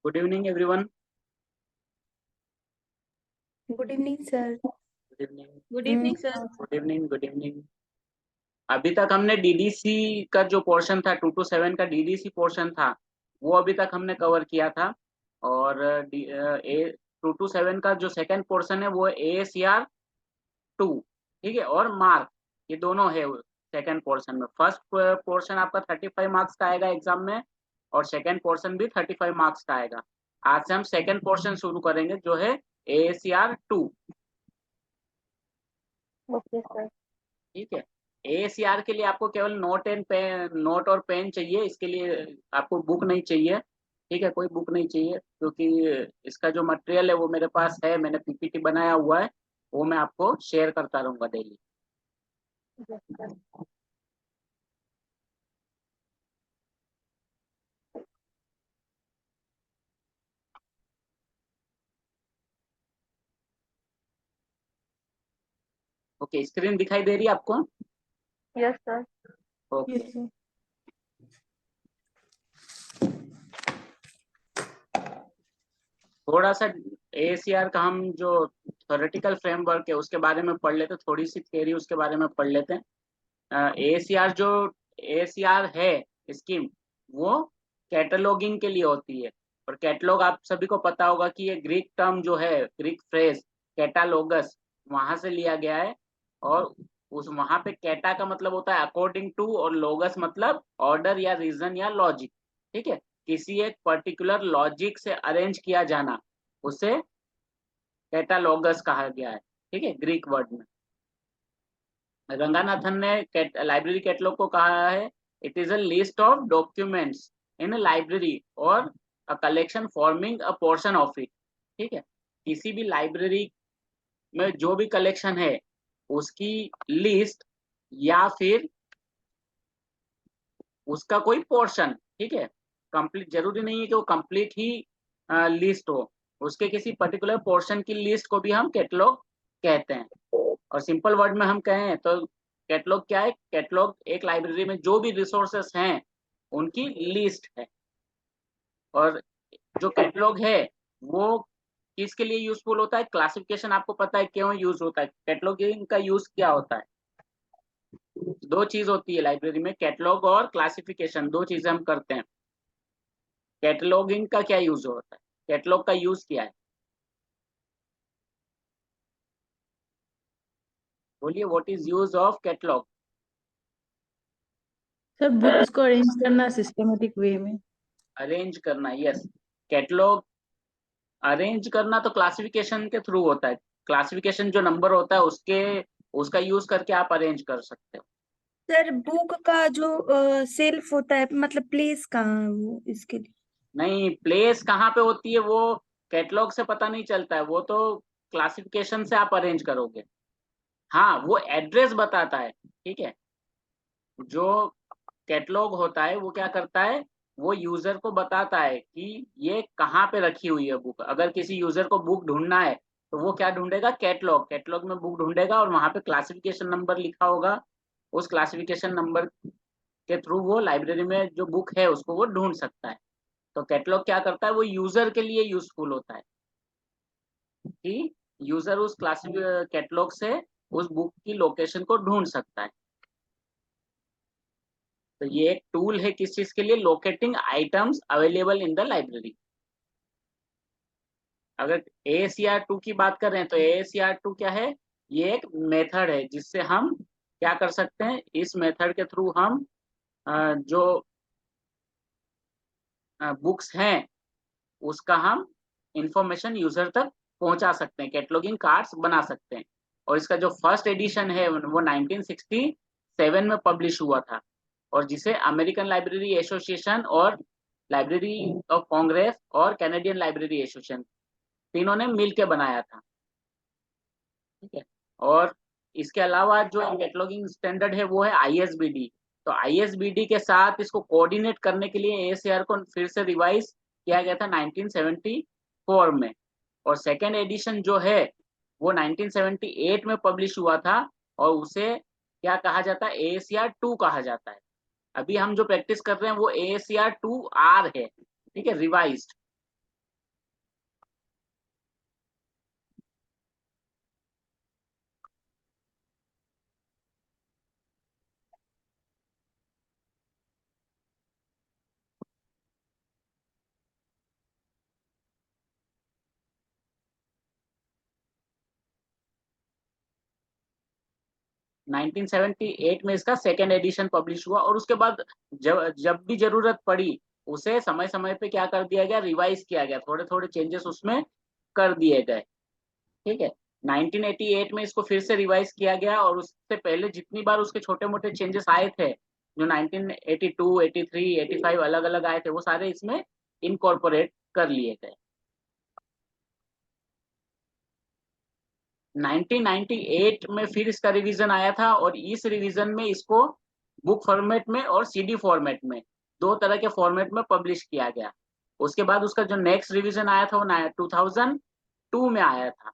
Good evening everyone. Good evening sir. Good evening. Good evening sir. Good evening. Good evening. अभी तक हमने DDC का जो portion था 2 to 7 का डीडीसी पोर्शन था वो अभी तक हमने कवर किया था। और ए 2 to 7 का जो सेकंड पोर्शन है वो AACR 2, ठीक है, और मार्क, ये दोनों है सेकंड पोर्शन में। फर्स्ट पोर्शन आपका 35 मार्क्स का आएगा एग्जाम में, और सेकंड पोर्शन भी 35 मार्क्स का आएगा। आज से हम सेकंड पोर्शन शुरू करेंगे जो है AACR 2। Okay sir. ठीक है। AACR के लिए आपको केवल नोट और पेन चाहिए। इसके लिए आपको बुक नहीं चाहिए, ठीक है, कोई बुक नहीं चाहिए, क्योंकि इसका जो मटेरियल है वो मेरे पास है, मैंने PPT बनाया हुआ है, वो मैं आपको शेयर करता रहूंगा डेली। ओके, स्क्रीन दिखाई दे रही है आपको? Yes sir. ओके। थोड़ा सा AACR का हम जो थ्योरेटिकल फ्रेमवर्क है उसके बारे में पढ़ लेते हैं, थोड़ी सी थियरी उसके बारे में पढ़ लेते हैं। AACR है स्कीम, वो कैटलॉगिंग के लिए होती है। और कैटलॉग आप सभी को पता होगा कि ये ग्रीक टर्म जो है, ग्रीक फ्रेज कैटालोगस, वहां से लिया गया है। और उस वहां पे कैटा का मतलब होता है अकॉर्डिंग टू, और लोगस मतलब ऑर्डर या रीजन या लॉजिक। ठीक है, किसी एक पर्टिकुलर लॉजिक से अरेंज किया जाना, उसे कैटालोगस कहा गया है। ठीक है, ग्रीक वर्ड में। रंगानाथन ने लाइब्रेरी कैटलॉग को कहा है, it is a list of documents in a library और a collection forming a portion of it. ठीक है, किसी भी लाइब्रेरी में जो भी कलेक्शन है उसकी लिस्ट, या फिर उसका कोई पोर्शन। ठीक है, कंप्लीट जरूरी नहीं है कि वो कंप्लीट ही लिस्ट हो, उसके किसी पर्टिकुलर पोर्शन की लिस्ट को भी हम कैटलॉग कहते हैं। और सिंपल वर्ड में हम कहें तो कैटलॉग क्या है? कैटलॉग एक लाइब्रेरी में जो भी रिसोर्सेस हैं उनकी लिस्ट है। और जो कैटलॉग है वो किसके लिए यूजफुल होता है? क्लासिफिकेशन आपको पता है क्यों यूज होता है? कैटलॉगिंग का यूज क्या होता है? दो चीज होती है लाइब्रेरी में, कैटलॉग और क्लासिफिकेशन, दो चीजें हम करते हैं। कैटलॉगिंग का क्या यूज होता है? कैटलॉग का यूज क्या है? बोलिए, what is use of catalogue? Sir books को अरेंज करना सिस्टमेटिक वे में। अरेंज करना, यस। कैटलॉग अरेंज करना तो क्लासिफिकेशन के थ्रू होता है। क्लासिफिकेशन जो नंबर होता है उसका यूज करके आप अरेंज कर सकते हो। सर बुक का जो सेल्फ होता है, मतलब प्लेस कहाँ है वो इसके लिए? नहीं, प्लेस कहाँ पे होती है वो कैटलॉग से पता नहीं चलता है, वो तो क्लासिफिकेशन से आप अरेंज करोगे। हाँ, वो एड्रेस बताता है। ठीक है, जो कैटलॉग होता है वो क्या करता है, वो यूजर को बताता है कि ये कहाँ पे रखी हुई है बुक। अगर किसी यूजर को बुक ढूंढना है तो वो क्या ढूंढेगा? कैटलॉग। कैटलॉग में बुक ढूंढेगा और वहां पे क्लासिफिकेशन नंबर लिखा होगा। उस क्लासिफिकेशन नंबर के थ्रू वो लाइब्रेरी में जो बुक है उसको वो ढूंढ सकता है। तो कैटलॉग क्या करता है, वो यूजर के लिए यूजफुल होता है कि यूजर उस कैटलॉग से उस बुक की लोकेशन को ढूंढ सकता है। तो ये एक टूल है किस चीज के लिए? Locating items available in the library. अगर AACR 2 की बात कर रहे हैं तो AACR 2 क्या है? ये एक मेथड है जिससे हम क्या कर सकते हैं, इस मेथड के थ्रू हम जो बुक्स हैं उसका हम इंफॉर्मेशन यूजर तक पहुंचा सकते हैं, कैटलॉगिंग कार्ड्स बना सकते हैं। और इसका जो फर्स्ट एडिशन है वो 1967 में पब्लिश हुआ था, और जिसे अमेरिकन लाइब्रेरी एसोसिएशन और लाइब्रेरी ऑफ कांग्रेस और कैनेडियन लाइब्रेरी एसोसिएशन तीनों ने मिलकर बनाया था। ठीक है, और इसके अलावा जो कैटलॉगिंग स्टैंडर्ड है वो है ISBD। तो ISBD के साथ इसको कोऑर्डिनेट करने के लिए AACR को फिर से रिवाइज किया गया था 1974 में। और सेकेंड एडिशन जो है वो 1978 में पब्लिश हुआ था, और उसे क्या कहा जाता है? AACR 2 कहा जाता है। अभी हम जो प्रैक्टिस कर रहे हैं वो AACR 2R है। ठीक है, रिवाइज्ड। 1978 में इसका सेकेंड एडिशन पब्लिश हुआ, और उसके बाद जब जब भी जरूरत पड़ी उसे समय समय पे क्या कर दिया गया, रिवाइज किया गया, थोड़े थोड़े चेंजेस उसमें कर दिए गए। ठीक है, 1988 में इसको फिर से रिवाइज किया गया, और उससे पहले जितनी बार उसके छोटे मोटे चेंजेस आए थे जो 1982, 83, 85 अलग अलग आए थे, वो सारे इसमें इनकॉर्पोरेट कर लिए गए। 1998 में फिर इसका रिवीजन आया था, और इस रिवीजन में इसको बुक फॉर्मेट में और सीडी फॉर्मेट में, दो तरह के फॉर्मेट में पब्लिश किया गया। उसके बाद उसका जो नेक्स्ट रिवीजन आया था वो 2002 में आया था।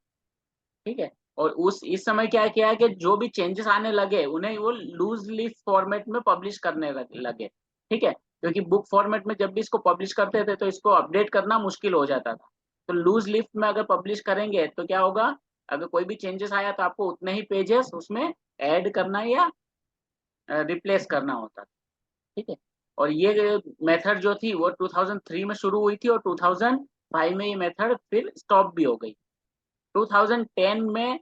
ठीक है, और उस इस समय क्या किया है कि जो भी चेंजेस आने लगे उन्हें वो लूज लीफ फॉर्मेट में पब्लिश करने लगे। ठीक है, क्योंकि बुक फॉर्मेट में जब भी इसको पब्लिश करते थे तो इसको अपडेट करना मुश्किल हो जाता था। तो लूज लीफ में अगर पब्लिश करेंगे तो क्या होगा, अगर कोई भी चेंजेस आया तो आपको उतने ही पेजेस उसमें ऐड करना या रिप्लेस करना होता था। ठीक है, और ये मेथड जो थी वो 2003 में शुरू हुई थी, और 2005 में ये मेथड फिर स्टॉप भी हो गई। 2010 में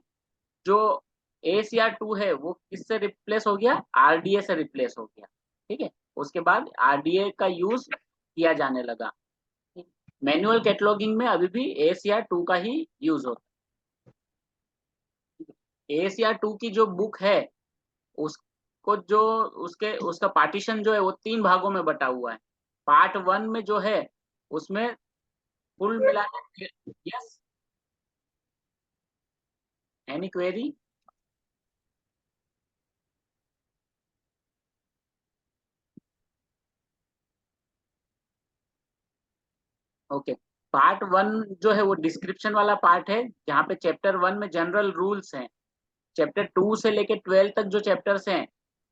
जो ACR2 है वो किससे रिप्लेस हो गया, RDA से रिप्लेस हो गया। ठीक है, उसके बाद RDA का यूज किया जाने लगा। मैनुअल कैटलॉगिंग में अभी भी ACR2 का ही यूज होता है। ACR2 की जो बुक है उसको जो उसका पार्टीशन जो है वो 3 भागों में बटा हुआ है। पार्ट 1 में जो है उसमें कुल मिला के, yes, any query? Okay, part 1 जो है वो डिस्क्रिप्शन वाला पार्ट है, जहाँ पे चैप्टर 1 में जनरल रूल्स हैं। चैप्टर 2 से लेके 12 तक जो चैप्टर्स हैं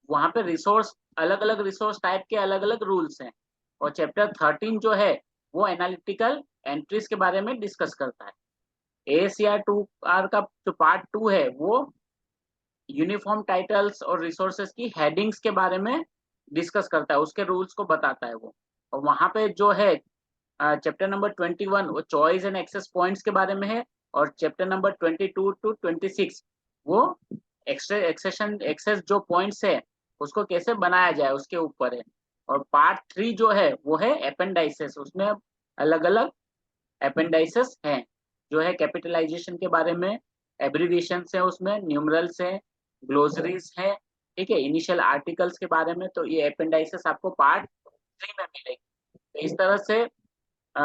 वहाँ पे रिसोर्स, अलग अलग रिसोर्स टाइप के अलग अलग रूल्स हैं। और चैप्टर 13 जो है वो एनालिटिकल एंट्रीज के बारे में डिस्कस करता है। ACR2R का जो पार्ट 2 है वो यूनिफॉर्म टाइटल्स और रिसोर्सेज की हेडिंग्स के बारे में डिस्कस करता है, उसके रूल्स को बताता है वो। और वहाँ पे जो है चैप्टर नंबर 21 वो चॉइस एंड एक्सेस पॉइंट्स के बारे में है, और चैप्टर नंबर 22 टू 26 वो एक्सेस जो पॉइंट्स है उसको कैसे बनाया जाए उसके ऊपर है। और पार्ट 3 जो है वो है एपेंडाइसेस, उसमें अलग अलग एपेंडाइसेस हैं, जो है कैपिटलाइजेशन के बारे में, एब्रीविएशन है, उसमें न्यूमरल्स है, ग्लोसरीज है। ठीक है, इनिशियल आर्टिकल्स के बारे में, तो ये एपेंडाइसेस आपको पार्ट 3 में मिलेगी। तो इस तरह से अ,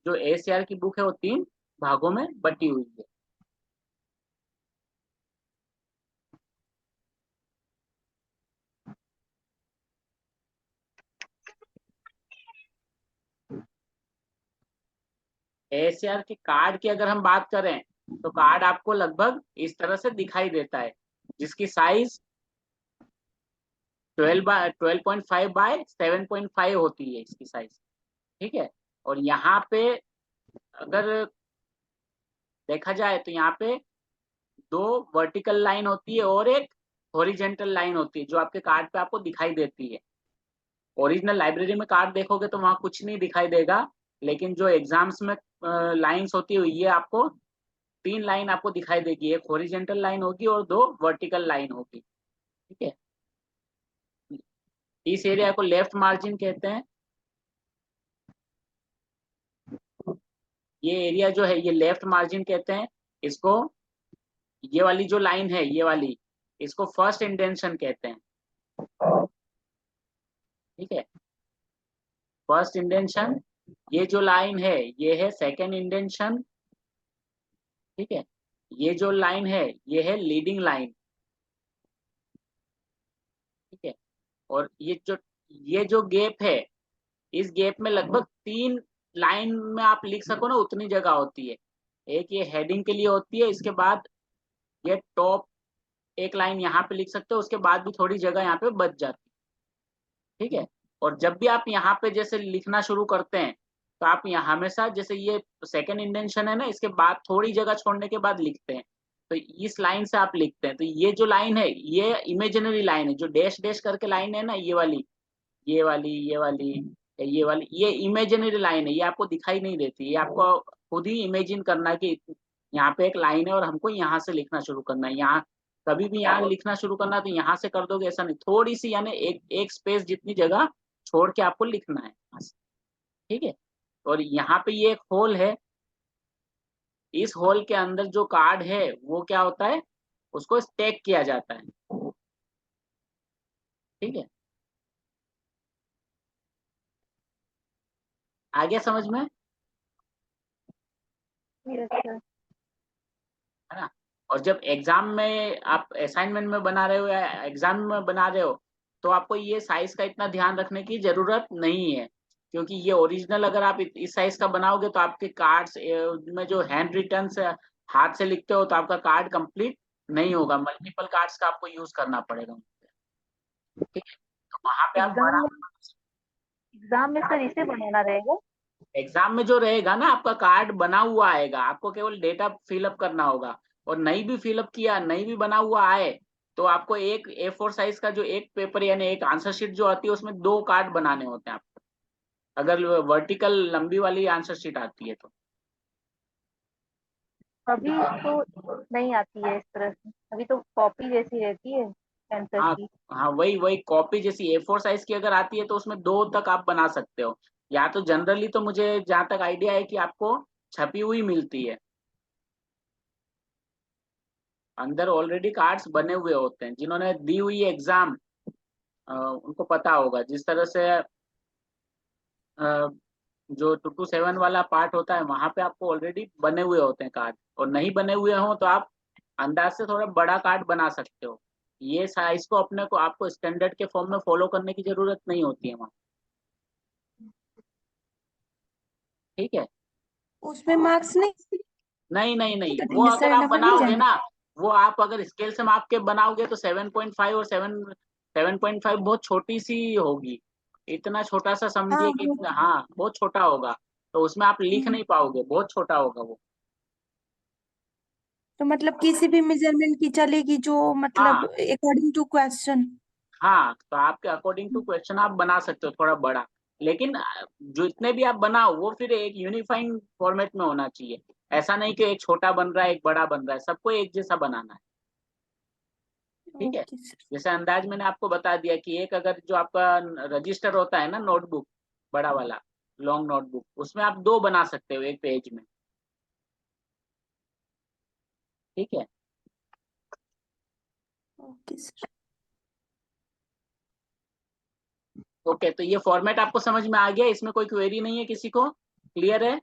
जो ACR की बुक है वो 3 भागों में बटी हुई है। ACR के कार्ड की अगर हम बात करें तो कार्ड आपको लगभग इस तरह से दिखाई देता है, जिसकी साइज 12.5 बाय 7.5 होती है इसकी साइज। ठीक है, और यहाँ पे अगर देखा जाए तो यहाँ पे 2 वर्टिकल लाइन होती है और एक हॉरिजेंटल लाइन होती है जो आपके कार्ड पे आपको दिखाई देती है। ओरिजिनल लाइब्रेरी में कार्ड देखोगे तो वहाँ कुछ नहीं दिखाई देगा, लेकिन जो एग्जाम्स में लाइंस होती है ये आपको 3 लाइन आपको दिखाई देगी, एक हॉरिजेंटल लाइन होगी और 2 वर्टिकल लाइन होगी। ठीक है, इस एरिया को लेफ्ट मार्जिन कहते हैं। ये एरिया जो है ये लेफ्ट मार्जिन कहते हैं इसको। ये वाली जो लाइन है ये वाली, इसको फर्स्ट इंडेंशन कहते हैं। ठीक है, फर्स्ट इंडेंशन। ये जो लाइन है ये है सेकेंड इंडेंशन। ठीक है, ये जो लाइन है ये है लीडिंग लाइन। ठीक है, और ये जो गैप है, इस गैप में लगभग 3 लाइन में आप लिख सको ना उतनी जगह होती है। एक ये हेडिंग के लिए होती है, इसके बाद ये टॉप एक लाइन यहाँ पे लिख सकते हो, उसके बाद भी थोड़ी जगह यहाँ पे बच जाती है। ठीक है, और जब भी आप यहाँ पे जैसे लिखना शुरू करते हैं तो आप यहाँ हमेशा जैसे ये सेकेंड इंडेंशन है ना, इसके बाद थोड़ी जगह छोड़ने के बाद लिखते हैं, तो इस लाइन से आप लिखते हैं। तो ये जो लाइन है ये इमेजिनरी लाइन है, जो डैश डैश करके लाइन है ना, ये वाली ये वाली ये वाली ये वाली, ये इमेजिनरी लाइन है, ये आपको दिखाई नहीं देती, ये आपको खुद ही इमेजिन करना है कि यहाँ पे एक लाइन है और हमको यहाँ से लिखना शुरू करना है। यहाँ कभी भी यहाँ लिखना शुरू करना तो यहाँ से कर दोगे, ऐसा नहीं, थोड़ी सी यानी एक स्पेस जितनी जगह छोड़ के आपको लिखना है यहाँ से, ठीक है। और यहाँ पे ये एक होल है, इस होल के अंदर जो कार्ड है वो क्या होता है, उसको स्टैक किया जाता है, ठीक है। आ गया समझ में, यस सर। है ना। और जब एग्जाम में आप असाइनमेंट में बना रहे हो या एग्जाम में बना रहे हो तो आपको ये साइज का इतना ध्यान रखने की जरूरत नहीं है, क्योंकि ये ओरिजिनल अगर आप इस साइज का बनाओगे तो आपके कार्ड्स में जो हैंड रिटन से हाथ से लिखते हो तो आपका कार्ड कंप्लीट नहीं होगा, मल्टीपल कार्ड्स का आपको यूज करना पड़ेगा, ठीक है। तो वहां पे आप बड़ा, एग्जाम में सर इसे बनाना रहेगा। एग्जाम में जो रहेगा ना आपका कार्ड बना हुआ आएगा, आपको केवल डेटा फिलअप करना होगा, और नहीं भी फिलअप किया, नहीं भी बना हुआ आए तो आपको एक A4 साइज का जो एक पेपर यानी एक आंसर शीट जो आती है उसमें 2 कार्ड बनाने होते हैं आपको, अगर वर्टिकल लंबी वाली आंसर शीट आती है तो। अभी तो नहीं आती है इस तरह से, अभी तो कॉपी जैसी रहती है आंसर हाँ की। हाँ, वही वही कॉपी जैसी A4 साइज की अगर आती है तो उसमें 2 तक आप बना सकते हो, या तो जनरली तो मुझे जहां तक आइडिया है कि आपको छपी हुई मिलती है, अंदर ऑलरेडी कार्ड्स बने हुए होते हैं, जिन्होंने दी हुई एग्जाम उनको पता होगा। जिस तरह से जो 2 to 7 वाला पार्ट होता है वहां पे आपको ऑलरेडी बने हुए होते हैं कार्ड, और नहीं बने हुए हो तो आप अंदाज से थोड़ा बड़ा कार्ड बना सकते हो, ये साइज को अपने को आपको स्टैंडर्ड के फॉर्म में फॉलो करने की जरूरत नहीं होती है वहाँ, ठीक है। उसमें मार्क्स नहीं नहीं नहीं नहीं, वो कटेंगे अगर सर, आप नंबर नहीं बनाओगे जाएंगे। ना, वो आप अगर स्केल से माप के बनाओगे तो 7.5 और 7.5 बहुत छोटी सी होगी, इतना छोटा सा हाँ समझिए कि वो हाँ बहुत छोटा होगा, तो उसमें आप लिख नहीं पाओगे, बहुत छोटा होगा वो। तो मतलब किसी भी मेजरमेंट की चलेगी जो मतलब हाँ अकॉर्डिंग टू क्वेश्चन। हाँ, तो आपके अकॉर्डिंग टू क्वेश्चन आप बना सकते हो थोड़ा बड़ा, लेकिन जो इतने भी आप बनाओ वो फिर एक यूनिफाइंग फॉर्मेट में होना चाहिए, ऐसा नहीं कि एक छोटा बन रहा है एक बड़ा बन रहा है, सबको एक जैसा बनाना है, ठीक है। Okay sir. जैसे अंदाज मैंने आपको बता दिया कि एक अगर जो आपका रजिस्टर होता है ना, नोटबुक बड़ा वाला लॉन्ग नोटबुक, उसमें आप 2 बना सकते हो एक पेज में, ठीक है। Okay sir. ओके, तो ये फॉर्मेट आपको समझ में आ गया, इसमें कोई क्वेरी नहीं है, किसी को क्लियर है।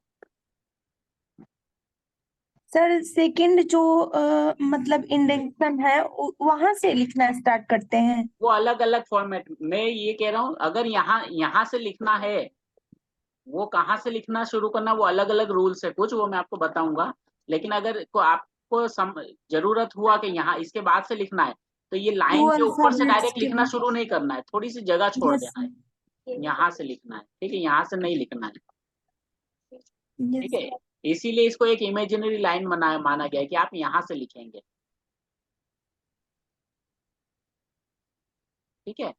सर सेकंड जो मतलब इंडेक्सन है वहां से लिखना स्टार्ट करते हैं। वो अलग अलग फॉर्मेट, मैं ये कह रहा हूँ अगर यहाँ यहाँ से लिखना है, वो कहाँ से लिखना शुरू करना वो अलग अलग रूल्स है कुछ, वो मैं आपको बताऊंगा, लेकिन अगर को आपको जरूरत हुआ कि यहाँ इसके बाद से लिखना है तो ये टू लाइन के ऊपर से अल्फाबेट्स डायरेक्ट के लिखना बाद। शुरू नहीं करना है, थोड़ी सी जगह छोड़ यस देना है, यहाँ से लिखना है, ठीक है, यहाँ से नहीं लिखना है, ठीक यस है। इसीलिए इसको एक इमेजिनरी लाइन माना गया है कि आप यहाँ से लिखेंगे, ठीक है।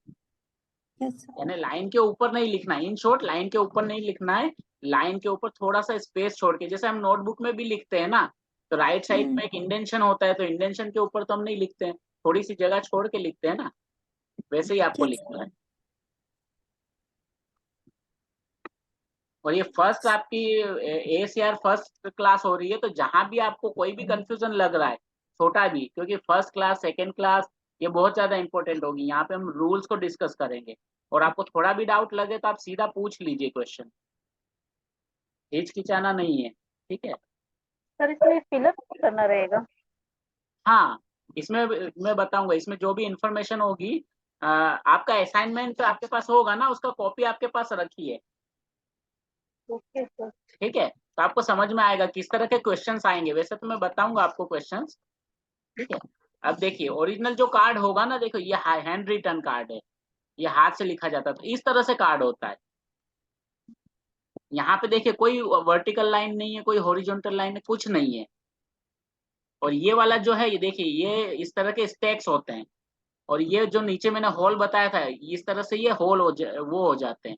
यस। यानी लाइन के ऊपर नहीं लिखना है, इन शॉर्ट लाइन के ऊपर नहीं लिखना है, लाइन के ऊपर थोड़ा सा स्पेस छोड़ के, जैसे हम नोटबुक में भी लिखते हैं ना, तो राइट साइड में एक इंडेंशन होता है, तो इंडेंशन के ऊपर तो हम नहीं लिखते हैं, थोड़ी सी जगह छोड़ के लिखते हैं ना, वैसे ही आपको यस। लिखना है। और ये फर्स्ट आपकी ACR फर्स्ट क्लास हो रही है, तो जहां भी आपको कोई भी कंफ्यूजन लग रहा है, छोटा भी, क्योंकि फर्स्ट क्लास सेकेंड क्लास ये बहुत ज्यादा इंपॉर्टेंट होगी, यहाँ पे हम रूल्स को डिस्कस करेंगे, और आपको थोड़ा भी डाउट लगे तो आप सीधा पूछ लीजिए क्वेश्चन, हिचकिचाना नहीं है, ठीक है। सर इसमें फिलअप करना रहेगा। हाँ, इसमें मैं बताऊंगा, इसमें जो भी इंफॉर्मेशन होगी, आपका असाइनमेंट आपके पास होगा ना, उसका कॉपी आपके पास रखिए, ओके सर। ठीक है, तो आपको समझ में आएगा किस तरह के क्वेश्चंस आएंगे, वैसे तो मैं बताऊंगा आपको क्वेश्चंस, ठीक है। अब देखिए ओरिजिनल जो कार्ड होगा ना, देखो ये हैंड रिटन कार्ड है, ये हाथ से लिखा जाता है, तो इस तरह से कार्ड होता है, यहाँ पे देखिए कोई वर्टिकल लाइन नहीं है, कोई हॉरिजॉन्टल लाइन है, कुछ नहीं है, और ये वाला जो है ये देखिए ये इस तरह के स्टैक्स होते हैं, और ये जो नीचे मैंने होल बताया था इस तरह से ये होल वो हो जाते हैं,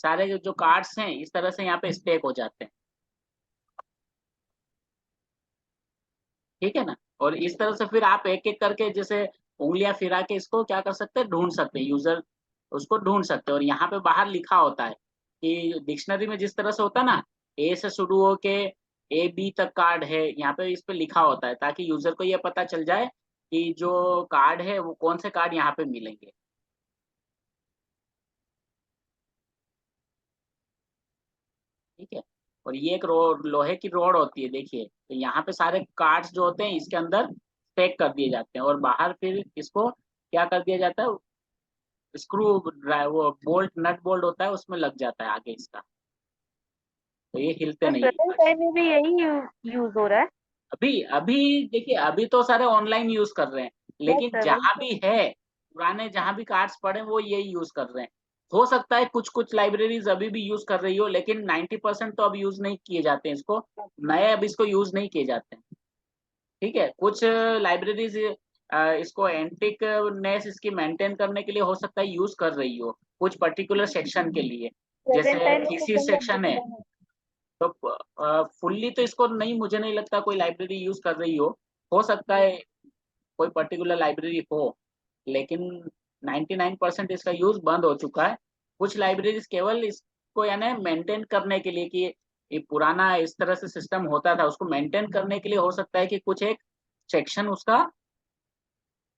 सारे जो कार्ड्स हैं इस तरह से यहाँ पे स्टैक हो जाते हैं, ठीक है ना। और इस तरह से फिर आप एक एक करके जैसे उंगलियां फिरा के इसको क्या कर सकते हैं, ढूंढ सकते हैं, यूजर उसको ढूंढ सकते हैं। और यहाँ पे बाहर लिखा होता है कि डिक्शनरी में जिस तरह से होता है ना, ए से शुरू होके ए बी तक कार्ड है, यहाँ पे इस पे लिखा होता है ताकि यूजर को ये पता चल जाए कि जो कार्ड है वो कौन से कार्ड यहाँ पे मिलेंगे। ठीक है। और ये एक लोहे की रोड होती है, देखिए, तो यहाँ पे सारे कार्ड्स जो होते हैं इसके अंदर पैक कर दिए जाते हैं, और बाहर फिर इसको क्या कर दिया जाता है, स्क्रू वो बोल्ट नट बोल्ट होता है उसमें लग जाता है आगे इसका, तो ये हिलते सर नहीं प्रेजेंट है। टाइम में भी यही यूज हो रहा है। अभी अभी देखिए, अभी तो सारे ऑनलाइन यूज कर रहे हैं, यस लेकिन सर, जहां भी है पुराने जहां भी कार्ड्स पड़े हैं, वो यही यूज कर रहे हैं। हो सकता है कुछ कुछ लाइब्रेरीज अभी भी यूज कर रही हो, लेकिन 90% तो अब यूज नहीं किए जाते हैं इसको, नए अब इसको यूज नहीं किए जाते हैं। ठीक है। कुछ लाइब्रेरीज इसको एंटिकनेस इसकी मेंटेन करने के लिए हो सकता है यूज कर रही हो, कुछ पर्टिकुलर सेक्शन के लिए, प्रेजेंट जैसे टाइम में तो थीसिस सर सेक्शन है। तो फुल्ली तो इसको नहीं, मुझे नहीं लगता कोई लाइब्रेरी यूज कर रही हो सकता है कोई पर्टिकुलर लाइब्रेरी हो, लेकिन 99% इसका यूज बंद हो चुका है। कुछ लाइब्रेरीज केवल इसको यानी मेंटेन करने के लिए, कि ये पुराना इस तरह से सिस्टम होता था उसको मेंटेन करने के लिए हो सकता है कि कुछ एक सेक्शन उसका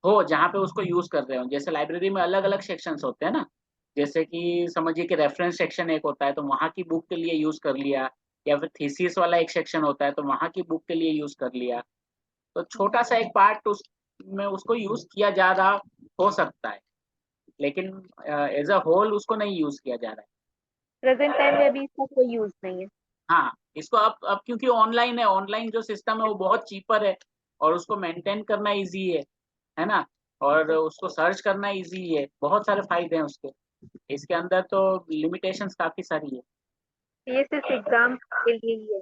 हो जहाँ पे उसको यूज कर रहे हो। जैसे लाइब्रेरी में अलग अलग सेक्शंस होते हैं ना, जैसे कि समझिए कि रेफरेंस सेक्शन एक होता है तो वहाँ की बुक के लिए यूज कर लिया, या फिर थीसिस वाला एक सेक्शन होता है तो वहाँ की बुक के लिए यूज कर लिया। तो छोटा सा एक पार्ट उसमें उसको यूज किया जा रहा हो सकता है, लेकिन एज अ होल उसको नहीं यूज किया जा रहा है। प्रेजेंट टाइम में अभी इसका कोई यूज नहीं है। हाँ, इसको अब क्योंकि ऑनलाइन है, ऑनलाइन जो सिस्टम है वो बहुत चीपर है, और उसको मेंटेन करना इजी है ना, और उसको सर्च करना इजी है, बहुत सारे फायदे हैं उसके। इसके अंदर तो लिमिटेशंस काफी सारी है। ये सिर्फ एग्जाम के लिए ही है,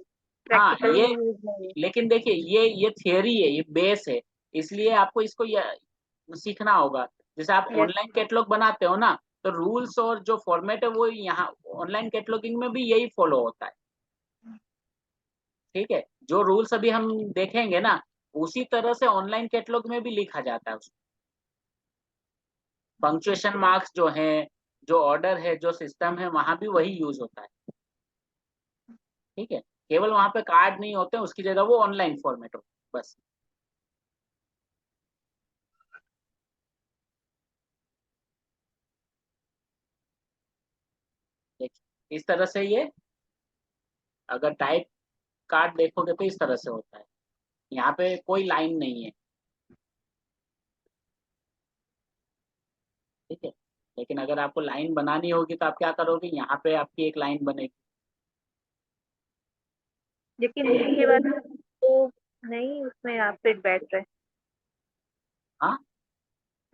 हाँ प्रैक्टिकल ये, में यूज नहीं है। लेकिन देखिए ये थियोरी है, ये बेस है, इसलिए आपको इसको सीखना होगा। जैसे आप यस। ऑनलाइन कैटलॉग बनाते हो ना, तो रूल्स और जो फॉर्मेट है वो यहाँ ऑनलाइन कैटलॉगिंग में भी यही फॉलो होता है। ठीक है। जो रूल्स अभी हम देखेंगे ना, उसी तरह से ऑनलाइन कैटलॉग में भी लिखा जाता है उसको। पंक्चुएशन मार्क्स जो है, जो ऑर्डर है, जो सिस्टम है, वहां भी वही यूज होता है। ठीक है। केवल वहां पे कार्ड नहीं होते, उसकी जगह वो ऑनलाइन फॉर्मेट हो बस। देखिए इस तरह से ये, अगर टाइप कार्ड देखोगे तो इस तरह से होता है, यहाँ पे कोई लाइन नहीं है। ठीक है। लेकिन अगर आपको लाइन बनानी होगी तो आप क्या करोगे, यहाँ पे आपकी एक लाइन बनेगी। लेकिन नीचे वाला तो नहीं, उसमें आप फिट बैठ रहे। हाँ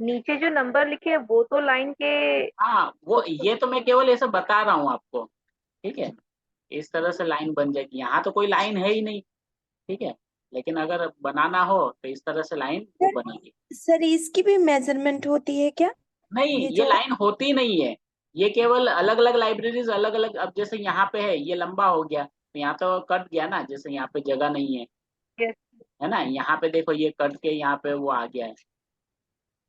नीचे जो नंबर लिखे हैं वो तो लाइन के। हाँ, वो ये तो मैं केवल ऐसे बता रहा हूँ आपको। ठीक है। इस तरह से लाइन बन जाएगी, यहाँ तो कोई लाइन है ही नहीं। ठीक है। लेकिन अगर बनाना हो तो इस तरह से लाइन वो सर बनेगी। सर इसकी भी मेजरमेंट होती है क्या? नहीं, ये ये जो लाइन होती नहीं है। ये केवल अलग अलग लाइब्रेरीज अलग अलग, अब जैसे यहाँ पे है ये लंबा हो गया तो यहाँ तो कट गया ना, जैसे यहाँ पे जगह नहीं है ना, यहाँ पे देखो ये कट के यहाँ पे वो आ गया है,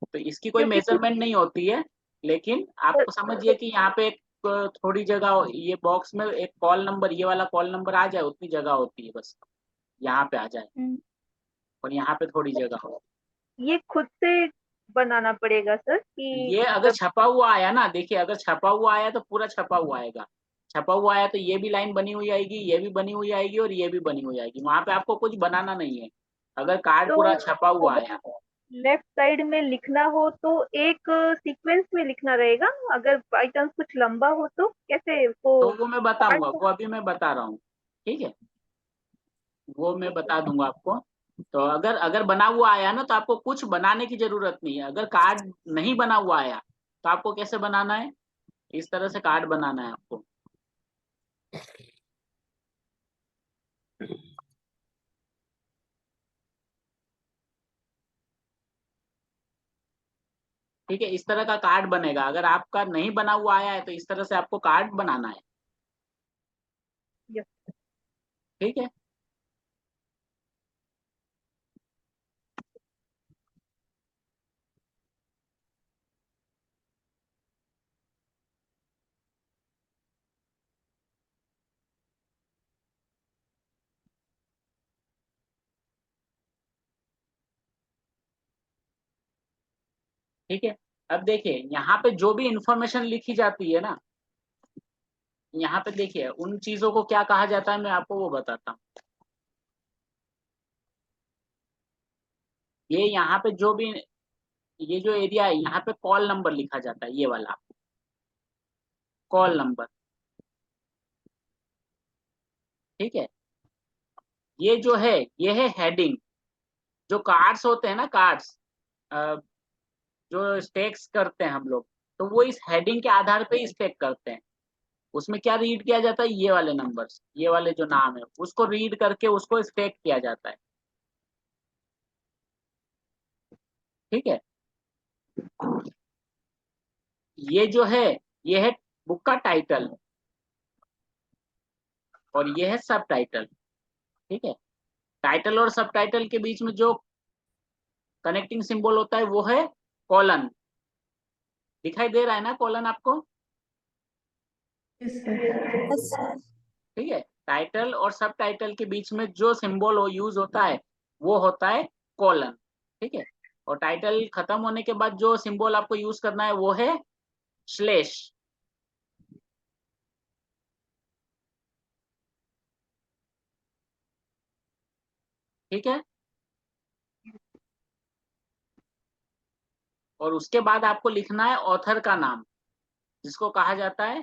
तो इसकी कोई क्योंकि कुछ मेजरमेंट नहीं होती है। लेकिन आप समझिए कि यहाँ पे एक थोड़ी जगह, ये बॉक्स में एक कॉल नंबर, ये वाला कॉल नंबर आ जाए उतनी जगह होती है बस, यहाँ पे आ जाए, हम्म, और यहाँ पे थोड़ी जगह हो। ये खुद से बनाना पड़ेगा सर कि ये अगर मतलब। छपा हुआ आया ना, देखिए अगर छपा हुआ आया तो पूरा छपा हुआ आएगा। छपा हुआ आया तो ये भी लाइन बनी हुई आएगी, ये भी बनी हुई आएगी, और ये भी बनी हुई आएगी, वहां पे आपको कुछ बनाना नहीं है, अगर कार्ड तो पूरा छपा हुआ आया। अगर लेफ्ट साइड में लिखना हो तो एक सीक्वेंस में लिखना रहेगा, अगर बाई चांस कुछ लंबा हो तो कैसे वो तो वो मैं बताऊंगा, पार्ट। वो अभी मैं बता रहा हूँ। ठीक है। वो मैं बता दूंगा आपको। तो अगर अगर बना हुआ आया ना, तो आपको कुछ बनाने की जरूरत नहीं है। अगर कार्ड नहीं बना हुआ आया तो आपको कैसे बनाना है, इस तरह से कार्ड बनाना है आपको। ठीक है। इस तरह का कार्ड बनेगा, अगर आपका नहीं बना हुआ आया है तो इस तरह से आपको कार्ड बनाना है। ठीक है। ठीक है। अब देखिए यहाँ पे जो भी इंफॉर्मेशन लिखी जाती है ना, यहाँ पे देखिए उन चीजों को क्या कहा जाता है, मैं आपको वो बताता हूँ। ये यहाँ पे जो भी, ये जो एरिया है यहाँ पे कॉल नंबर लिखा जाता है, ये वाला कॉल नंबर। ठीक है। ये जो है ये है हेडिंग। जो कार्ड्स होते हैं ना, कार्ड्स जो स्टेक्स करते हैं हम लोग, तो वो इस हेडिंग के आधार पे स्टेक करते हैं। उसमें क्या रीड किया जाता है, ये वाले नंबर्स, ये वाले जो नाम है उसको रीड करके उसको स्टेक किया जाता है। ठीक है। ये जो है ये है बुक का टाइटल और ये है सब टाइटल। ठीक है। टाइटल और सब टाइटल के बीच में जो कनेक्टिंग सिंबल होता है वो है कॉलन। दिखाई दे रहा है ना कॉलन आपको? Yes, sir. Yes, sir. ठीक है। टाइटल और सब टाइटल के बीच में जो सिंबल यूज होता है वो होता है कॉलन। ठीक है। और टाइटल खत्म होने के बाद जो सिंबल आपको यूज करना है वो है स्लैश। ठीक है। और उसके बाद आपको लिखना है ऑथर का नाम, जिसको कहा जाता है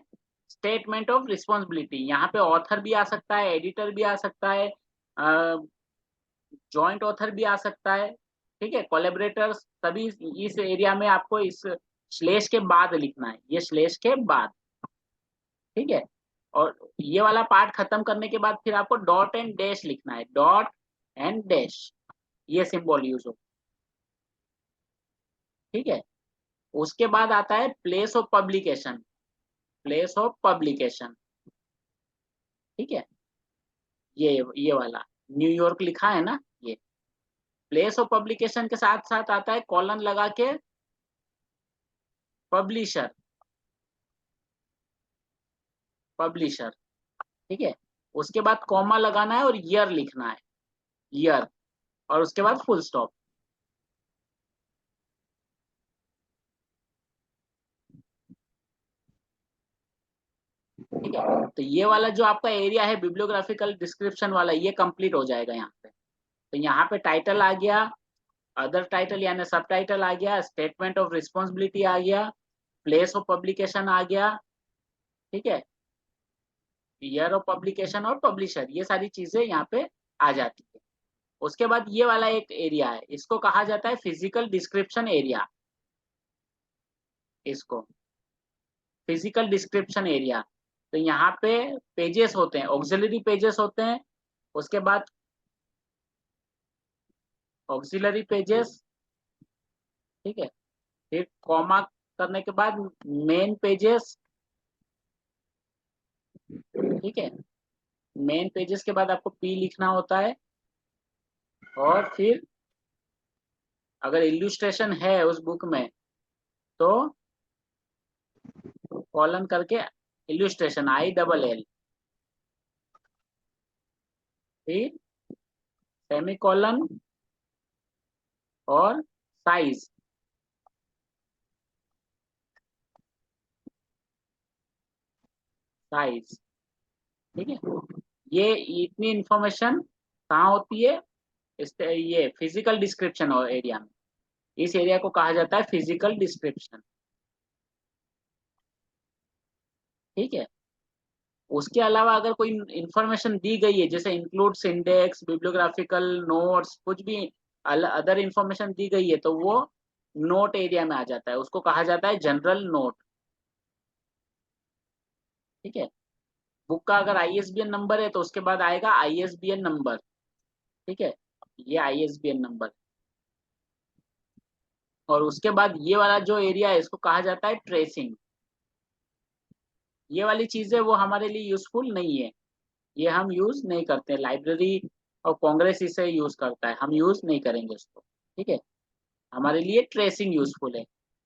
स्टेटमेंट ऑफ रिस्पॉन्सिबिलिटी। यहाँ पे ऑथर भी आ सकता है, एडिटर भी आ सकता है, जॉइंट ऑथर भी आ सकता है। ठीक है। कोलैबोरेटर्स सभी इस एरिया में आपको इस स्लैश के बाद लिखना है, ये स्लैश के बाद। ठीक है। और ये वाला पार्ट खत्म करने के बाद फिर आपको डॉट एंड डैश लिखना है, डॉट एंड डैश, ये सिंबल यूज हो। ठीक है। उसके बाद आता है place of publication, place of publication. ठीक है। ये वाला न्यूयॉर्क लिखा है ना, ये प्लेस ऑफ पब्लिकेशन के साथ साथ आता है कॉलन लगा के पब्लिशर, पब्लिशर। ठीक है। उसके बाद कॉमा लगाना है और ईयर लिखना है, ईयर, और उसके बाद फुल स्टॉप। ठीक है। तो ये वाला जो आपका एरिया है बिब्लियोग्राफिकल डिस्क्रिप्शन वाला, ये कंप्लीट हो जाएगा यहाँ पे। तो यहाँ पे टाइटल आ गया, अदर टाइटल यानी सब टाइटल आ गया, स्टेटमेंट ऑफ रिस्पॉन्सिबिलिटी आ गया, प्लेस ऑफ पब्लिकेशन आ गया। ठीक है। ईयर ऑफ पब्लिकेशन और पब्लिशर, ये सारी चीजें यहाँ पे आ जाती है। उसके बाद ये वाला एक एरिया है, इसको कहा जाता है फिजिकल डिस्क्रिप्शन एरिया। इसको फिजिकल डिस्क्रिप्शन एरिया। तो यहाँ पे पेजेस होते हैं, ऑक्सिलरी पेजेस होते हैं। उसके बाद ऑक्सिलरी पेजेस। ठीक है। फिर कॉमा करने के बाद मेन पेजेस। ठीक है। मेन पेजेस के बाद आपको पी लिखना होता है। और फिर अगर इल्यूस्ट्रेशन है उस बुक में तो कॉलन करके इल्यूस्ट्रेशन, ILL, फिर सेमी कॉलन और साइज। साइज। ठीक है। ये इतनी इंफॉर्मेशन कहाँ होती है, ये फिजिकल डिस्क्रिप्शन और एरिया में। इस एरिया को कहा जाता है फिजिकल डिस्क्रिप्शन। ठीक है। उसके अलावा अगर कोई इंफॉर्मेशन दी गई है, जैसे इंक्लूड्स इंडेक्स, बिब्लियोग्राफिकल नोट्स, कुछ भी अदर इंफॉर्मेशन दी गई है, तो वो नोट एरिया में आ जाता है, उसको कहा जाता है जनरल नोट। ठीक है। बुक का अगर ISBN नंबर है तो उसके बाद आएगा ISBN नंबर। ठीक है। ये ISBN नंबर। और उसके बाद ये वाला जो एरिया है इसको कहा जाता है ट्रेसिंग। ये वाली चीजें वो हमारे लिए यूजफुल नहीं है, ये हम यूज नहीं करते, लाइब्रेरी और कांग्रेस इसे यूज करता है, हम यूज नहीं करेंगे इसको। ठीक है। हमारे लिए ट्रेसिंग यूजफुल है।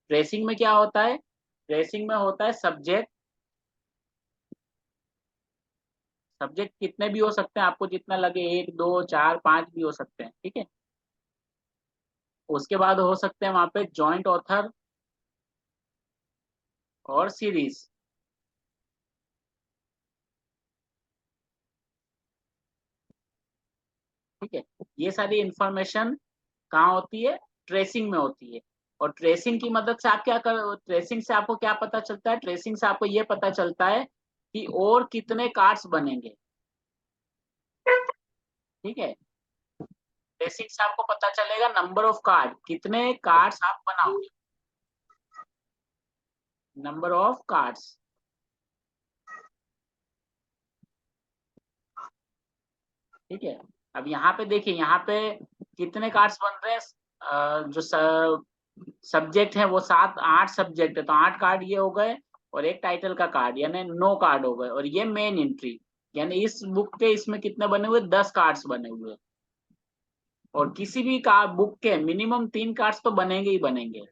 ट्रेसिंग में क्या होता है, ट्रेसिंग में होता है सब्जेक्ट। सब्जेक्ट कितने भी हो सकते हैं, आपको जितना लगे, 1 2 4 5 भी हो सकते हैं। ठीक है। उसके बाद हो सकते हैं वहां पे जॉइंट ऑथर, और सीरीज। ठीक है, ये सारी इंफॉर्मेशन कहाँ होती है? ट्रेसिंग में होती है। और ट्रेसिंग की मदद से आप क्या कर, ट्रेसिंग से आपको क्या पता चलता है? ट्रेसिंग से आपको ये पता चलता है कि और कितने कार्ड्स बनेंगे। ठीक है, ट्रेसिंग से आपको पता चलेगा नंबर ऑफ कार्ड, कितने कार्ड्स आप बनाओगे, नंबर ऑफ कार्ड्स। ठीक है, अब यहाँ पे देखिए, यहाँ पे कितने कार्ड्स बन रहे हैं? जो सब्जेक्ट है वो 7-8 सब्जेक्ट है, तो 8 कार्ड ये हो गए, और एक टाइटल का कार्ड, यानी 9 कार्ड हो गए। और ये मेन एंट्री, यानी इस बुक के इसमें कितने बने हुए? 10 कार्ड्स बने हुए। और किसी भी बुक के मिनिमम 3 कार्ड्स तो बनेंगे ही बनेंगे।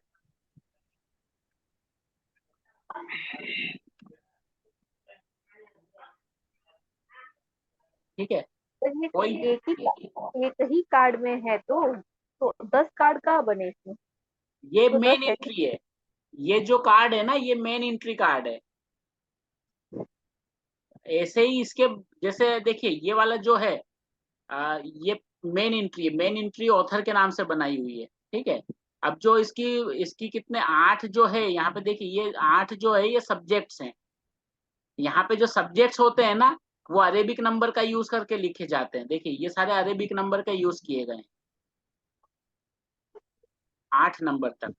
ठीक है, तो ये कोई एक ही कार्ड में है तो 10 कार्ड कहाँ बने इसमें? ये तो 10 मेन है। एंट्री है, ये जो कार्ड है ना, ये मेन एंट्री कार्ड है। ऐसे ही इसके जैसे देखिए, ये वाला जो है ये मेन एंट्री है। मेन एंट्री ऑथर के नाम से बनाई हुई है। ठीक है, अब जो इसकी इसकी कितने 8 जो है, यहाँ पे देखिए, ये 8 जो है ये सब्जेक्ट्स हैं। यहाँ पे जो सब्जेक्ट्स होते हैं ना, वो अरेबिक नंबर का यूज करके लिखे जाते हैं। देखिए, ये सारे अरेबिक नंबर का यूज किए गए हैं, 8 नंबर तक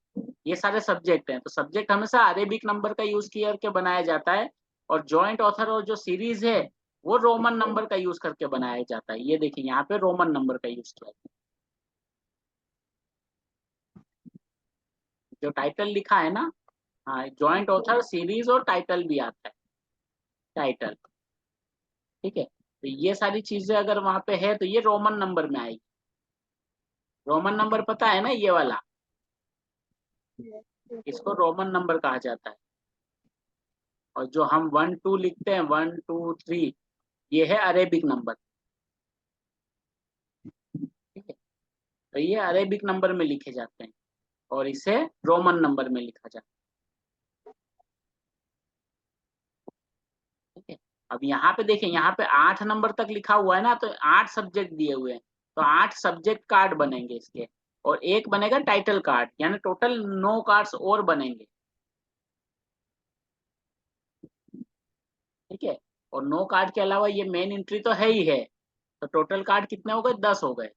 ये सारे सब्जेक्ट हैं। तो सब्जेक्ट हमेशा अरेबिक नंबर का यूज करके बनाया जाता है। और जॉइंट ऑथर और जो सीरीज है, वो रोमन नंबर का यूज करके बनाया जाता है। ये देखिए, यहाँ पे रोमन नंबर का यूज किया है। जो टाइटल लिखा है ना, हाँ, जॉइंट ऑथर, सीरीज और टाइटल भी आता है, टाइटल। ठीक है, तो ये सारी चीजें अगर वहां पे है तो ये रोमन नंबर में आएगी। रोमन नंबर पता है ना, ये वाला, इसको रोमन नंबर कहा जाता है। और जो हम 1 2 लिखते हैं, 1 2 3, ये है अरेबिक नंबर। ठीक है, तो ये अरेबिक नंबर में लिखे जाते हैं, और इसे रोमन नंबर में लिखा जाता है। ठीक है, अब यहाँ पे देखिए, यहाँ पे 8 नंबर तक लिखा हुआ है ना, तो 8 सब्जेक्ट दिए हुए हैं, तो 8 सब्जेक्ट कार्ड बनेंगे इसके, और एक बनेगा टाइटल कार्ड, यानी टोटल 9 कार्ड्स और बनेंगे। ठीक है, और 9 कार्ड के अलावा ये मेन एंट्री तो है ही है, तो टोटल कार्ड कितने हो गए? 10 हो गए।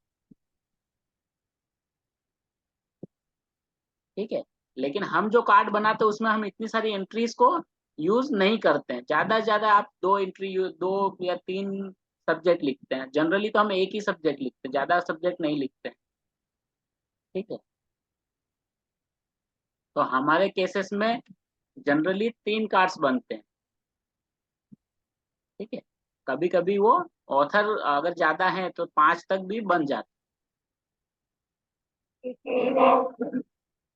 ठीक है, लेकिन हम जो कार्ड बनाते हैं उसमें हम इतनी सारी एंट्रीज को यूज नहीं करते हैं। ज्यादा से ज्यादा आप 2 एंट्री, 2 या 3 सब्जेक्ट लिखते हैं। जनरली तो हम एक ही सब्जेक्ट लिखते हैं, ज्यादा सब्जेक्ट नहीं लिखते हैं। ठीक है, तो हमारे केसेस में जनरली 3 कार्ड्स बनते हैं। ठीक है, कभी कभी वो ऑथर अगर ज्यादा है तो 5 तक भी बन जाते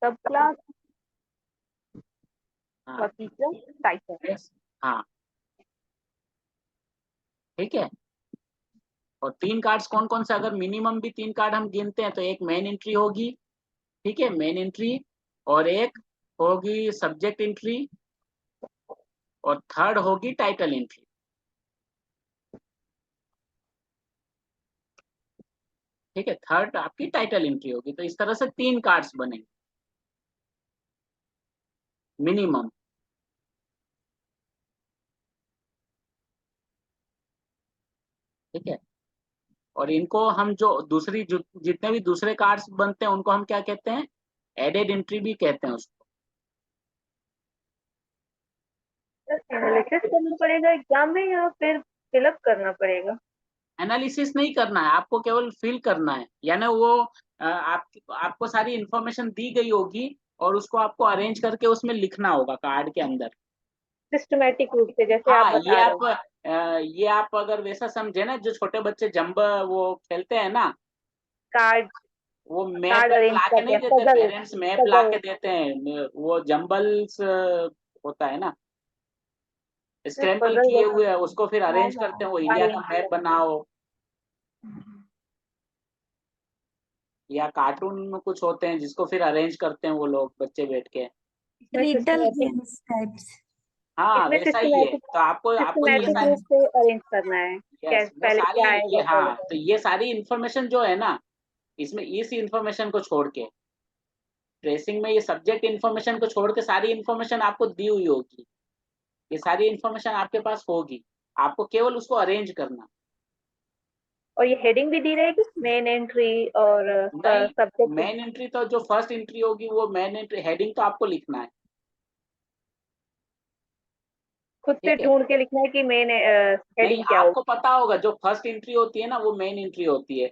सब क्लास हैं। और तीसरा टाइटल। Yes, हाँ। ठीक है, और 3 कार्ड्स कौन कौन से, अगर मिनिमम भी 3 कार्ड हम गिनते हैं, तो एक मेन एंट्री होगी। ठीक है, मेन एंट्री, और एक होगी सब्जेक्ट एंट्री, और थर्ड होगी टाइटल एंट्री। ठीक है, थर्ड आपकी टाइटल एंट्री होगी। तो इस तरह से 3 कार्ड्स बनेंगे मिनिमम। ठीक है, और इनको हम जो जितने भी दूसरे कार्ड्स बनते हैं, उनको हम क्या कहते हैं? एडेड एंट्री भी कहते हैं उसको। एनालिसिस करना पड़ेगा एग्जाम में या फिर फिलअप करना पड़ेगा? एनालिसिस नहीं करना है, आपको केवल फिल करना है। यानी वो आपको सारी इंफॉर्मेशन दी गई होगी, और उसको आपको अरेंज करके उसमें लिखना होगा कार्ड के अंदर। सिस्टमेटिक रूप से जैसे आप हाँ, बता रहे हो। ये आप अगर वैसा समझे ना, जो छोटे बच्चे जंप वो खेलते हैं ना, कार्ड वो मैप कार्ड अरेंज ला के करते नहीं हैं, देते, पजल पेरेंट्स मैप ला पजल के देते हैं, वो जंबल्स होता है ना, स्क्रैम्बल पजल किए जैसा। हुए है, उसको फिर अरेंज करते हैं, वो इंडिया का मैप बनाओ। या कार्टून में कुछ होते हैं जिसको फिर अरेंज करते हैं वो लोग बच्चे बैठ के, रिडल गेम्स टाइप्स। हाँ इसमें वैसा ही है। सिस्टमैटिक तो आपको आपको ये सिस्टमेटिक सारी, रूप से अरेंज करना है, क्या यस वो पहले सारी क्या ये आएगा हाँ, पहले। तो ये सारी इंफॉर्मेशन जो है ना, इसमें इस इंफॉर्मेशन को छोड़ के, ट्रेसिंग में ये सब्जेक्ट इंफॉर्मेशन को छोड़ के सारी इंफॉर्मेशन आपको दी हुई होगी, ये सारी इंफॉर्मेशन आपके पास होगी, आपको केवल उसको अरेंज करना। और ये हेडिंग भी दी रहेगी, मेन एंट्री और नहीं, सब्जेक्ट। मेन एंट्री तो जो फर्स्ट एंट्री होगी वो मेन एंट्री, हेडिंग तो आपको लिखना है। खुद से ठीक है, ढूंढ के लिखना है कि मेन नहीं हेडिंग क्या आपको होगी। पता होगा जो फर्स्ट एंट्री होती है ना वो मेन एंट्री होती है,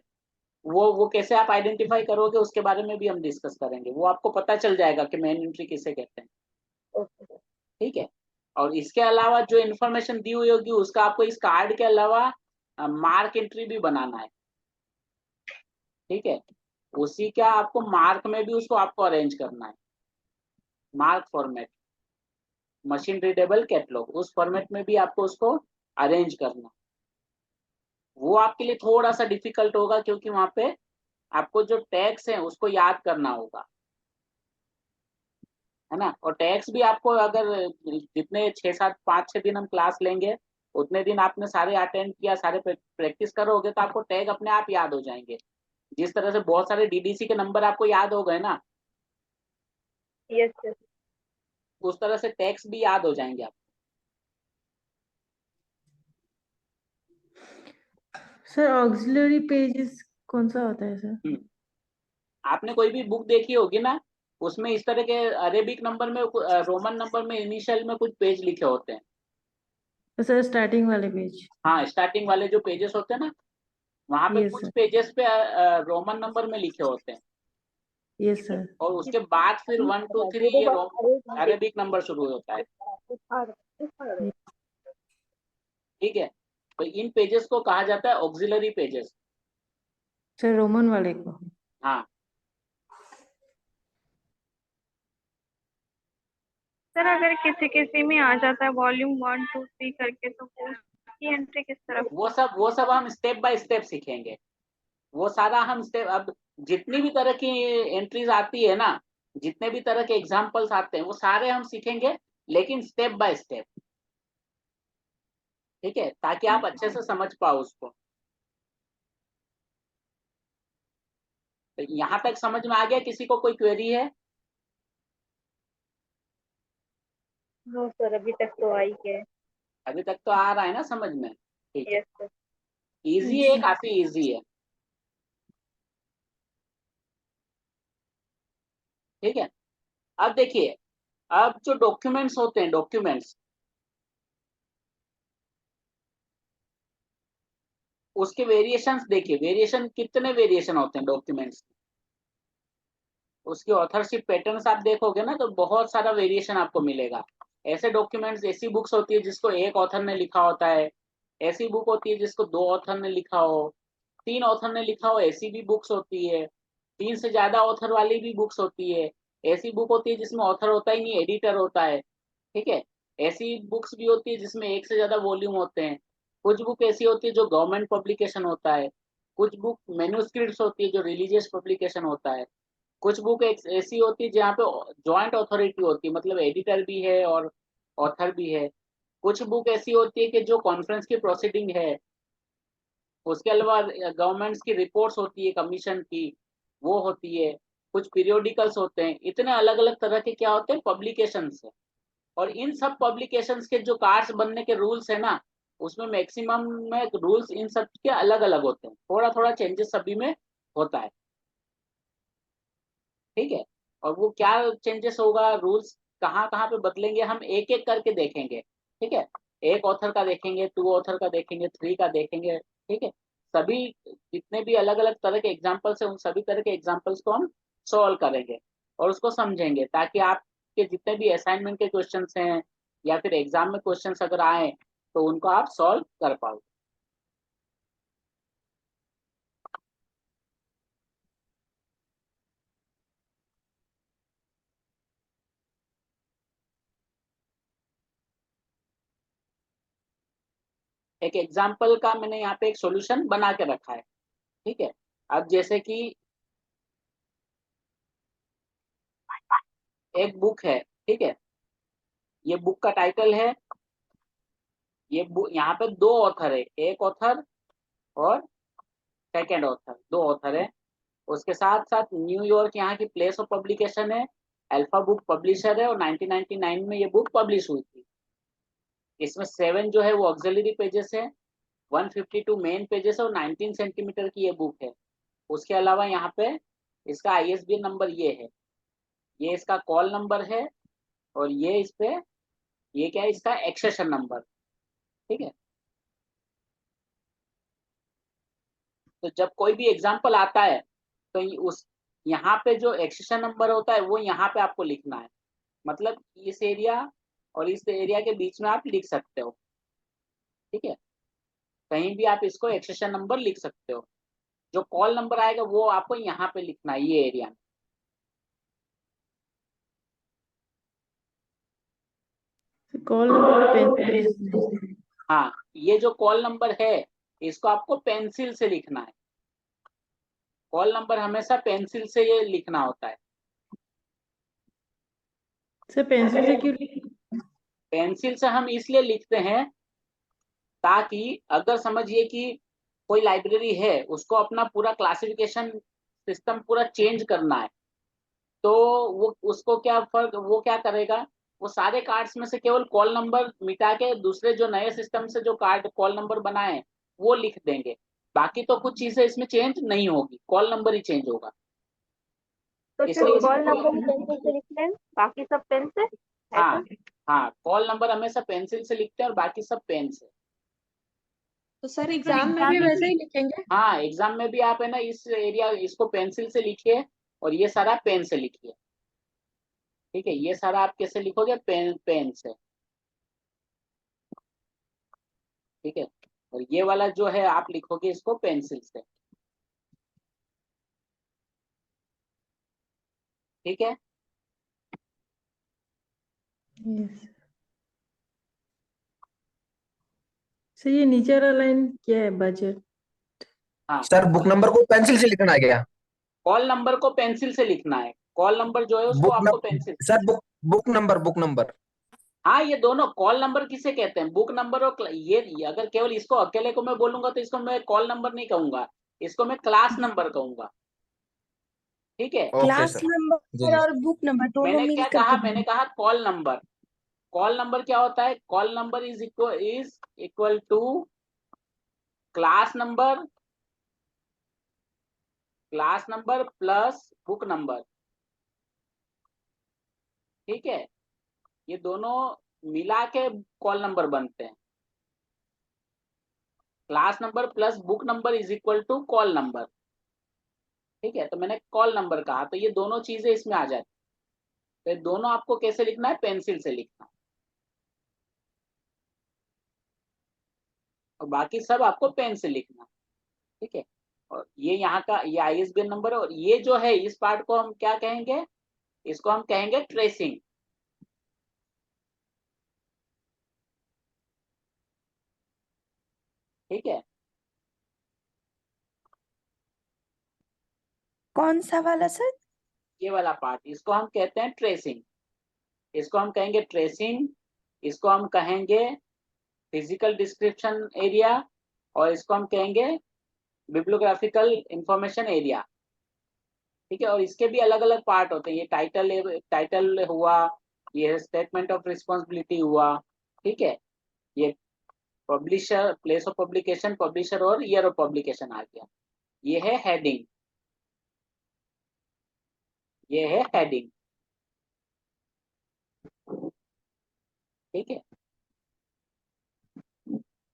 वो कैसे आप आइडेंटिफाई करोगे उसके बारे में भी हम डिस्कस करेंगे, वो आपको पता चल जाएगा कि मेन एंट्री किसे कहते हैं। ओके। ठीक है, और इसके अलावा जो इन्फॉर्मेशन दी हुई होगी उसका आपको इस कार्ड के अलावा मार्क एंट्री भी बनाना है। ठीक है, उसी का आपको मार्क में भी उसको आपको अरेंज करना है, mark format, machine readable catalogue, उस फॉर्मेट में भी आपको उसको अरेंज करना। वो आपके लिए थोड़ा सा डिफिकल्ट होगा क्योंकि वहां पे आपको जो टैग्स है उसको याद करना होगा, है ना। और टैग्स भी आपको अगर जितने 6-7 5-6 दिन हम क्लास लेंगे उतने दिन आपने सारे अटेंड किया, सारे प्रैक्टिस करोगे तो आपको टैग अपने आप याद हो जाएंगे। जिस तरह से बहुत सारे डीडीसी के नंबर आपको याद हो गए ना, यस यस। उस तरह से टैग्स भी याद हो जाएंगे आप। सर ऑक्सिलरी पेजेस कौन सा होता है सर? आपने कोई भी बुक देखी होगी ना, उसमें इस तरह के अरेबिक नंबर में रोमन नंबर में इनिशियल में कुछ पेज लिखे होते हैं। तो सर स्टार्टिंग वाले पेज। हाँ, स्टार्टिंग वाले जो पेजेस होते हैं ना, वहां पे यस कुछ सर। पेजेस पे रोमन नंबर में लिखे होते हैं, यस सर। और उसके बाद फिर 1 2 3 ये अरेबिक नंबर शुरू होता है। ठीक है, तो इन पेजेस को कहा जाता है ऑक्सिलरी पेजेस। सर रोमन वाले को। हाँ, सर अगर किसी किसी में आ जाता है वॉल्यूम 1 2 3 करके, तो वो उसकी एंट्री किस तरफ? वो सब हम स्टेप बाय स्टेप सीखेंगे। वो सारा हम स्टेप, अब जितनी भी तरह की एंट्रीज आती है ना, जितने भी तरह के एग्जाम्पल्स आते हैं वो सारे हम सीखेंगे, लेकिन स्टेप बाय स्टेप। ठीक है, ताकि आप अच्छे से समझ पाओ उसको। तो यहाँ तक समझ में आ गया? किसी को कोई क्वेरी है? नो सर, अभी तक तो आई है। अभी तक तो आ रहा है ना समझ में? ठीक है, यस सर। इजी है, काफी इजी है। ठीक है, अब देखिए, अब जो डॉक्यूमेंट्स होते हैं, डॉक्यूमेंट्स, उसके वेरिएशंस देखिए, वेरिएशन कितने वेरिएशन होते हैं डॉक्यूमेंट्स। उसकी ऑथरशिप पैटर्न्स आप देखोगे ना तो बहुत सारा वेरिएशन आपको मिलेगा। ऐसे डॉक्यूमेंट्स, ऐसी बुक्स होती है जिसको एक ऑथर ने लिखा होता है, ऐसी बुक होती है जिसको 2 ऑथर ने लिखा हो, 3 ऑथर ने लिखा हो, ऐसी भी बुक्स होती है, 3 से ज्यादा ऑथर वाली भी बुक्स होती है, ऐसी बुक होती है जिसमें ऑथर होता ही नहीं, एडिटर होता है। ठीक है, ऐसी बुक्स भी होती है जिसमें एक से ज्यादा वॉल्यूम होते हैं। कुछ बुक ऐसी होती है जो गवर्नमेंट पब्लिकेशन होता है, कुछ बुक मैन्युस्क्रिप्ट्स होती है जो रिलीजियस पब्लिकेशन होता है, कुछ बुक ऐसी होती है जहाँ पे जॉइंट अथॉरिटी होती है, मतलब एडिटर भी है और ऑथर भी है। कुछ बुक ऐसी होती है कि जो कॉन्फ्रेंस की प्रोसीडिंग है, उसके अलावा गवर्नमेंट्स की रिपोर्ट्स होती है, कमीशन की, वो होती है। कुछ पीरियोडिकल्स होते हैं, इतने अलग अलग तरह के क्या होते हैं, पब्लिकेशंस है। और इन सब पब्लिकेशंस के जो कार्ड्स बनने के रूल्स है ना, उसमें मैक्सिमम में रूल्स इन सब के अलग अलग होते हैं, थोड़ा थोड़ा चेंजेस सभी में होता है। ठीक है, और वो क्या चेंजेस होगा, रूल्स कहाँ कहाँ पे बदलेंगे, हम एक एक करके देखेंगे। ठीक है, एक ऑथर का देखेंगे, 2 ऑथर का देखेंगे, 3 का देखेंगे। ठीक है, सभी जितने भी अलग अलग तरह के एग्जाम्पल्स हैं उन सभी तरह के एग्जाम्पल्स को हम सॉल्व करेंगे और उसको समझेंगे, ताकि आपके जितने भी असाइनमेंट के क्वेश्चंस हैं या फिर एग्जाम में क्वेश्चंस अगर आए तो उनको आप सॉल्व कर पाओ। एक एग्जाम्पल का मैंने यहाँ पे एक सॉल्यूशन बना के रखा है। ठीक है, अब जैसे कि एक बुक है, ठीक है, ये बुक का टाइटल है, ये बुक, यहाँ पे दो ऑथर है, एक ऑथर और सेकेंड ऑथर, दो ऑथर है। उसके साथ साथ न्यूयॉर्क यहाँ की प्लेस ऑफ पब्लिकेशन है, अल्फा बुक पब्लिशर है, और 1999 में ये बुक पब्लिश हुई थी। इसमें 7 जो है वो ऑक्सिलरी पेजेस है, 152 मेन पेजेस है, और 19 सेंटीमीटर की ये बुक है। उसके अलावा यहाँ पे इसका ISBN नंबर ये है, ये इसका कॉल नंबर है, और ये इस पे ये क्या है, इसका एक्सेशन नंबर। ठीक है, तो जब कोई भी एग्जाम्पल आता है तो उस यहाँ पे जो एक्सेशन नंबर होता है वो यहाँ पे आपको लिखना है, मतलब इस एरिया और इस एरिया के बीच में आप लिख सकते हो। ठीक है, कहीं भी आप इसको एक्सेशन नंबर लिख सकते हो। जो कॉल नंबर आएगा वो आपको यहाँ पे लिखना है, ये एरिया में। Call number pen. हाँ, ये जो कॉल नंबर है इसको आपको पेंसिल से लिखना है। कॉल नंबर हमेशा पेंसिल से ये लिखना होता है। सर पेंसिल से क्यों? पेंसिल से हम इसलिए लिखते हैं ताकि अगर समझिए कि कोई लाइब्रेरी है, उसको अपना पूरा क्लासिफिकेशन सिस्टम पूरा चेंज करना है, तो वो उसको क्या फर्क, वो क्या करेगा, वो सारे कार्ड्स में से केवल कॉल नंबर मिटा के दूसरे जो नए सिस्टम से जो कार्ड कॉल नंबर बनाए वो लिख देंगे। बाकी तो कुछ चीजें इसमें चेंज नहीं होगी, कॉल नंबर ही चेंज होगा। तो इसलिए सिर्फ कॉल नंबर ही पेंसिल से लिखते हैं, बाकी सब पेन से, हाँ ऐसा? हाँ, कॉल नंबर हमेशा पेंसिल से लिखते हैं और बाकी सब पेन से। तो सर एग्जाम में भी वैसे ही लिखेंगे? हाँ, एग्जाम में भी आप है ना इस एरिया इसको पेंसिल से लिखिए और ये सारा पेन से लिखिए। ठीक है, ये सारा आप कैसे लिखोगे, पेन से। ठीक है, और ये वाला जो है आप लिखोगे इसको पेंसिल से। ठीक है, यस सर, ये नीचे वाला लाइन क्या है, बजट? हाँ, सर बुक नंबर को पेंसिल से लिखना है क्या? कॉल नंबर को पेंसिल से लिखना है, कॉल नंबर जो है उसको आपको पेंसिल। Sir book number. हाँ, ये दोनों कॉल नंबर किसे कहते हैं, बुक नंबर और ये अगर केवल इसको अकेले को मैं बोलूंगा तो इसको मैं कॉल नंबर नहीं कहूंगा, इसको मैं क्लास नंबर कहूंगा। ठीक है, ओके क्लास सर। नंबर और बुक नंबर दोनों मैंने मिल क्या करके कहा, मैंने कहा कॉल नंबर। कॉल नंबर क्या होता है, call number is equal to class number plus book number. ठीक है, ये दोनों मिला के कॉल नंबर बनते हैं। Class number plus book number is equal to call number. ठीक है, तो मैंने कॉल नंबर कहा, तो ये दोनों चीजें इसमें आ जाती, तो ये दोनों आपको कैसे लिखना है, पेंसिल से लिखना है, और बाकी सब आपको पेन से लिखना है। ठीक है, और ये यहाँ का ये ISBN नंबर है, और ये जो है इस पार्ट को हम क्या कहेंगे, इसको हम कहेंगे ट्रेसिंग। ठीक है, कौन सा वाला सर? ये वाला पार्ट इसको हम कहते हैं ट्रेसिंग। इसको हम कहेंगे ट्रेसिंग, इसको हम कहेंगे फिजिकल डिस्क्रिप्शन एरिया, और इसको हम कहेंगे बिब्लियोग्राफिकल इंफॉर्मेशन एरिया। ठीक है, और इसके भी अलग अलग पार्ट होते हैं, ये टाइटल हुआ, ये स्टेटमेंट ऑफ रिस्पॉन्सिबिलिटी हुआ। ठीक है, ये publisher, place of publication, publisher और ईयर ऑफ पब्लिकेशन आ गया। ये है हेडिंग, ये है हेडिंग। ठीक है,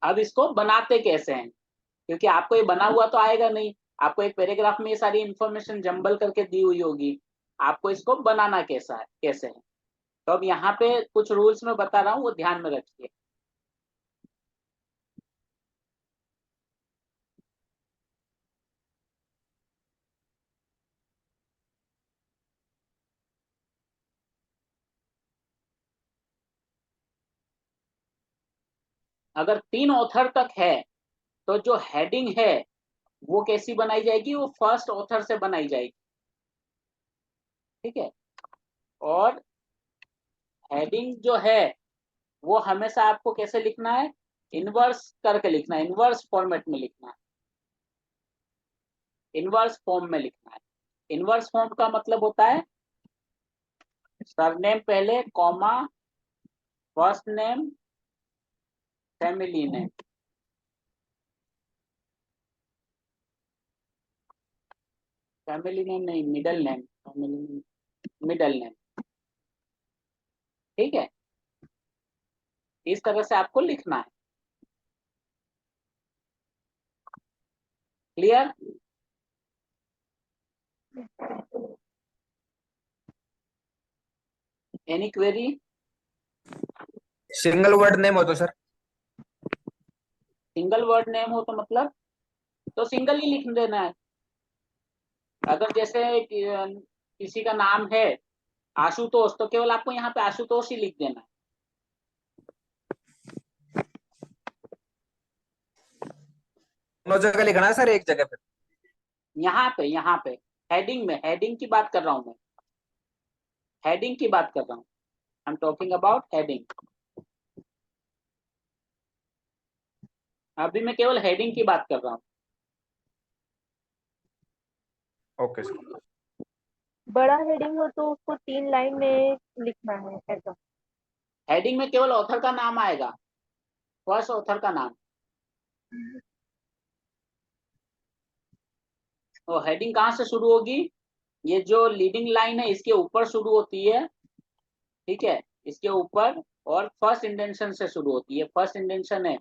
अब इसको बनाते कैसे हैं, क्योंकि आपको ये बना हुआ तो आएगा नहीं, आपको एक पैराग्राफ में ये सारी इंफॉर्मेशन जंबल करके दी हुई होगी, आपको इसको बनाना कैसे है। तो अब यहाँ पे कुछ रूल्स मैं बता रहा हूँ, वो ध्यान में रखिए। अगर 3 ऑथर तक है तो जो हेडिंग है वो कैसी बनाई जाएगी, वो फर्स्ट ऑथर से बनाई जाएगी। ठीक है, और हेडिंग जो है वो हमेशा आपको कैसे लिखना है, इनवर्स करके लिखना है, इनवर्स फॉर्मेट में लिखना है, इनवर्स फॉर्म में लिखना है। इनवर्स फॉर्म का मतलब होता है सरनेम पहले comma first name family name, family name नहीं, middle name, family middle name, ठीक है। इस तरह से आपको लिखना है। Clear? Any query? Single word name हो तो सर? सिंगल वर्ड नेम हो तो मतलब तो सिंगल ही लिख देना है। अगर जैसे किसी का नाम है आशुतोष तो केवल आपको यहाँ पे आशुतोष ही लिख देना है। दोनों जगह लिखना है सर, एक जगह पे? यहाँ पे हेडिंग में, हेडिंग की बात कर रहा हूँ मैं, हेडिंग की बात कर रहा हूँ। I am talking about heading. अभी मैं केवल हेडिंग की बात कर रहा हूँ। Okay sir. बड़ा हेडिंग हो तो उसको 3 लाइन में लिखना है ऐसा। हेडिंग में केवल ऑथर का नाम आएगा, फर्स्ट ऑथर का नाम। तो हेडिंग कहाँ से शुरू होगी, ये जो लीडिंग लाइन है इसके ऊपर शुरू होती है, ठीक है, इसके ऊपर, और फर्स्ट इंडेंशन से शुरू होती है। फर्स्ट इंडेंशन है,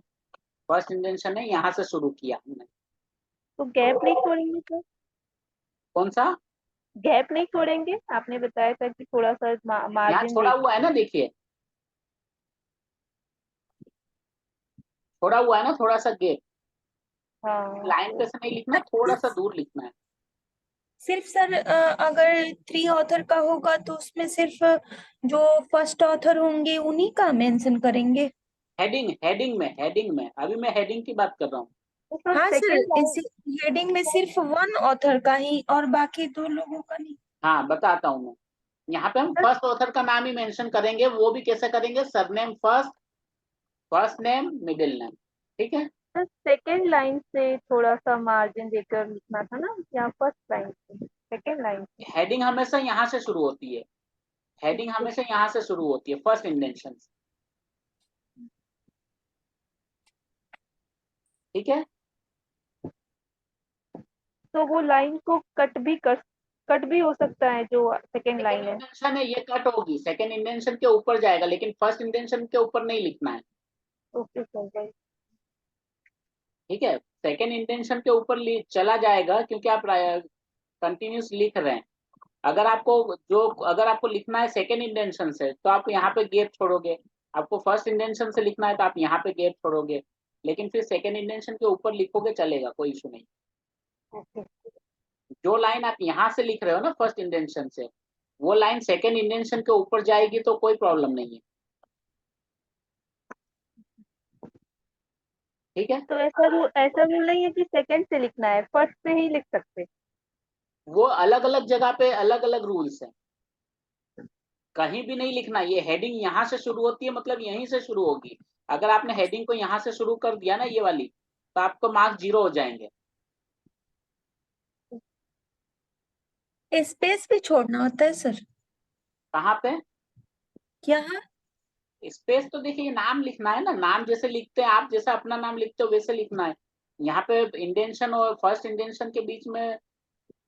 फर्स्ट इंडेंशन है, यहाँ से शुरू किया हमने। तो गैप नहीं छोड़ेंगे सर? कौन सा गैप नहीं छोड़ेंगे? आपने बताया था कि थोड़ा सा यहाँ मार्जिन छोड़ा हुआ है ना, देखिए छोड़ा हुआ है ना थोड़ा सा गैप। हाँ। लाइन पे से नहीं लिखना, थोड़ा सा दूर लिखना है। सिर्फ सर अगर 3 ऑथर का होगा तो उसमें सिर्फ जो फर्स्ट ऑथर होंगे उन्हीं का मेंशन करेंगे। हेडिंग, हेडिंग में अभी मैं हेडिंग की बात कर रहा हूँ। तो सर हाँ सर, सेकंड लाइन, इसी हेडिंग में सिर्फ 1 ऑथर का ही और बाकी 2 लोगों का नहीं। हाँ बताता हूँ मैं। यहाँ पे हम फर्स्ट ऑथर का नाम ही मेंशन करेंगे, वो भी कैसे करेंगे, surname first, first name middle name, ठीक है। सर सेकंड लाइन से थोड़ा सा मार्जिन देकर लिखना था ना, या फर्स्ट लाइन से? सेकंड लाइन से। हेडिंग हमेशा यहाँ से शुरू होती है, हेडिंग हमेशा यहाँ से शुरू होती है, फर्स्ट इंडेंशन से, ठीक है। तो वो लाइन को कट भी हो सकता है जो सेकंड लाइन है। इंडेंशन है ये कट होगी, सेकंड इंडेंशन के ऊपर जाएगा, लेकिन फर्स्ट इंडेंशन के ऊपर नहीं लिखना है, ओके सर। ठीक है। सेकंड इंटेंशन के ऊपर चला जाएगा क्योंकि आप कंटिन्यूस लिख रहे हैं। अगर आपको लिखना है सेकंड इंटेंशन से तो आप यहाँ पे गैप छोड़ोगे, आपको फर्स्ट इंटेंशन से लिखना है तो आप यहाँ पे गैप छोड़ोगे, लेकिन फिर सेकंड इंटेंशन के ऊपर लिखोगे चलेगा, कोई इशू नहीं। जो लाइन आप यहाँ से लिख रहे हो ना फर्स्ट इंटेंशन से, वो लाइन सेकंड इंटेंशन के ऊपर जाएगी तो कोई प्रॉब्लम नहीं है, ठीक है। तो ऐसा रूल नहीं है कि सेकंड से लिखना है, फर्स्ट से ही लिख सकते? वो अलग अलग जगह पे अलग अलग रूल्स हैं, कहीं भी नहीं लिखना। ये हेडिंग यहाँ से शुरू होती है मतलब यहीं से शुरू होगी। अगर आपने हेडिंग को यहाँ से शुरू कर दिया ना ये वाली, तो आपको मार्क्स 0 हो जाएंगे। स्पेस भी छोड़ना होता है सर? कहाँ पे यहाँ स्पेस? तो देखिए नाम लिखना है ना, नाम जैसे लिखते हैं आप, जैसे अपना नाम लिखते हो वैसे लिखना है। यहाँ पे इंडेंशन और फर्स्ट इंडेंशन के बीच में,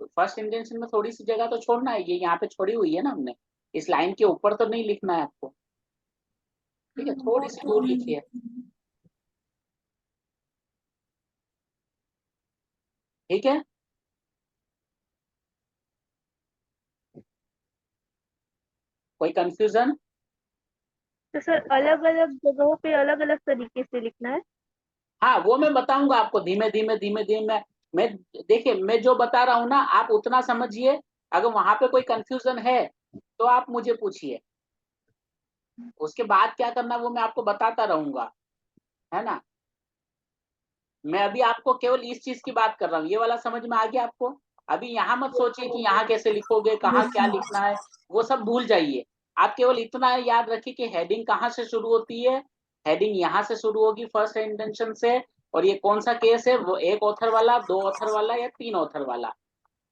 फर्स्ट इंडेंशन में थोड़ी सी जगह तो छोड़ना है, ये यहाँ पे छोड़ी हुई है ना हमने, इस लाइन के ऊपर तो नहीं लिखना है आपको, ठीक है, थोड़ी सी दूर लिखिए, ठीक है। कोई कंफ्यूजन? तो सर अलग अलग जगहों पे अलग अलग तरीके से लिखना है? हाँ वो मैं बताऊंगा आपको, धीमे धीमे धीमे धीमे। मैं देखिए मैं जो बता रहा हूँ ना आप उतना समझिए, अगर वहां पे कोई कंफ्यूजन है तो आप मुझे पूछिए, उसके बाद क्या करना वो मैं आपको बताता रहूंगा, है ना। मैं अभी आपको केवल इस चीज की बात कर रहा हूँ, ये वाला समझ में आ गया आपको। अभी यहाँ मत सोचिए कि यहाँ कैसे लिखोगे, कहाँ क्या लिखना है, वो सब भूल जाइए। आप केवल इतना याद रखिए कि हेडिंग कहाँ से शुरू होती है, हेडिंग यहाँ से शुरू होगी फर्स्ट इंटेंशन से, और ये कौन सा केस है, वो एक ऑथर वाला, दो ऑथर वाला या तीन ऑथर वाला।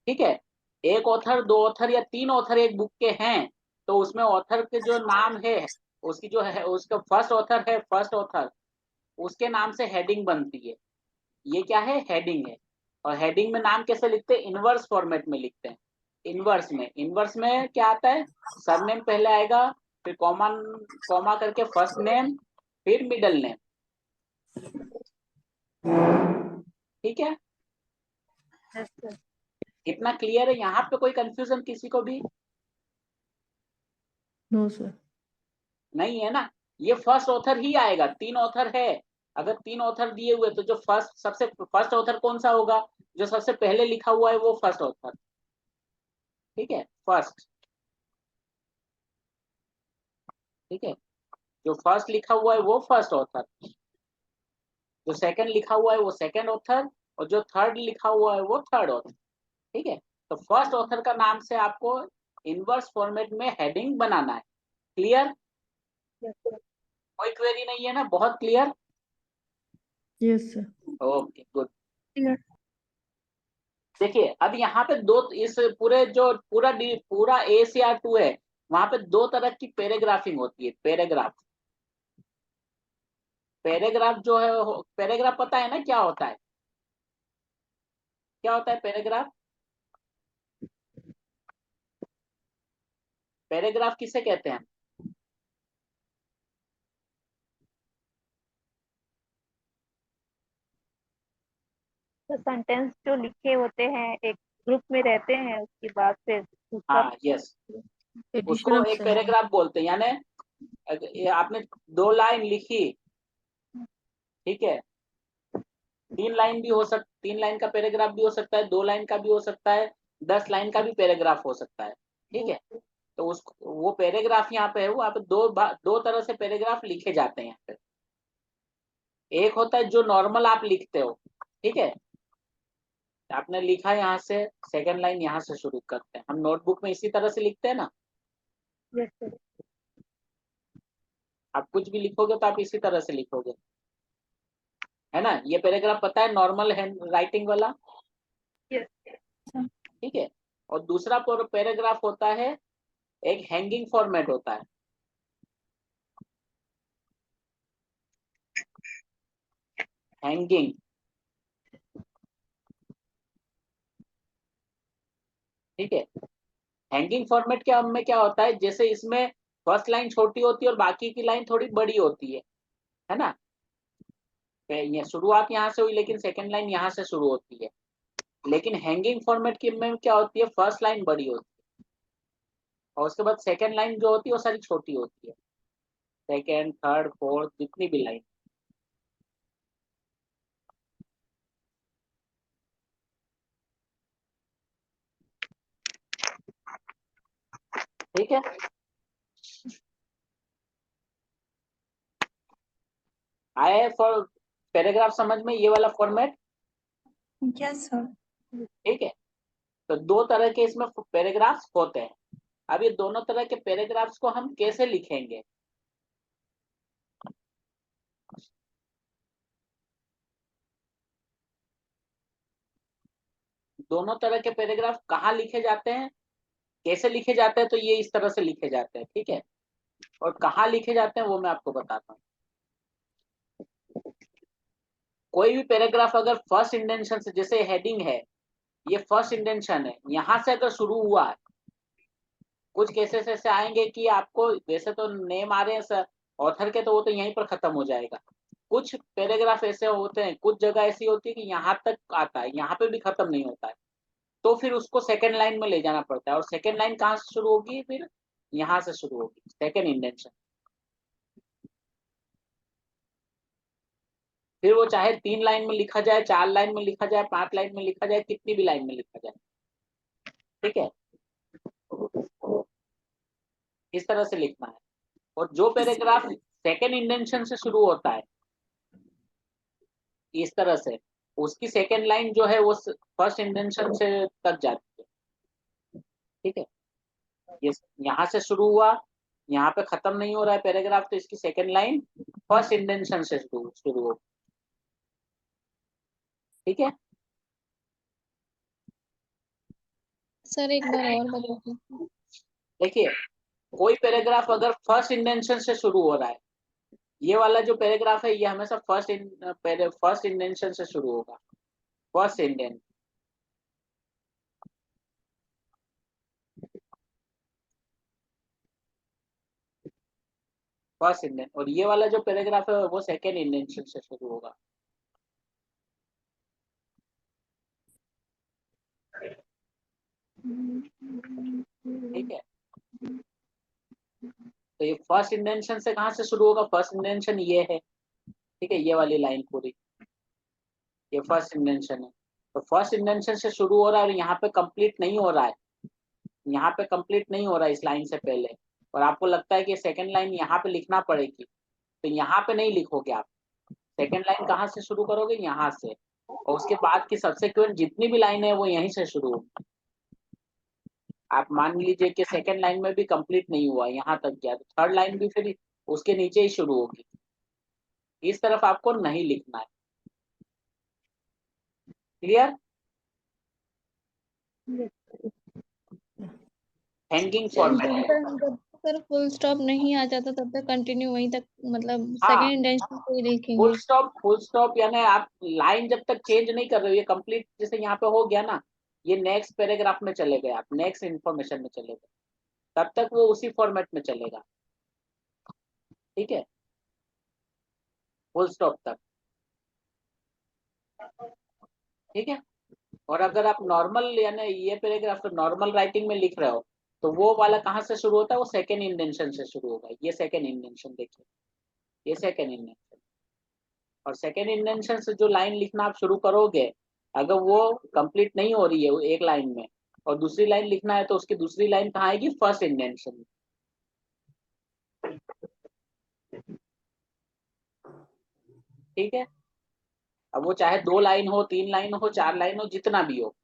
ठीक है, एक ऑथर, दो ऑथर या तीन ऑथर एक बुक के हैं तो उसमें ऑथर के जो नाम है, उसकी जो है, उसका फर्स्ट ऑथर है, फर्स्ट ऑथर, उसके नाम से हेडिंग बनती है। ये क्या है, हेडिंग है। और हेडिंग में नाम कैसे लिखते हैं, इनवर्स फॉर्मेट में लिखते हैं। इनवर्स में क्या आता है, सरनेम पहले आएगा, फिर कॉमा कॉमा करके फर्स्ट नेम, फिर मिडल नेम। ठीक है, Yes, sir. इतना क्लियर है? यहाँ पे कोई कंफ्यूजन किसी को भी नो सर। नहीं है ना? ये फर्स्ट ऑथर ही आएगा, तीन ऑथर है, अगर तीन ऑथर दिए हुए तो जो सबसे फर्स्ट ऑथर कौन सा होगा, जो सबसे पहले लिखा हुआ है वो फर्स्ट ऑथर। ठीक है, फर्स्ट। ठीक है, जो फर्स्ट लिखा हुआ है वो फर्स्ट ऑथर, जो सेकंड लिखा हुआ है वो सेकंड ऑथर, और जो थर्ड लिखा हुआ है वो थर्ड ऑथर। ठीक है, तो फर्स्ट ऑथर का नाम से आपको इनवर्स फॉर्मेट में हेडिंग बनाना है। क्लियर? Yes, sir. कोई क्वेरी नहीं है ना? बहुत clear? Yes sir. Okay, good. Clear. देखिए अब यहाँ पे दो, इस पूरे जो पूरा ACR2 है, वहां पे दो तरह की पैराग्राफिंग होती है। पैराग्राफ जो है, पैराग्राफ पता है ना क्या होता है? क्या होता है पैराग्राफ? पैराग्राफ किसे कहते हैं? तो सेंटेंस जो लिखे होते हैं एक ग्रुप में रहते हैं, उसके बाद फिर दूसरा हाँ, यस, एडिशन उसको ऑफ एक पैराग्राफ बोलते हैं। यानी ये आपने दो लाइन लिखी, ठीक है, तीन लाइन का पैराग्राफ भी हो सकता है, दो लाइन का भी हो सकता है, 10 लाइन का भी पैराग्राफ हो सकता है। ठीक है, तो उस वो पैराग्राफ यहाँ पे है, वो आप दो तरह से पैराग्राफ लिखे जाते हैं यहाँ पे। एक होता है जो नॉर्मल आप लिखते हो, ठीक है, आपने लिखा यहाँ से, सेकंड लाइन यहाँ से शुरू करते हैं, हम नोटबुक में इसी तरह से लिखते हैं ना। Yes, sir. आप कुछ भी लिखोगे तो आप इसी तरह से लिखोगे, है ना? ये पैराग्राफ पता है, नॉर्मल हैंड राइटिंग वाला। Yes. ठीक है, और दूसरा पैराग्राफ होता है, एक हैंगिंग फॉर्मेट होता है। हैंगिंग, ठीक है, हैंगिंग फॉर्मेट क्या होता है, जैसे इसमें फर्स्ट लाइन छोटी होती है और बाकी की लाइन थोड़ी बड़ी होती है ना? ये शुरुआत यहाँ से हुई लेकिन सेकंड लाइन यहाँ से शुरू होती है। लेकिन हैंगिंग फॉर्मेट की में क्या होती है, फर्स्ट लाइन बड़ी होती है और उसके बाद सेकंड लाइन जो होती है वो सारी छोटी होती है, सेकंड, थर्ड, फोर्थ, जितनी भी लाइन। ठीक है, आए फॉर पैराग्राफ समझ में, ये वाला फॉर्मेट? Yes sir. ठीक है, तो दो तरह के इसमें पैराग्राफ्स होते हैं। अब ये दोनों तरह के पैराग्राफ्स को हम कैसे लिखेंगे? दोनों तरह के पैराग्राफ कहाँ लिखे जाते हैं, कैसे लिखे जाते हैं? तो ये इस तरह से लिखे जाते हैं। ठीक है, और कहाँ लिखे जाते हैं वो मैं आपको बताता हूँ। कोई भी पैराग्राफ अगर फर्स्ट इंटेंशन से, जैसे हेडिंग है, ये फर्स्ट इंटेंशन है, यहाँ से अगर शुरू हुआ है, कुछ केसेस ऐसे आएंगे कि आपको वैसे तो नेम आ रहे हैं ऑथर के, तो वो तो यहीं पर खत्म हो जाएगा। कुछ पैराग्राफ ऐसे होते हैं, कुछ जगह ऐसी होती है कि यहाँ तक आता है, यहाँ पे भी खत्म नहीं होता है, तो फिर उसको सेकंड लाइन में ले जाना पड़ता है। और सेकंड लाइन कहाँ से शुरू होगी, फिर यहाँ से शुरू होगी, सेकंड इंटेंशन। फिर वो चाहे 3 लाइन में लिखा जाए, 4 लाइन में लिखा जाए, 5 लाइन में लिखा जाए, कितनी भी लाइन में लिखा जाए। ठीक है, इस तरह से लिखना है। और जो पैराग्राफ सेकंड इंटेंशन से शुरू होता है इस तरह से, उसकी सेकंड लाइन जो है वो फर्स्ट इंटेंशन से तक जाती है। ठीक है, ये यहाँ से शुरू हुआ, यहाँ पे खत्म नहीं हो रहा है पैराग्राफ, तो इसकी सेकंड लाइन फर्स्ट इंडेंशन से शुरू हो। ठीक है, सर एक बार और बता दीजिए। देखिए कोई पैराग्राफ अगर फर्स्ट इंडेंशन से शुरू हो रहा है, ये वाला जो पैराग्राफ है ये हमेशा फर्स्ट इंडेंशन से शुरू होगा। फर्स्ट इंडेंट, फर्स्ट इंडेंट, और ये वाला जो पैराग्राफ है वो सेकेंड इंडेंशन से शुरू होगा। ठीक है, तो ये फर्स्ट इंडेंशन से कहाँ से शुरू होगा? फर्स्ट इंडेंशन ये है, ठीक है, ये वाली लाइन पूरी, ये फर्स्ट इंडेंशन है। तो फर्स्ट इंडेंशन से शुरू हो रहा है और यहाँ पे कंप्लीट नहीं हो रहा है, यहाँ पे कंप्लीट नहीं हो रहा है इस लाइन से पहले, और आपको लगता है कि सेकंड लाइन यहाँ पे लिखना पड़ेगी, तो यहाँ पे नहीं लिखोगे आप। सेकंड लाइन कहाँ से शुरू करोगे? यहाँ से, और उसके बाद की सबसेक्वेंट जितनी भी लाइन है वो यहीं से शुरू होगी। आप मान लीजिए कि सेकंड लाइन में भी कंप्लीट नहीं हुआ, यहाँ तक गया, तो थर्ड लाइन भी फिर उसके नीचे ही शुरू होगी। इस तरफ आपको नहीं लिखना है। Clear? Hanging format. Sir full stop नहीं आ जाता तब तक कंटिन्यू वहीं तक, मतलब हाँ, सेकंड इंटेंशन को ही फुल लिखेंगे। स्टॉप यानी आप लाइन जब तक चेंज नहीं कर रहे हो, ये कंप्लीट जैसे यहाँ पे हो गया ना, ये नेक्स्ट पैराग्राफ में चले गए, आप नेक्स्ट इंफॉर्मेशन में चले गए, तब तक वो उसी फॉर्मेट में चलेगा। ठीक है, फुल स्टॉप तक। ठीक है, और अगर आप नॉर्मल यानी ये पैराग्राफ तो नॉर्मल राइटिंग में लिख रहे हो, तो वो वाला कहाँ से शुरू होता है? वो सेकेंड इंडेंशन से शुरू होगा। ये सेकेंड इंडेंशन देखिए, ये सेकेंड इंडेंशन, और सेकेंड इंडेंशन से जो लाइन लिखना आप शुरू करोगे, अगर वो कंप्लीट नहीं हो रही है एक लाइन में और दूसरी लाइन लिखना है, तो उसकी दूसरी लाइन कहाँ आएगी? फर्स्ट इंडेंशन। ठीक है, अब वो चाहे 2 लाइन हो, 3 लाइन हो, 4 लाइन हो, जितना भी हो।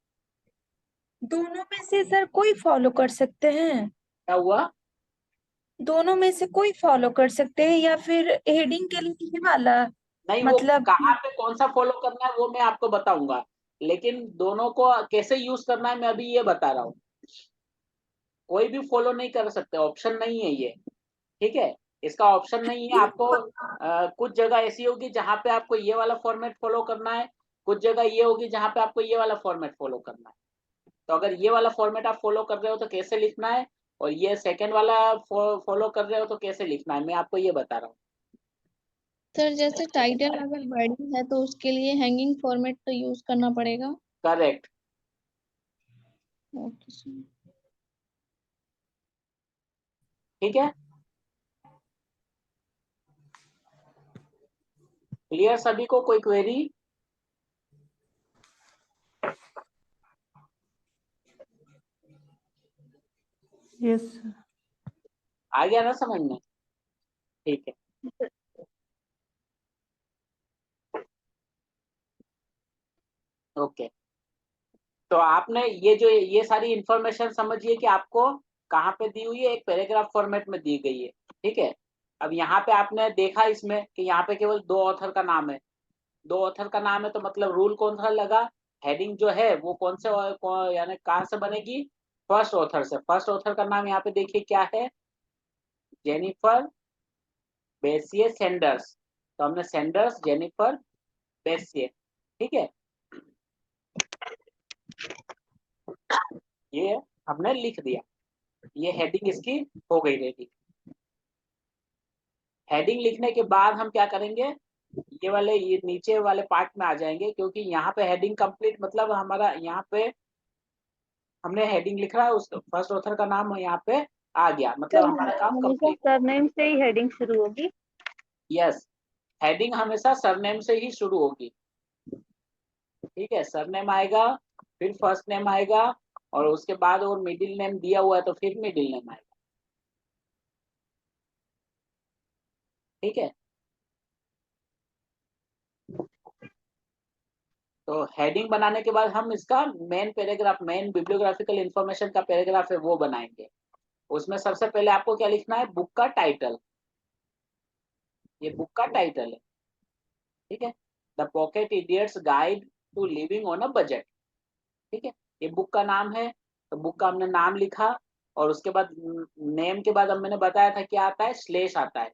दोनों में से सर कोई फॉलो कर सकते हैं? क्या हुआ? दोनों में से कोई फॉलो कर सकते हैं या फिर हेडिंग के लिए ये वाला? नहीं, वो मतलब कहाँ पे कौन सा फॉलो करना है वो मैं आपको बताऊंगा, लेकिन दोनों को कैसे यूज करना है मैं अभी ये बता रहा हूँ। कोई भी फॉलो नहीं कर सकते, ऑप्शन नहीं है ये। ठीक है, इसका ऑप्शन नहीं है आपको। कुछ जगह ऐसी होगी जहां पे आपको ये वाला फॉर्मेट फॉलो करना है, कुछ जगह ये होगी जहां पे आपको ये वाला फॉर्मेट फॉलो करना है। तो अगर ये वाला फॉर्मेट आप फॉलो कर रहे हो तो कैसे लिखना है, और ये सेकेंड वाला फॉलो कर रहे हो तो कैसे लिखना है, मैं आपको ये बता रहा हूँ। सर जैसे टाइटल अगर बड़ी है तो उसके लिए हैंगिंग फॉर्मेट तो यूज करना पड़ेगा। करेक्ट। Okay sir. ठीक है, क्लियर सभी को? कोई क्वेरी? Yes sir. आ गया ना समझ में? ठीक है, ओके। तो आपने ये सारी इंफॉर्मेशन समझिए कि आपको कहाँ पे दी हुई है, एक पैराग्राफ फॉर्मेट में दी गई है। ठीक है, अब यहाँ पे आपने देखा इसमें कि यहाँ पे केवल 2 ऑथर का नाम है। 2 ऑथर का नाम है तो मतलब रूल कौन सा लगा? हेडिंग जो है वो कौन से यानी कहाँ से बनेगी? फर्स्ट ऑथर से। फर्स्ट ऑथर का नाम यहाँ पे देखिए क्या है? जेनिफर बेसिये सेंडर्स। तो हमने सेंडर्स, जेनिफर, बेसिये, ठीक है, ये हमने लिख दिया। ये हेडिंग इसकी हो गई रेडी। हेडिंग लिखने के बाद हम क्या करेंगे? ये नीचे वाले पार्ट में आ जाएंगे, क्योंकि यहाँ पे हेडिंग कंप्लीट मतलब हमारा यहाँ पे हमने हेडिंग लिख रहा है, उस फर्स्ट ऑथर का नाम यहाँ पे आ गया, मतलब हमारा काम हमेशा कंप्लीट। सरनेम से ही हेडिंग शुरू होगी। यस, हेडिंग हमेशा सरनेम से ही शुरू होगी। ठीक है, सरनेम आएगा, फिर फर्स्ट नेम आएगा, और उसके बाद और मिडिल नेम दिया हुआ है तो फिर मिडिल नेम आएगा। ठीक है, तो हेडिंग बनाने के बाद हम इसका मेन पैराग्राफ, मेन बिब्लियोग्राफिकल इंफॉर्मेशन का पैराग्राफ है वो बनाएंगे। उसमें सबसे पहले आपको क्या लिखना है, बुक का टाइटल, ये बुक का टाइटल है, ठीक है। The pocket idiot's guide to living on a budget, ठीक है, ये बुक का नाम है, तो बुक का हमने नाम लिखा, और उसके बाद नेम के बाद मैंने बताया था क्या आता है, स्लेश आता है।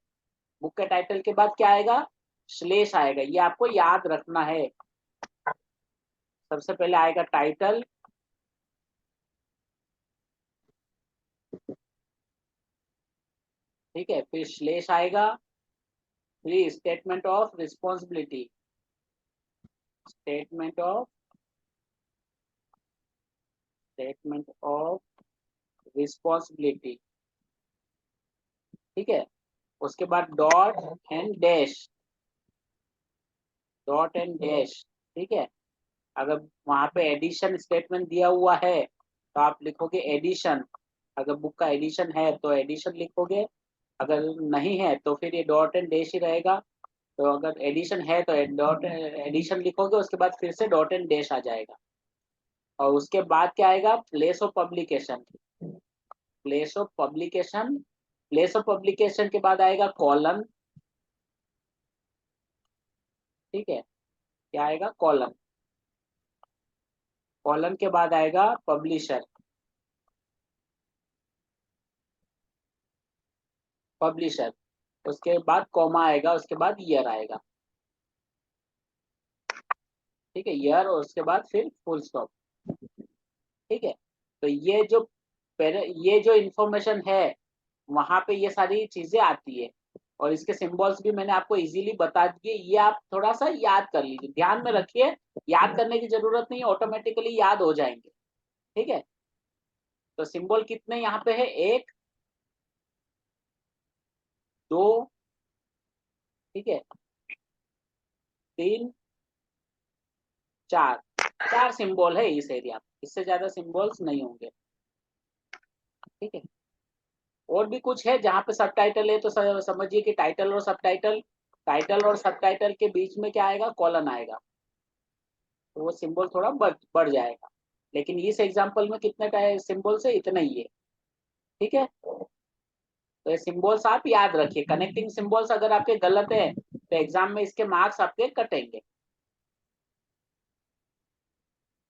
बुक के टाइटल के बाद क्या आएगा, स्लेश आएगा, ये आपको याद रखना है। सबसे पहले आएगा टाइटल, ठीक है, फिर स्लेश आएगा, फिर statement of responsibility, statement of responsibility, ठीक है। उसके बाद dot and dash, dot and dash, ठीक है। अगर वहां पे एडिशन स्टेटमेंट दिया हुआ है तो आप लिखोगे एडिशन, अगर बुक का एडिशन है तो एडिशन लिखोगे, अगर नहीं है तो फिर ये डॉट एंड डैश ही रहेगा। तो अगर एडिशन है तो डॉट एडिशन लिखोगे, उसके बाद फिर से डॉट एंड डैश आ जाएगा। और उसके बाद क्या आएगा, place of publication, place of publication, place of publication के बाद आएगा कॉलन, ठीक है, क्या आएगा, कॉलन, कॉलन के बाद आएगा पब्लिशर, पब्लिशर, उसके बाद कॉमा आएगा, उसके बाद ईयर आएगा, ठीक है, ईयर, और उसके बाद फिर फुल स्टॉप, ठीक है। तो ये जो इंफॉर्मेशन है वहां पे ये सारी चीजें आती है, और इसके सिंबल्स भी मैंने आपको इजीली बता दिए, ये आप थोड़ा सा याद कर लीजिए, ध्यान में रखिए, याद करने की जरूरत नहीं है, ऑटोमेटिकली याद हो जाएंगे, ठीक है। तो सिंबल कितने यहाँ पे है, 1 2, ठीक है, 3 4, 4 सिंबल है इस एरिया में, इससे ज्यादा सिंबल्स नहीं होंगे, ठीक है। और भी कुछ है जहाँ पे सब टाइटल है तो समझिए कि टाइटल और सब टाइटल, टाइटल और सब टाइटल के बीच में क्या आएगा, कॉलन आएगा, तो वो सिंबल थोड़ा बढ़ जाएगा, लेकिन इस एग्जांपल में कितने सिंबल्स है, इतना ही है, ठीक है। तो ये सिंबल्स आप याद रखिए, कनेक्टिंग सिंबल्स अगर आपके गलत है तो एग्जाम में इसके मार्क्स आपके कटेंगे।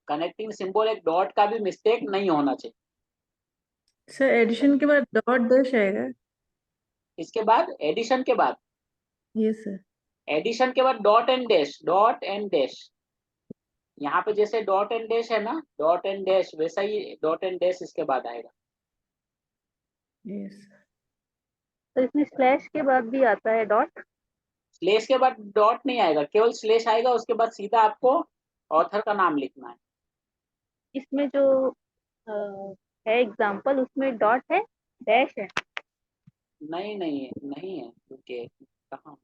कनेक्टिंग सिंबल, एक डॉट का भी मिस्टेक नहीं होना चाहिए। सर एडिशन के बाद डॉट डैश आएगा? इसके बाद एडिशन के बाद, यस सर। एडिशन के बाद dot and dash, dot and dash, यहाँ पे जैसे डॉट एंड डैश है ना, डॉट एंड डैश, वैसा ही डॉट एंड डैश इसके बाद आएगा। यस। तो इसमें स्लैश के बाद भी आता है डॉट? स्लेश के बाद डॉट नहीं आएगा, केवल स्लेश आएगा, उसके बाद सीधा आपको ऑथर का नाम लिखना है। इसमें जो है एग्जांपल, उसमें डॉट है, डैश है? नहीं नहीं है, नहीं है, रुकिए, कहाँ,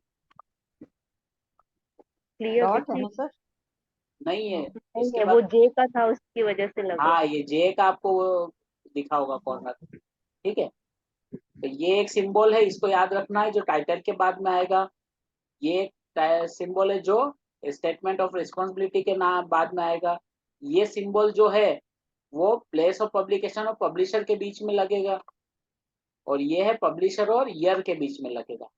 क्लियर डॉट है ना सर? नहीं है नहीं इसके है, बाद। वो जे का था उसकी वजह से लगा। हाँ, ये जे का आपको वो दिखा होगा कॉर्नर, ठीक है। तो ये एक सिंबल है, इसको याद रखना है, जो टाइटल के बाद में आएगा। ये एक सिंबल है जो स्टेटमेंट ऑफ रिस्पॉन्सिबिलिटी के नाम बाद में आएगा। ये सिंबल जो है वो प्लेस ऑफ पब्लिकेशन और पब्लिशर के बीच में लगेगा, और ये है पब्लिशर और ईयर के बीच में लगेगा।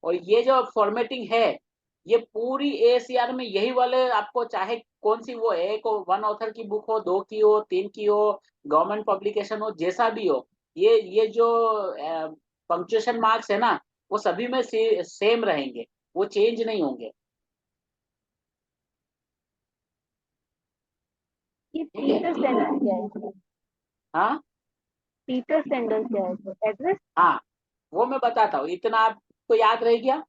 और ये जो फॉर्मेटिंग है, ये पूरी एसीआर में यही वाले आपको, चाहे कौन सी वो एक वन ऑथर की बुक हो, 2 की हो, 3 की हो, गवर्नमेंट पब्लिकेशन हो, जैसा भी हो, ये जो पंक्चुएशन मार्क्स है ना, वो सभी में सेम रहेंगे, वो चेंज नहीं होंगे, ये ठीक है। पीटर सेंडल क्या है? हाँ पीटर सेंडल क्या है? तो एड्रेस? हाँ, वो मैं बताता हूँ, इतना आपको याद रह गया।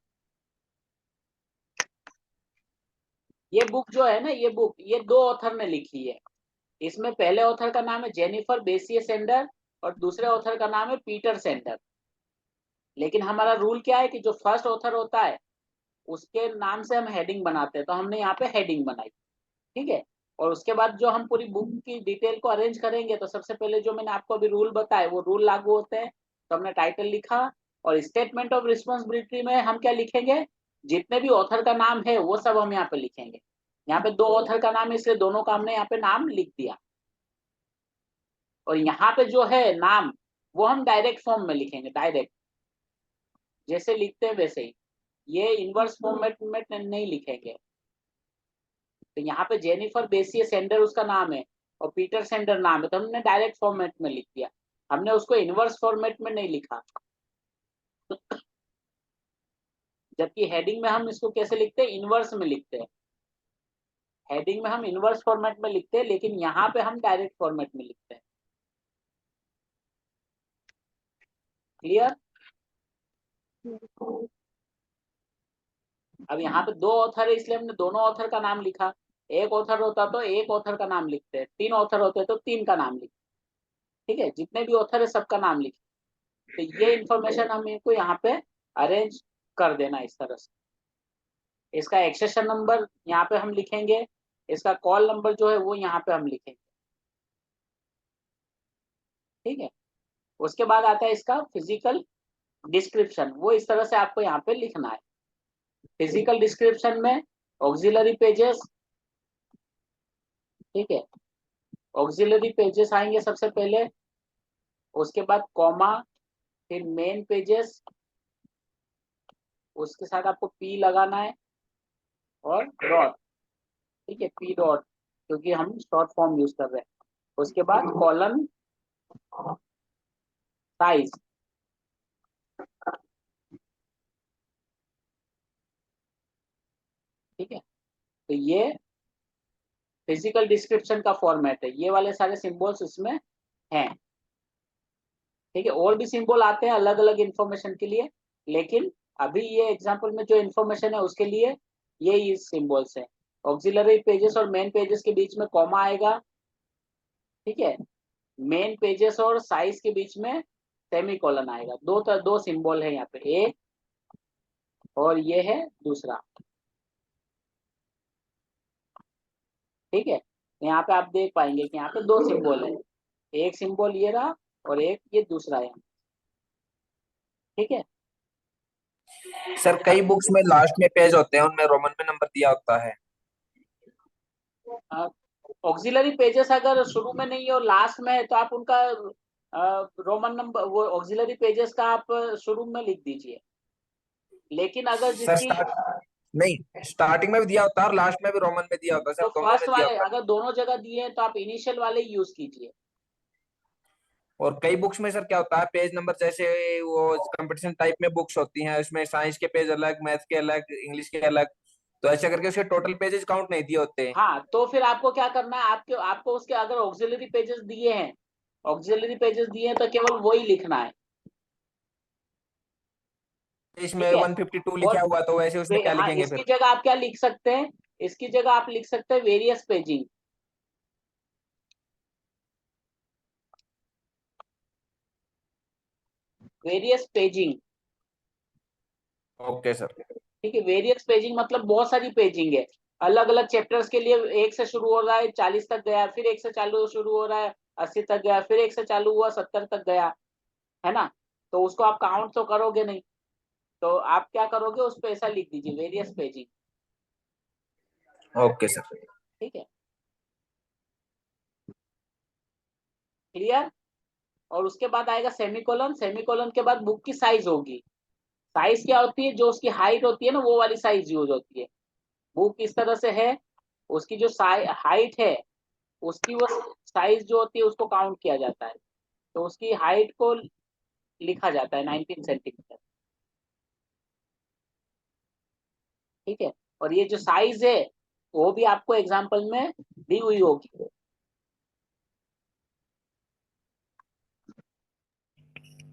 ये बुक जो है ना, ये बुक, ये 2 ऑथर ने लिखी है। इसमें पहले ऑथर का नाम है जेनिफर बेसिए सेंडर, और दूसरे ऑथर का नाम है पीटर सेंडर। लेकिन हमारा रूल क्या है कि जो फर्स्ट ऑथर होता है उसके नाम से हम हेडिंग बनाते हैं, तो हमने यहाँ पे हेडिंग बनाई, ठीक है। और उसके बाद जो हम पूरी बुक की डिटेल को अरेंज करेंगे, तो सबसे पहले जो मैंने आपको अभी रूल बताए वो रूल लागू होते हैं। तो हमने टाइटल लिखा, और स्टेटमेंट ऑफ रिस्पॉन्सिबिलिटी में हम क्या लिखेंगे, जितने भी ऑथर का नाम है वो सब हम यहाँ पे लिखेंगे। यहाँ पे 2 ऑथर का नाम है, इसलिए दोनों का हमने यहाँ पे नाम लिख दिया। और यहाँ पे जो है नाम, वो हम डायरेक्ट फॉर्म में लिखेंगे, डायरेक्ट जैसे लिखते हैं वैसे ही, ये इनवर्स फॉर्मेट में नहीं लिखेंगे। तो यहाँ पे जेनिफर बेसिये सेंडर उसका नाम है और पीटर सेंडर नाम है, तो हमने डायरेक्ट फॉर्मेट में लिख दिया, हमने उसको इनवर्स फॉर्मेट में नहीं लिखा। जबकि हेडिंग में हम इसको कैसे लिखते हैं, इनवर्स में लिखते हैं। हेडिंग में हम इनवर्स फॉर्मेट में लिखते हैं, लेकिन यहाँ पे हम डायरेक्ट फॉर्मेट में लिखते हैं। क्लियर? अब यहाँ पे 2 ऑथर है, इसलिए हमने दोनों ऑथर का नाम लिखा। एक ऑथर होता तो एक ऑथर का नाम लिखते हैं, 3 ऑथर होते तो 3 का नाम लिखते। ठीक है, जितने भी ऑथर है सबका नाम लिखे। तो ये इंफॉर्मेशन हमें को यहाँ पे अरेंज कर देना इस तरह से। इसका एक्सेशन नंबर यहाँ पे हम लिखेंगे, इसका कॉल नंबर जो है वो यहाँ पे हम लिखेंगे। ठीक है, उसके बाद आता है इसका फिजिकल डिस्क्रिप्शन, वो इस तरह से आपको यहाँ पे लिखना है। फिजिकल डिस्क्रिप्शन में ऑक्सिलरी पेजेस, ठीक है, ऑक्सिलरी पेजेस आएंगे सबसे पहले, उसके बाद कॉमा, फिर मेन पेजेस, उसके साथ आपको पी लगाना है और डॉट। ठीक है, पी डॉट, क्योंकि हम शॉर्ट फॉर्म यूज कर रहे हैं। उसके बाद कॉलम साइज, ठीक है। तो ये फिजिकल डिस्क्रिप्शन का फॉर्मेट है, ये वाले सारे सिंबल्स इसमें हैं। ठीक है, और भी सिंबल आते हैं अलग अलग इंफॉर्मेशन के लिए, लेकिन अभी ये एग्जांपल में जो इंफॉर्मेशन है उसके लिए ये सिंबल्स है। ऑक्सिलरी पेजेस और मेन पेजेस के बीच में कॉमा आएगा, ठीक है। मेन पेजेस और साइज के बीच में सेमीकोलन आएगा। दो सिंबल है यहाँ पे, एक और ये है दूसरा। ठीक है, यहाँ पे आप देख पाएंगे कि यहाँ पे 2 सिंबल है, एक सिंबल ये रहा और एक ये दूसरा है। ठीक है, सर कई बुक्स में लास्ट में पेज होते हैं, उनमें रोमन में नंबर दिया होता है। ऑक्सिलरी पेजेस अगर शुरू में नहीं है और लास्ट में है तो आप उनका रोमन नंबर, वो ऑक्सिलरी पेजेस का आप शुरू में लिख दीजिए। लेकिन अगर सर जिसकी नहीं, स्टार्टिंग में भी दिया होता है और लास्ट में भी रोमन में दिया होता है तो सर, दोनों फर्स्ट में दिया वाले होता है। अगर दोनों जगह दिए हैं तो आप इनिशियल वाले यूज कीजिए। और कई बुक्स में सर क्या होता है, पेज नंबर जैसे वो कंपटीशन टाइप में बुक्स होती हैं, उसमें साइंस के पेज अलग, मैथ के अलग, इंग्लिश के अलग, तो ऐसे करके उसके टोटल पेजेस काउंट नहीं दिए होते। हाँ, तो फिर आपको क्या करना है, आपको उसके अगर ऑक्सिलरी पेजेस दिए हैं, तो केवल वही लिखना है। इसमें ठीक है, 152 लिखा हुआ तो वैसे उसमें क्या हाँ, लिखेंगे इसकी फिर? जगह आप क्या लिख सकते हैं, इसकी जगह आप लिख सकते हैं various paging. Various paging, okay sir. ठीक है। वेरियस पेजिंग मतलब बहुत सारी पेजिंग है, अलग अलग चैप्टर्स के लिए। 1 से शुरू हो रहा है 40 तक गया, फिर 1 से चालू शुरू हो रहा है 80 तक गया, फिर 1 से चालू हुआ 70 तक गया, है ना। तो उसको आप काउंट तो करोगे नहीं, तो आप क्या करोगे, उस पे ऐसा लिख दीजिए वेरियस पेजिंग। Okay sir. ठीक है, क्लियर। और उसके बाद आएगा सेमीकोलन। सेमीकोलन के बाद बुक की साइज होगी। साइज क्या होती है, जो उसकी हाइट होती है ना, वो वाली साइज यूज होती है। बुक इस तरह से है, उसकी जो हाइट है, उसकी वो साइज जो होती है उसको काउंट किया जाता है, तो उसकी हाइट को लिखा जाता है 19 सेंटीमीटर। ठीक है, और ये जो साइज है वो भी आपको एग्जाम्पल में दी हुई होगी।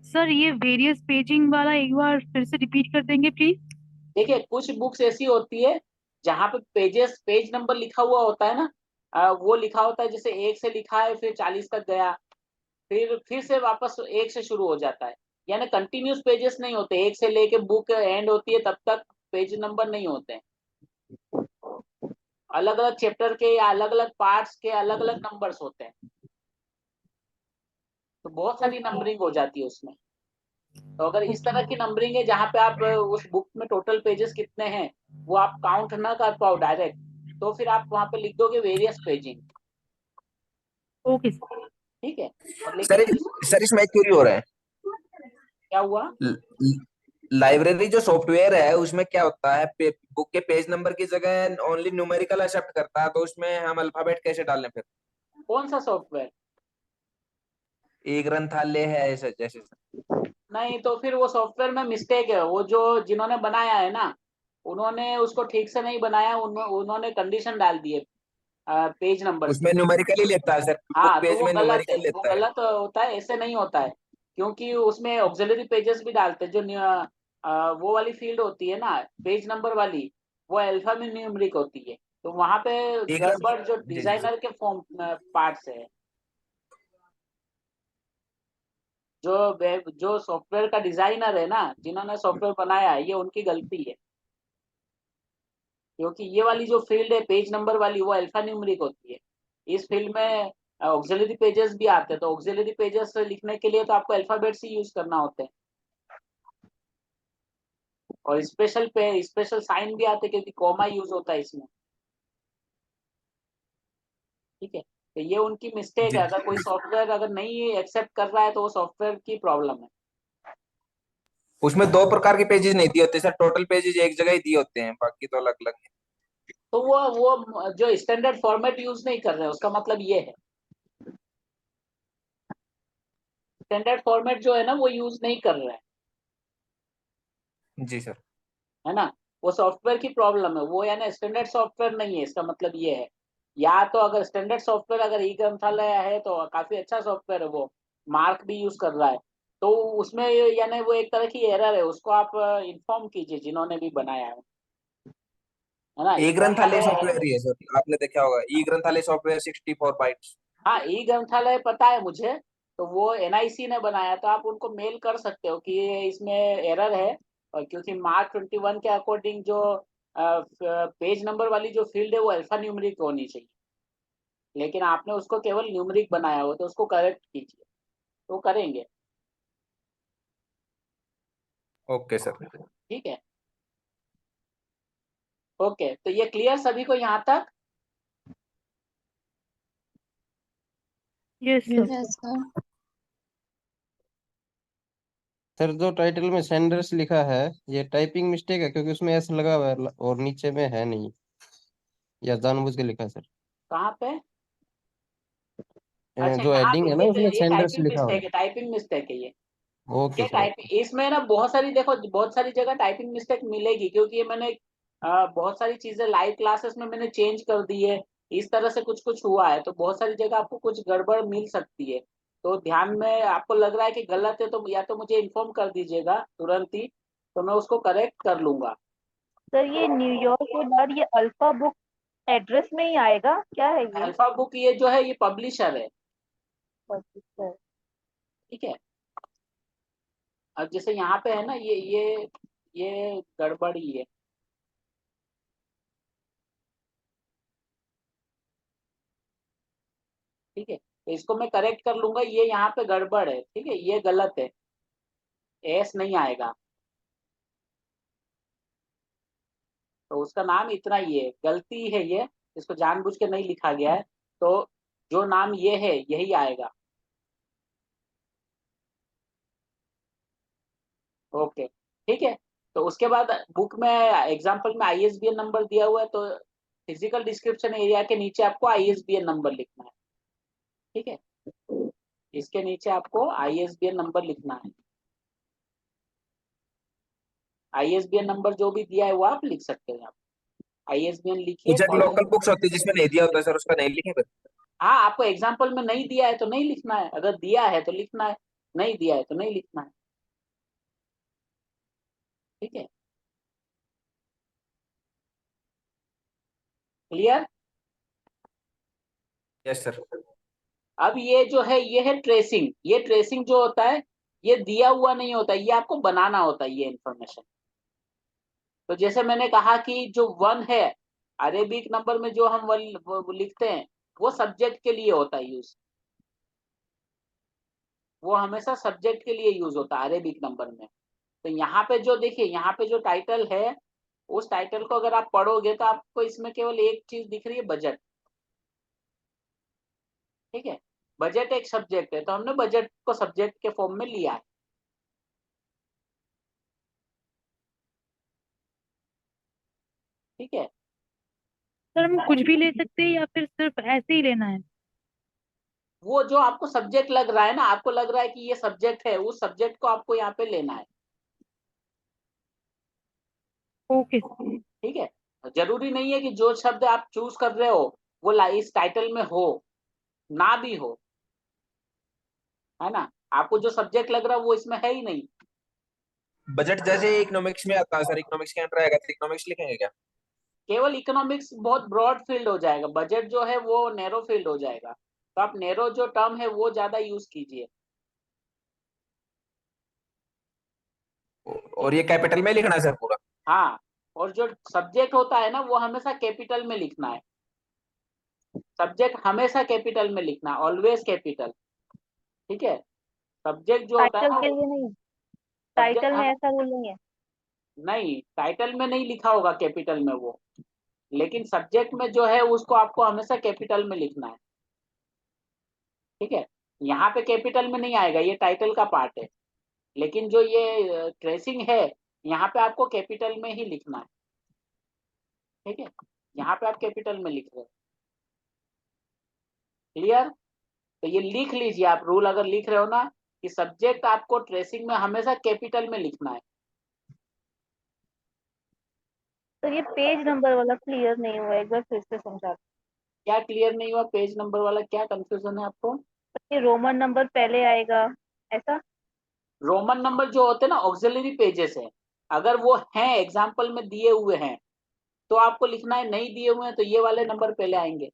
सर ये वेरियस पेजिंग वाला एक बार फिर से रिपीट कर देंगे प्लीज। देखिए, कुछ बुक्स ऐसी होती है जहाँ पे पेज नंबर लिखा हुआ होता है ना, वो लिखा होता है, जैसे 1 से लिखा है फिर 40 तक गया, फिर से वापस 1 से शुरू हो जाता है। यानी कंटिन्यूस पेजेस नहीं होते, 1 से लेके बुक एंड होती है तब तक पेज नंबर नहीं होते हैं। अलग अलग चैप्टर के या अलग अलग पार्ट्स के अलग अलग नंबर्स होते हैं, तो बहुत सारी नंबरिंग हो जाती है उसमें। तो अगर इस तरह की नंबरिंग है जहाँ पे आप उस बुक में टोटल पेजेस कितने हैं वो आप काउंट ना कर पाओ डायरेक्ट, तो फिर आप वहां पे लिख दोगे वेरियस पेजिंग। Okay sir. ठीक है। और सर लेकिन सर इसमें एक क्वेरी हो रहा है, क्या हुआ? लाइब्रेरी जो सॉफ्टवेयर है उसमें क्या होता है, बुक के पेज नंबर की जगह ओनली न्यूमेरिकल एक्सेप्ट करता है, तो उसमें हम अल्फाबेट कैसे डालें फिर? कौन सा सॉफ्टवेयर? ई ग्रंथालय है ऐसे जैसे सर। नहीं, तो फिर वो सॉफ्टवेयर में मिस्टेक है। वो जो जिन्होंने बनाया है ना, उन्होंने उसको ठीक से नहीं बनाया। उन्होंने कंडीशन डाल दी है पेज नंबर्स उसमें की। न्यूमेरिकल ही लेता है सर, बुक हाँ, तो पेज वो में गलत है, न्यूमेरिकल वो लेता है। गलत होता है, ऐसे नहीं होता है। क्योंकि उसमें ऑक्सिलरी पेजेस भी डालते हैं, जो वो वाली फील्ड होती है ना, पेज नंबर वाली, वो अल्फा में न्यूमेरिक होती है। तो वहां पे ई गड़बड़ जो जी जी डिजाइनर के फॉर्म पार्ट से है। जो सॉफ्टवेयर का डिजाइनर है ना, जिन्होंने सॉफ्टवेयर बनाया है, ये उनकी गलती है। क्योंकि ये वाली जो फील्ड है पेज नंबर वाली, वो अल्फा न्यूमेरिक होती है। इस फील्ड में ऑक्सिलरी पेजेस भी आते हैं, तो ऑक्सिलरी पेजेस लिखने के लिए तो आपको अल्फाबेट्स ही यूज करना होते हैं। और स्पेशल साइन भी आते हैं, क्योंकि कॉमा यूज होता है इसमें। ठीक है, तो ये उनकी मिस्टेक जी है। अगर कोई सॉफ्टवेयर अगर नहीं एक्सेप्ट कर रहा है, तो वो सॉफ्टवेयर की प्रॉब्लम है। उसमें दो प्रकार के पेजेस नहीं दिए होते सर, टोटल पेजेस एक जगह ही दिए होते हैं, बाकी तो अलग अलग। तो वो जो स्टैंडर्ड फॉर्मेट यूज नहीं कर रहे हैं, उसका मतलब ये है। स्टैंडर्ड फॉर्मेट जो है ना, वो यूज नहीं कर रहे हैं, जी सर। है ना। वो सॉफ्टवेयर की प्रॉब्लम है वो, यानी स्टैंडर्ड सॉफ्टवेयर नहीं है, इसका मतलब ये है। या तो अगर स्टैंडर्ड सॉफ्टवेयर अगर ई ग्रंथालय है तो काफी अच्छा सॉफ्टवेयर है, वो मार्क भी यूज कर रहा है, तो उसमें यानी वो एक तरह की एरर है, उसको आप इन्फॉर्म कीजिए जिन्होंने भी बनाया है ना। ई ई ग्रंथालय ग्रंथालय, सॉफ्टवेयर ही है सर, आपने देखा होगा ई ग्रंथालय सॉफ्टवेयर 64 बाइट्स। हाँ, ई ग्रंथालय पता है मुझे। तो वो एनआईसी ने बनाया, तो आप उनको मेल कर सकते हो कि ये इसमें एरर है। और क्योंकि मार्क 21 के अकॉर्डिंग जो पेज नंबर वाली जो फील्ड है, वो अल्फा न्यूमेरिक होनी चाहिए, लेकिन आपने उसको केवल न्यूमेरिक बनाया हो, तो उसको करेक्ट कीजिए, तो करेंगे। Okay sir. ठीक है, ओके। तो ये क्लियर सभी को यहाँ तक? Yes sir. Yes sir. Sir जो टाइटल में सेंडर्स लिखा है, ये टाइपिंग मिस्टेक है क्योंकि उसमें एस लगा हुआ है और नीचे में है नहीं, या जानबूझ के लिखा है सर? कहाँ पे? अच्छा, जो यहाँ हेडिंग पे है ना उसमें ये सेंडर्स टाइपिंग लिखा हुआ मिस्टेक है, टाइपिंग मिस्टेक है ये। है। ओके ये सर, टाइप ओके। इसमें ना बहुत सारी, देखो बहुत सारी जगह टाइपिंग मिस्टेक मिलेगी, क्योंकि ये मैंने बहुत सारी चीजें लाइव क्लासेस में मैंने चेंज कर दी है। इस तरह से कुछ कुछ हुआ है, तो बहुत सारी जगह आपको कुछ गड़बड़ मिल सकती है। तो ध्यान में आपको लग रहा है कि गलत है, तो या तो मुझे इन्फॉर्म कर दीजिएगा तुरंत ही, तो मैं उसको करेक्ट कर लूंगा। सर ये न्यूयॉर्क के बाद ये अल्फा बुक एड्रेस में ही आएगा, क्या है ये? अल्फा बुक ये जो है, ये पब्लिशर है। सर ठीक है। अब जैसे यहाँ पे है ना, ये गड़बड़ी है। ठीक है, तो इसको मैं करेक्ट कर लूंगा। ये यहाँ पे गड़बड़ है, ठीक है, ये गलत है, एस नहीं आएगा। तो उसका नाम इतना ही है, गलती है ये, इसको जानबूझ के नहीं लिखा गया है। तो जो नाम ये है, यही आएगा। ओके, ठीक है। तो उसके बाद बुक में एग्जांपल में आईएसबीएन नंबर दिया हुआ है, तो फिजिकल डिस्क्रिप्शन एरिया के नीचे आपको आईएसबीएन नंबर लिखना है। ठीक है, इसके नीचे आपको आईएसबीएन नंबर लिखना है। आईएसबीएन नंबर जो भी दिया है वो आप लिख सकते हैं। आप आईएसबीएन लिखिए, कुछ एक कॉलम। लोकल बुक्स होती है जिसमें नहीं दिया होता सर, उसका नहीं लिखे फिर? हाँ, आपको एग्जाम्पल में नहीं दिया है तो नहीं लिखना है, अगर दिया है तो लिखना है, नहीं दिया है तो नहीं लिखना है। ठीक है, क्लियर? Yes sir. अब ये जो है, ये है ट्रेसिंग। ये ट्रेसिंग जो होता है, ये दिया हुआ नहीं होता, ये आपको बनाना होता है ये इंफॉर्मेशन। तो जैसे मैंने कहा कि जो वन है, अरेबिक नंबर में जो हम वन वो लिखते हैं, वो सब्जेक्ट के लिए होता है यूज। वो हमेशा सब्जेक्ट के लिए यूज होता है अरेबिक नंबर में। तो यहाँ पे जो देखिए, यहाँ पे जो टाइटल है, उस टाइटल को अगर आप पढ़ोगे तो आपको इसमें केवल एक चीज दिख रही है, बजट। ठीक है, बजट एक सब्जेक्ट है, तो हमने बजट को सब्जेक्ट के फॉर्म में लिया है। ठीक है, सर हम कुछ भी ले सकते हैं या फिर सिर्फ ऐसे ही लेना है? वो जो आपको सब्जेक्ट लग रहा है ना, आपको लग रहा है कि ये सब्जेक्ट है, उस सब्जेक्ट को आपको यहाँ पे लेना है। ओके। ठीक है, जरूरी नहीं है कि जो शब्द आप चूज कर रहे हो वो इस टाइटल में हो, ना भी हो, है ना। आपको जो सब्जेक्ट लग रहा है वो इसमें है ही नहीं। बजट जैसे इकोनॉमिक्स में आता है सर, इकोनॉमिक्स के अंदर आएगा तो इकोनॉमिक्स लिखेंगे क्या? केवल इकोनॉमिक्स बहुत ब्रॉड फील्ड हो जाएगा, बजट जो है वो नैरो फील्ड हो जाएगा, तो आप नैरो जो टर्म है वो ज्यादा यूज कीजिए। और ये कैपिटल में लिखना है सर पूरा? हाँ, और जो सब्जेक्ट होता है ना वो हमेशा कैपिटल में लिखना है। सब्जेक्ट हमेशा कैपिटल में लिखना है, ऑलवेज कैपिटल। ठीक है, सब्जेक्ट जो होता है टाइटल ना, के लिए नहीं, सब्जेक्ट टाइटल में ऐसा रूल नहीं है। नहीं, टाइटल में नहीं लिखा होगा कैपिटल में वो, लेकिन सब्जेक्ट में जो है उसको आपको हमेशा कैपिटल में लिखना है। ठीक है, यहाँ पे कैपिटल में नहीं आएगा, ये टाइटल का पार्ट है, लेकिन जो ये ट्रेसिंग है यहाँ पे आपको कैपिटल में ही लिखना है। ठीक है, यहाँ पे आप कैपिटल में लिख रहे हो। क्लियर? तो ये लिख लीजिए आप, रूल अगर लिख रहे हो ना कि सब्जेक्ट आपको ट्रेसिंग में हमेशा कैपिटल में लिखना है। तो ये पेज नंबर वाला क्लियर नहीं हुआ, एक बार फिर से समझा। क्या क्लियर नहीं हुआ? पेज नंबर वाला क्या कंफ्यूजन है आपको? ये रोमन नंबर पहले आएगा ऐसा? रोमन नंबर जो होते हैं ना ऑक्सिलरी पेजेस है, अगर वो हैं एग्जाम्पल में दिए हुए हैं तो आपको लिखना है, नहीं दिए हुए हैं तो ये वाले नंबर पहले आएंगे।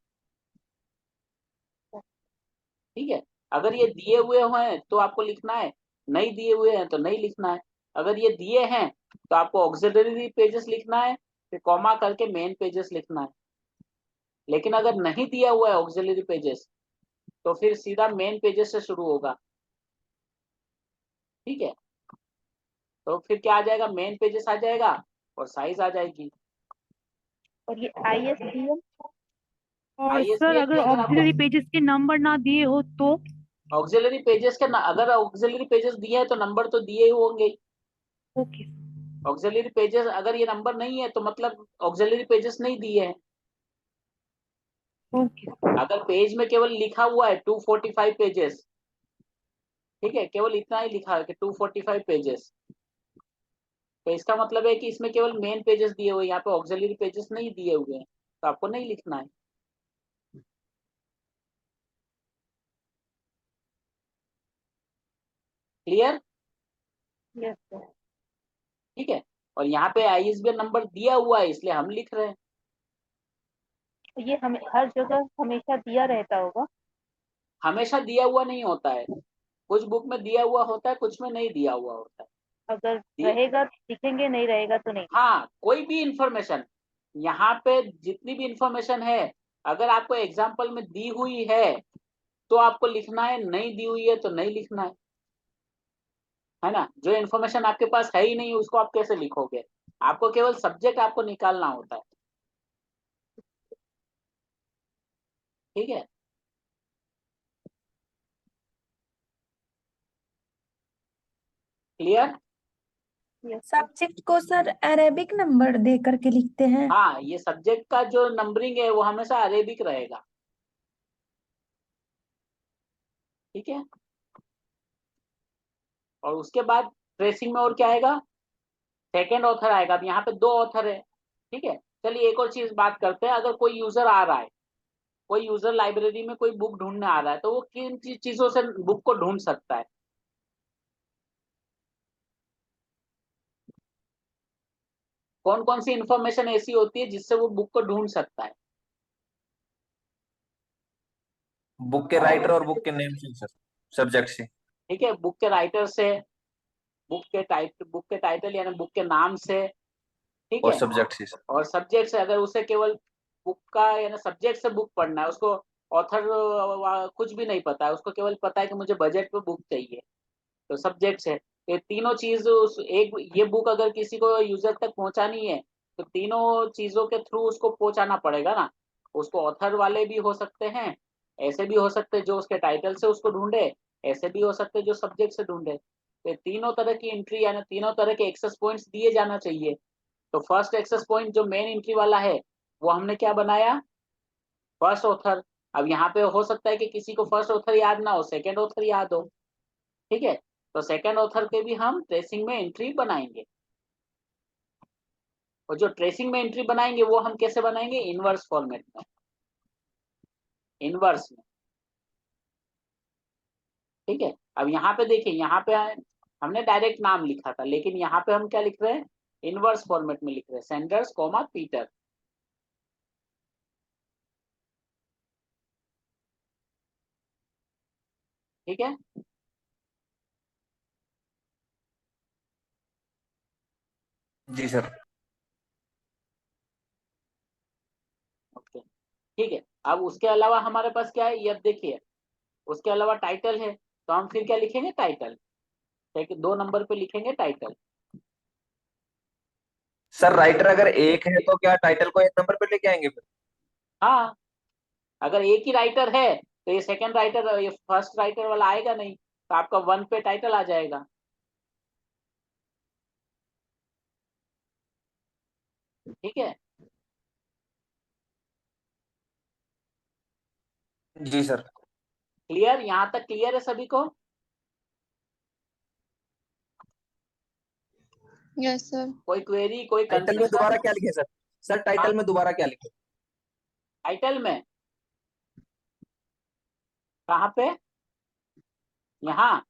ठीक है, अगर ये दिए हुए हैं तो आपको लिखना है, नहीं दिए हुए हैं तो नहीं लिखना है। अगर ये दिए हैं तो आपको ऑक्सिलरी पेजेस लिखना है, फिर कॉमा करके मेन पेजेस लिखना है। लेकिन अगर नहीं दिया हुआ है ऑक्सिलरी पेजेस तो फिर सीधा मेन पेजेस से शुरू होगा। ठीक है, तो फिर क्या आ जाएगा, मेन पेजेस आ जाएगा और साइज आ जाएगी। और ये ISBN? और सर ISBN अगर की अगर ऑक्सिलरी आपको पेजेस के नंबर ना दिए हो तो? ऑक्सिलरी पेजेस के अगर ऑक्सिलरी पेजेस दिए हैं तो नंबर तो दिए ही होंगे। ओके। ऑक्सिलरी पेजेस अगर ये नंबर नहीं है तो मतलब ऑक्सिलरी पेजेस नहीं दिए हैं। ओके। अगर पेज में केवल लिखा हुआ है 245 पेजेस, ठीक है, केवल इतना ही लिखा है कि 245 पेजेस, तो इसका मतलब है कि इसमें केवल मेन पेजेस दिए हुए हैं, यहाँ पे ऑक्सिलरी पेजेस नहीं दिए हुए हैं, तो आपको नहीं लिखना है। क्लियर? Yes sir. ठीक है, और यहाँ पे ISBN नंबर दिया हुआ है इसलिए हम लिख रहे हैं। ये हमें हर जगह हमेशा दिया रहता होगा? हमेशा दिया हुआ नहीं होता है, कुछ बुक में दिया हुआ होता है, कुछ में नहीं दिया हुआ होता है। अगर दिए- रहेगा तो लिखेंगे, नहीं रहेगा तो नहीं। हाँ, कोई भी इंफॉर्मेशन, यहाँ पे जितनी भी इंफॉर्मेशन है अगर आपको एग्जाम्पल में दी हुई है तो आपको लिखना है, नहीं दी हुई है तो नहीं लिखना है ना। जो इन्फॉर्मेशन आपके पास है ही नहीं उसको आप कैसे लिखोगे? आपको केवल सब्जेक्ट आपको निकालना होता है। ठीक है, क्लियर? सब्जेक्ट को सर अरेबिक नंबर दे करके लिखते हैं? हाँ, ये सब्जेक्ट का जो नंबरिंग है वो हमेशा अरेबिक रहेगा। ठीक है, और उसके बाद ट्रेसिंग में और क्या आएगा, सेकेंड ऑथर आएगा। अब यहाँ पे 2 ऑथर है। ठीक है, चलिए एक और चीज बात करते हैं। अगर कोई यूजर आ रहा है, कोई यूजर लाइब्रेरी में कोई बुक ढूंढने आ रहा है तो वो किन चीजों से बुक को ढूंढ सकता है? कौन कौन सी इंफॉर्मेशन ऐसी होती है जिससे वो बुक को ढूंढ सकता है? बुक के राइटर और बुक के नेम से सर, सब्जेक्ट से। ठीक है, बुक के राइटर से, बुक के टाइटल यानी बुक के नाम से। ठीक और है, सब्जेक्ट से सर। और सब्जेक्ट से, अगर उसे केवल बुक का यानी सब्जेक्ट से बुक पढ़ना है, उसको ऑथर कुछ भी नहीं पता है, उसको केवल पता है कि मुझे बजट पे बुक चाहिए, तो सब्जेक्ट से ये तीनों चीज उस एक ये बुक अगर किसी को यूजर तक पहुंचानी है तो तीनों चीजों के थ्रू उसको पहुंचाना पड़ेगा ना। उसको ऑथर वाले भी हो सकते हैं, ऐसे भी हो सकते जो उसके टाइटल से उसको ढूंढे, ऐसे भी हो सकते जो सब्जेक्ट से ढूंढे। तो तीनों तरह की एंट्री यानी तीनों तरह के एक्सेस पॉइंट्स दिए जाना चाहिए। तो फर्स्ट एक्सेस पॉइंट जो मेन एंट्री वाला है वो हमने क्या बनाया, फर्स्ट ऑथर। अब यहाँ पे हो सकता है कि किसी को फर्स्ट ऑथर याद ना हो, सेकेंड ऑथर याद हो, ठीक है, तो सेकेंड ऑथर के भी हम ट्रेसिंग में एंट्री बनाएंगे। और जो ट्रेसिंग में एंट्री बनाएंगे वो हम कैसे बनाएंगे, इनवर्स फॉर्मेट में, इनवर्स में, ठीक है। अब यहाँ पे देखिए, यहाँ पे हमने डायरेक्ट नाम लिखा था, लेकिन यहाँ पे हम क्या लिख रहे हैं, इनवर्स फॉर्मेट में लिख रहे हैं, सैंडर्स कॉमा पीटर, ठीक है। जी सर। ओके, ठीक है। अब उसके अलावा हमारे पास क्या है, ये अब देखिए, उसके अलावा टाइटल है, तो हम फिर क्या लिखेंगे, टाइटल, ठीक है, 2 नंबर पे लिखेंगे टाइटल। सर राइटर अगर एक है तो क्या टाइटल को 1 नंबर पे लेके आएंगे फिर? हाँ, अगर एक ही राइटर है तो ये सेकंड राइटर, ये फर्स्ट राइटर वाला आएगा नहीं, तो आपका 1 पे टाइटल आ जाएगा, ठीक है। जी सर। क्लियर, यहाँ तक क्लियर है सभी को? Yes sir. कोई क्वेरी, कोई टाइटल में दोबारा कंफ्यूजन? क्या लिखे सर? सर टाइटल में दोबारा क्या लिखे? टाइटल में कहाँ पे, यहाँ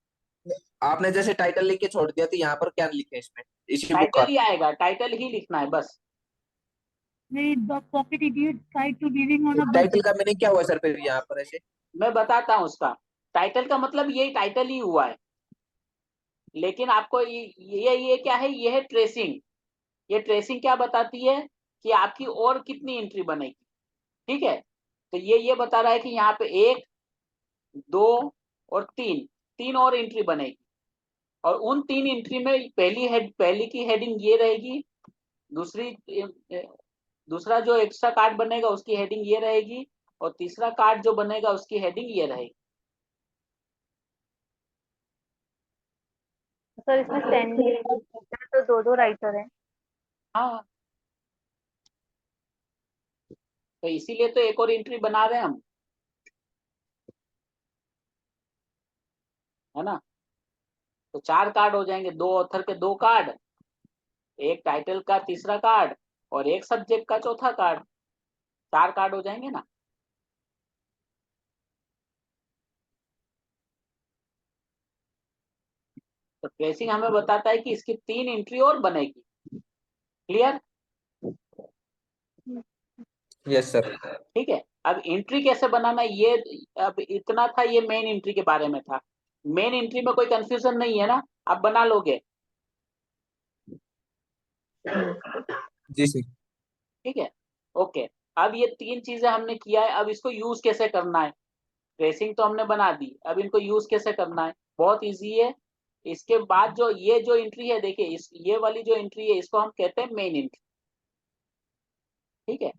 आपने जैसे टाइटल लिख के छोड़ दिया तो यहाँ पर क्या लिखे इसमें, इसी बुक का? टाइटल ही आएगा, टाइटल ही लिखना है बस। The pocket idiot tried to living on a title budget. का मीनिंग क्या हुआ सर फिर यहाँ पर ऐसे? मैं बताता हूँ उसका, टाइटल का मतलब यही टाइटल ही हुआ है, लेकिन आपको ये क्या है, ये है ट्रेसिंग। ये ट्रेसिंग क्या बताती है कि आपकी और कितनी एंट्री बनेगी, ठीक है। तो ये बता रहा है कि यहाँ पे 1, 2 और 3, 3 और एंट्री बनेगी, और उन 3 एंट्री में पहली की हेडिंग ये रहेगी, दूसरा जो एक्स्ट्रा कार्ड बनेगा उसकी हेडिंग ये रहेगी, और तीसरा कार्ड जो बनेगा उसकी हेडिंग ये रहेगी। सर इसमें सेंडिंग तो 2 राइटर हैं। हाँ, तो इसीलिए तो एक और एंट्री बना रहे हैं हम, है ना। तो 4 कार्ड हो जाएंगे, 2 ऑथर के 2 कार्ड, एक टाइटल का तीसरा कार्ड, और एक सब्जेक्ट का चौथा कार्ड, 4 कार्ड हो जाएंगे ना। तो ट्रेसिंग हमें बताता है कि इसकी 3 एंट्री और बनेगी। क्लियर? Yes sir. ठीक है। अब एंट्री कैसे बनाना, ये अब इतना था, ये मेन एंट्री के बारे में था। मेन एंट्री में कोई कंफ्यूजन नहीं है ना, आप बना लोगे? जी सर। ठीक है, ओके। अब ये 3 चीजें हमने किया है, अब इसको यूज कैसे करना है। ट्रेसिंग तो हमने बना दी, अब इनको यूज कैसे करना है, बहुत इजी है। इसके बाद जो एंट्री है, देखिए ये वाली जो एंट्री है इसको हम कहते हैं मेन एंट्री, ठीक है।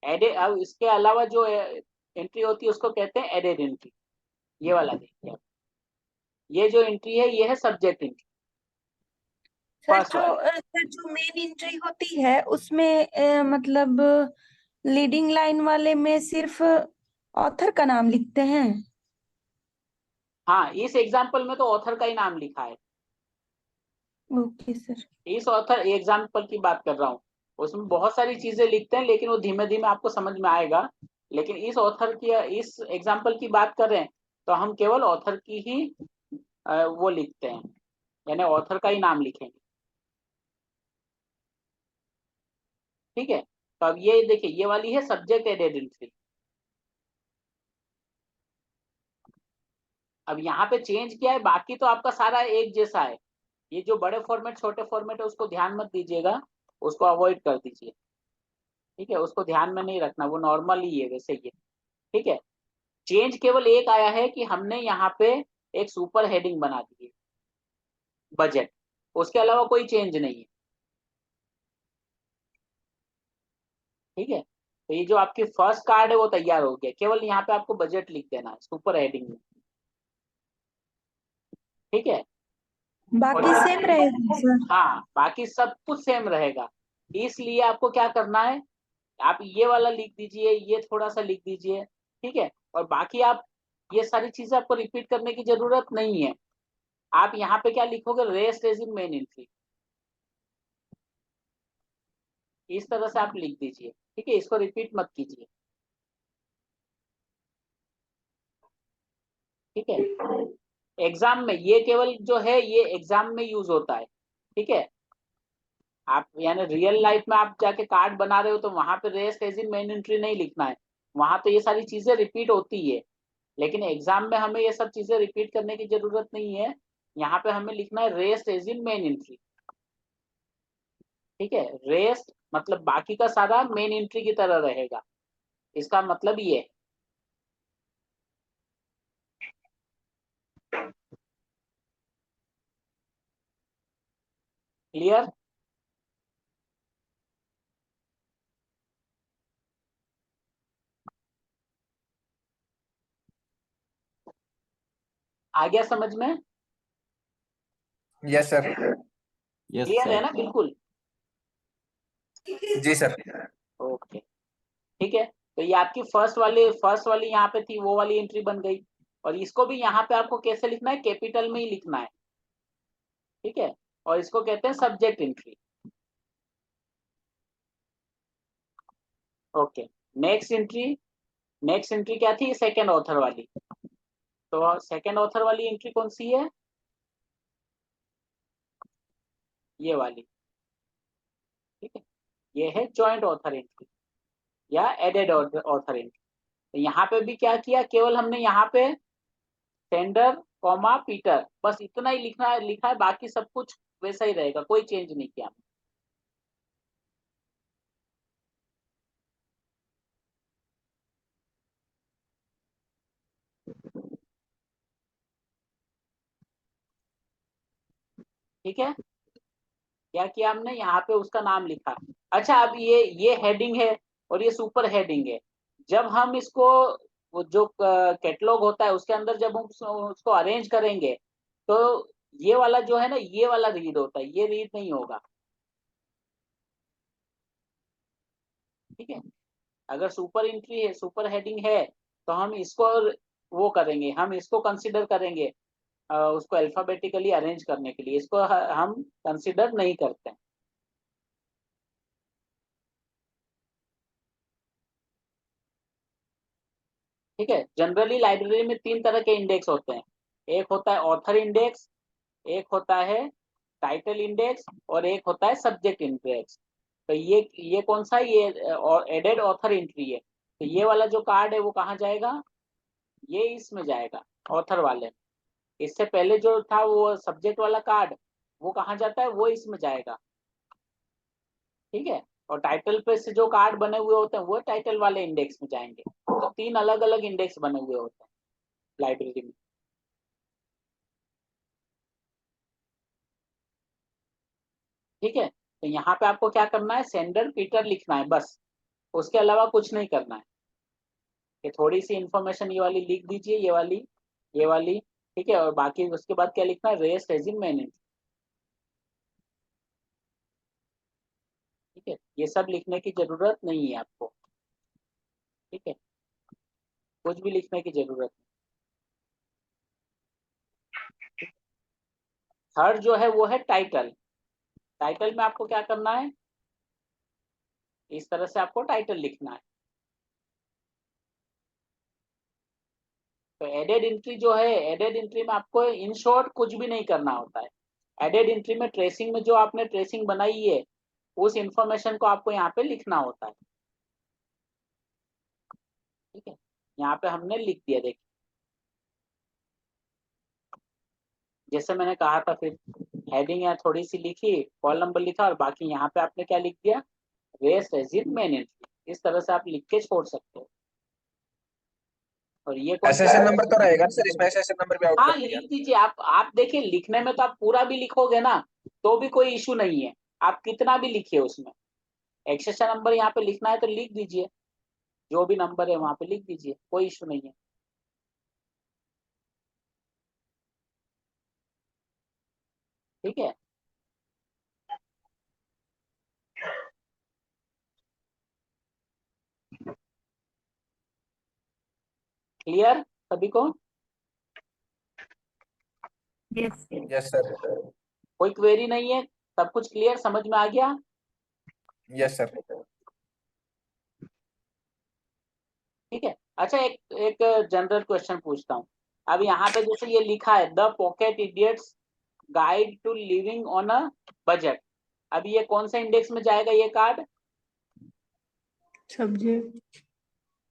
एडेड, अब इसके अलावा जो एंट्री होती है उसको कहते हैं एडेड एंट्री। ये वाला देखिए, ये जो एंट्री है ये है सब्जेक्ट एंट्री, फर्स्ट वाला। सर जो मेन एंट्री होती है उसमें मतलब लीडिंग लाइन वाले में सिर्फ ऑथर का नाम लिखते हैं। हाँ, इस एग्जाम्पल में तो ऑथर का ही नाम लिखा है। Okay sir. इस ऑथर एग्जाम्पल की बात कर रहा हूँ, उसमें बहुत सारी चीजें लिखते हैं, लेकिन वो धीमे धीमे आपको समझ में आएगा। लेकिन इस ऑथर की, इस एग्जाम्पल की बात कर रहे हैं, तो हम केवल ऑथर की ही वो लिखते हैं, यानी ऑथर का ही नाम लिखेंगे, ठीक है। तो अब ये देखिए, ये वाली है सब्जेक्ट एडेड एंट्री। अब यहाँ पे चेंज किया है, बाकी तो आपका सारा एक जैसा है। ये जो बड़े फॉर्मेट छोटे फॉर्मेट है उसको ध्यान मत दीजिएगा, उसको अवॉइड कर दीजिए, ठीक है, उसको ध्यान में नहीं रखना, वो नॉर्मल ही है वैसे ही है, ठीक है। चेंज केवल एक आया है कि हमने यहाँ पे एक सुपर हेडिंग बना दी है, बजट, उसके अलावा कोई चेंज नहीं है, ठीक है। तो ये जो आपकी फर्स्ट कार्ड है वो तैयार हो गया, केवल यहाँ पे आपको बजट लिख देना है सुपर हेडिंग में, ठीक है। बाकी सेम रहेगा सर? हाँ, बाकी सब कुछ सेम रहेगा, इसलिए आपको क्या करना है, आप ये वाला लिख दीजिए, ये थोड़ा सा लिख दीजिए, ठीक है। और बाकी आप ये सारी चीजें आपको रिपीट करने की जरूरत नहीं है। आप यहाँ पे क्या लिखोगे, rest as in main entry, इस तरह से आप लिख दीजिए, ठीक है। इसको रिपीट मत कीजिए, ठीक है। एग्जाम में ये केवल जो है ये एग्जाम में यूज होता है, ठीक है। आप यानी रियल लाइफ में आप जाके कार्ड बना रहे हो तो वहां पे rest as in main entry नहीं लिखना है, वहां तो ये सारी चीजें रिपीट होती है, लेकिन एग्जाम में हमें ये सब चीजें रिपीट करने की जरूरत नहीं है। यहाँ पे हमें लिखना है rest as in main entry, ठीक है। रेस्ट मतलब बाकी का सारा मेन एंट्री की तरह रहेगा, इसका मतलब ये है। क्लियर? आ गया समझ में? Yes sir. यस क्लियर है सर। ना बिल्कुल? जी सर। ओके, ठीक है। तो ये आपकी फर्स्ट वाली यहाँ पे थी, वो वाली एंट्री बन गई। और इसको भी यहाँ पे आपको कैसे लिखना है, कैपिटल में ही लिखना है, ठीक है। और इसको कहते हैं subject entry. Okay, next entry क्या थी, सेकेंड ऑथर वाली। तो सेकेंड ऑथर वाली एंट्री कौन सी है, ये वाली, ठीक है। ये है जॉइंट ऑथर एंट्री या एडेड ऑथर एंट्री। तो यहाँ पे भी क्या किया, केवल हमने यहाँ पे सेंडर कॉमा पीटर, बस इतना ही लिखा है, बाकी सब कुछ वैसा ही रहेगा, कोई चेंज नहीं किया। ठीक है, क्या किया हमने, यहाँ पे उसका नाम लिखा। अच्छा, अब ये हेडिंग है और ये सुपर हेडिंग है। जब हम इसको, वो जो कैटलॉग होता है उसके अंदर जब हम उसको अरेंज करेंगे तो ये वाला जो है ना, ये वाला रीड होता है, ये रीड नहीं होगा, ठीक है। अगर सुपर एंट्री है, सुपर हेडिंग है, तो हम इसको वो करेंगे, हम इसको कंसिडर करेंगे, उसको अल्फाबेटिकली अरेंज करने के लिए, इसको हम कंसिडर नहीं करते हैं। ठीक है, जनरली लाइब्रेरी में 3 तरह के इंडेक्स होते हैं, एक होता है ऑथर इंडेक्स, एक होता है टाइटल इंडेक्स, और एक होता है सब्जेक्ट इंडेक्स। तो ये कौन सा है, ये एडेड ऑथर एंट्री है। तो ये वाला जो कार्ड है वो कहाँ जाएगा, ये इसमें जाएगा, ऑथर वाले में। इससे पहले जो था वो सब्जेक्ट वाला कार्ड, वो कहाँ जाता है, वो इसमें जाएगा, ठीक है। और टाइटल पे से जो कार्ड बने हुए होते हैं वो टाइटल वाले इंडेक्स में जाएंगे। तो 3 अलग अलग इंडेक्स बने हुए होते हैं लाइब्रेरी में, ठीक है। तो यहाँ पे आपको क्या करना है, सेंडर पीटर लिखना है बस, उसके अलावा कुछ नहीं करना है। ये थोड़ी सी इंफॉर्मेशन ये वाली लिख दीजिए, ये वाली, ठीक है। और बाकी उसके बाद क्या लिखना है, रेस्ट एज इन मैनेज, ठीक है। ये सब लिखने की जरूरत नहीं है आपको, ठीक है, कुछ भी लिखने की जरूरत नहीं। थर्ड जो है वो है टाइटल। टाइटल में आपको क्या करना है, इस तरह से आपको टाइटल लिखना है। तो एडेड एंट्री जो है, एडेड एंट्री में आपको इन शॉर्ट कुछ भी नहीं करना होता है। एडेड एंट्री में ट्रेसिंग में जो आपने ट्रेसिंग बनाई है उस इंफॉर्मेशन को आपको यहाँ पे लिखना होता है, ठीक है। यहाँ पे हमने लिख दिया, देखिए जैसे मैंने कहा था, फिर हेडिंग यहाँ थोड़ी सी लिखी, कॉल नंबर लिखा, और बाकी यहाँ पे आपने क्या लिख दिया, rest as in main entry. इस तरह से आप लिख के छोड़ सकते हो। और ये कौन सा एसएसएन नंबर तो रहेगा ना सर इसमें, एसएसएन नंबर भी आउट हाँ, कर दिया। लिख दीजिए आप देखिए, लिखने में तो आप पूरा भी लिखोगे ना तो भी कोई इशू नहीं है, आप कितना भी लिखिए उसमें। एक्सेशन नंबर यहाँ पे लिखना है तो लिख दीजिए, जो भी नंबर है वहां पे लिख दीजिए, कोई इशू नहीं है। ठीक है, क्लियर सभी को? Yes yes sir. कोई क्वेरी नहीं है? सब कुछ क्लियर, समझ में आ गया? Yes sir. ठीक है। अच्छा, एक एक जनरल क्वेश्चन पूछता हूँ। अब यहाँ पे जैसे ये लिखा है the pocket idiot's guide to living on a budget, अभी ये कौन से इंडेक्स में जाएगा ये कार्ड? सब्जेक्ट।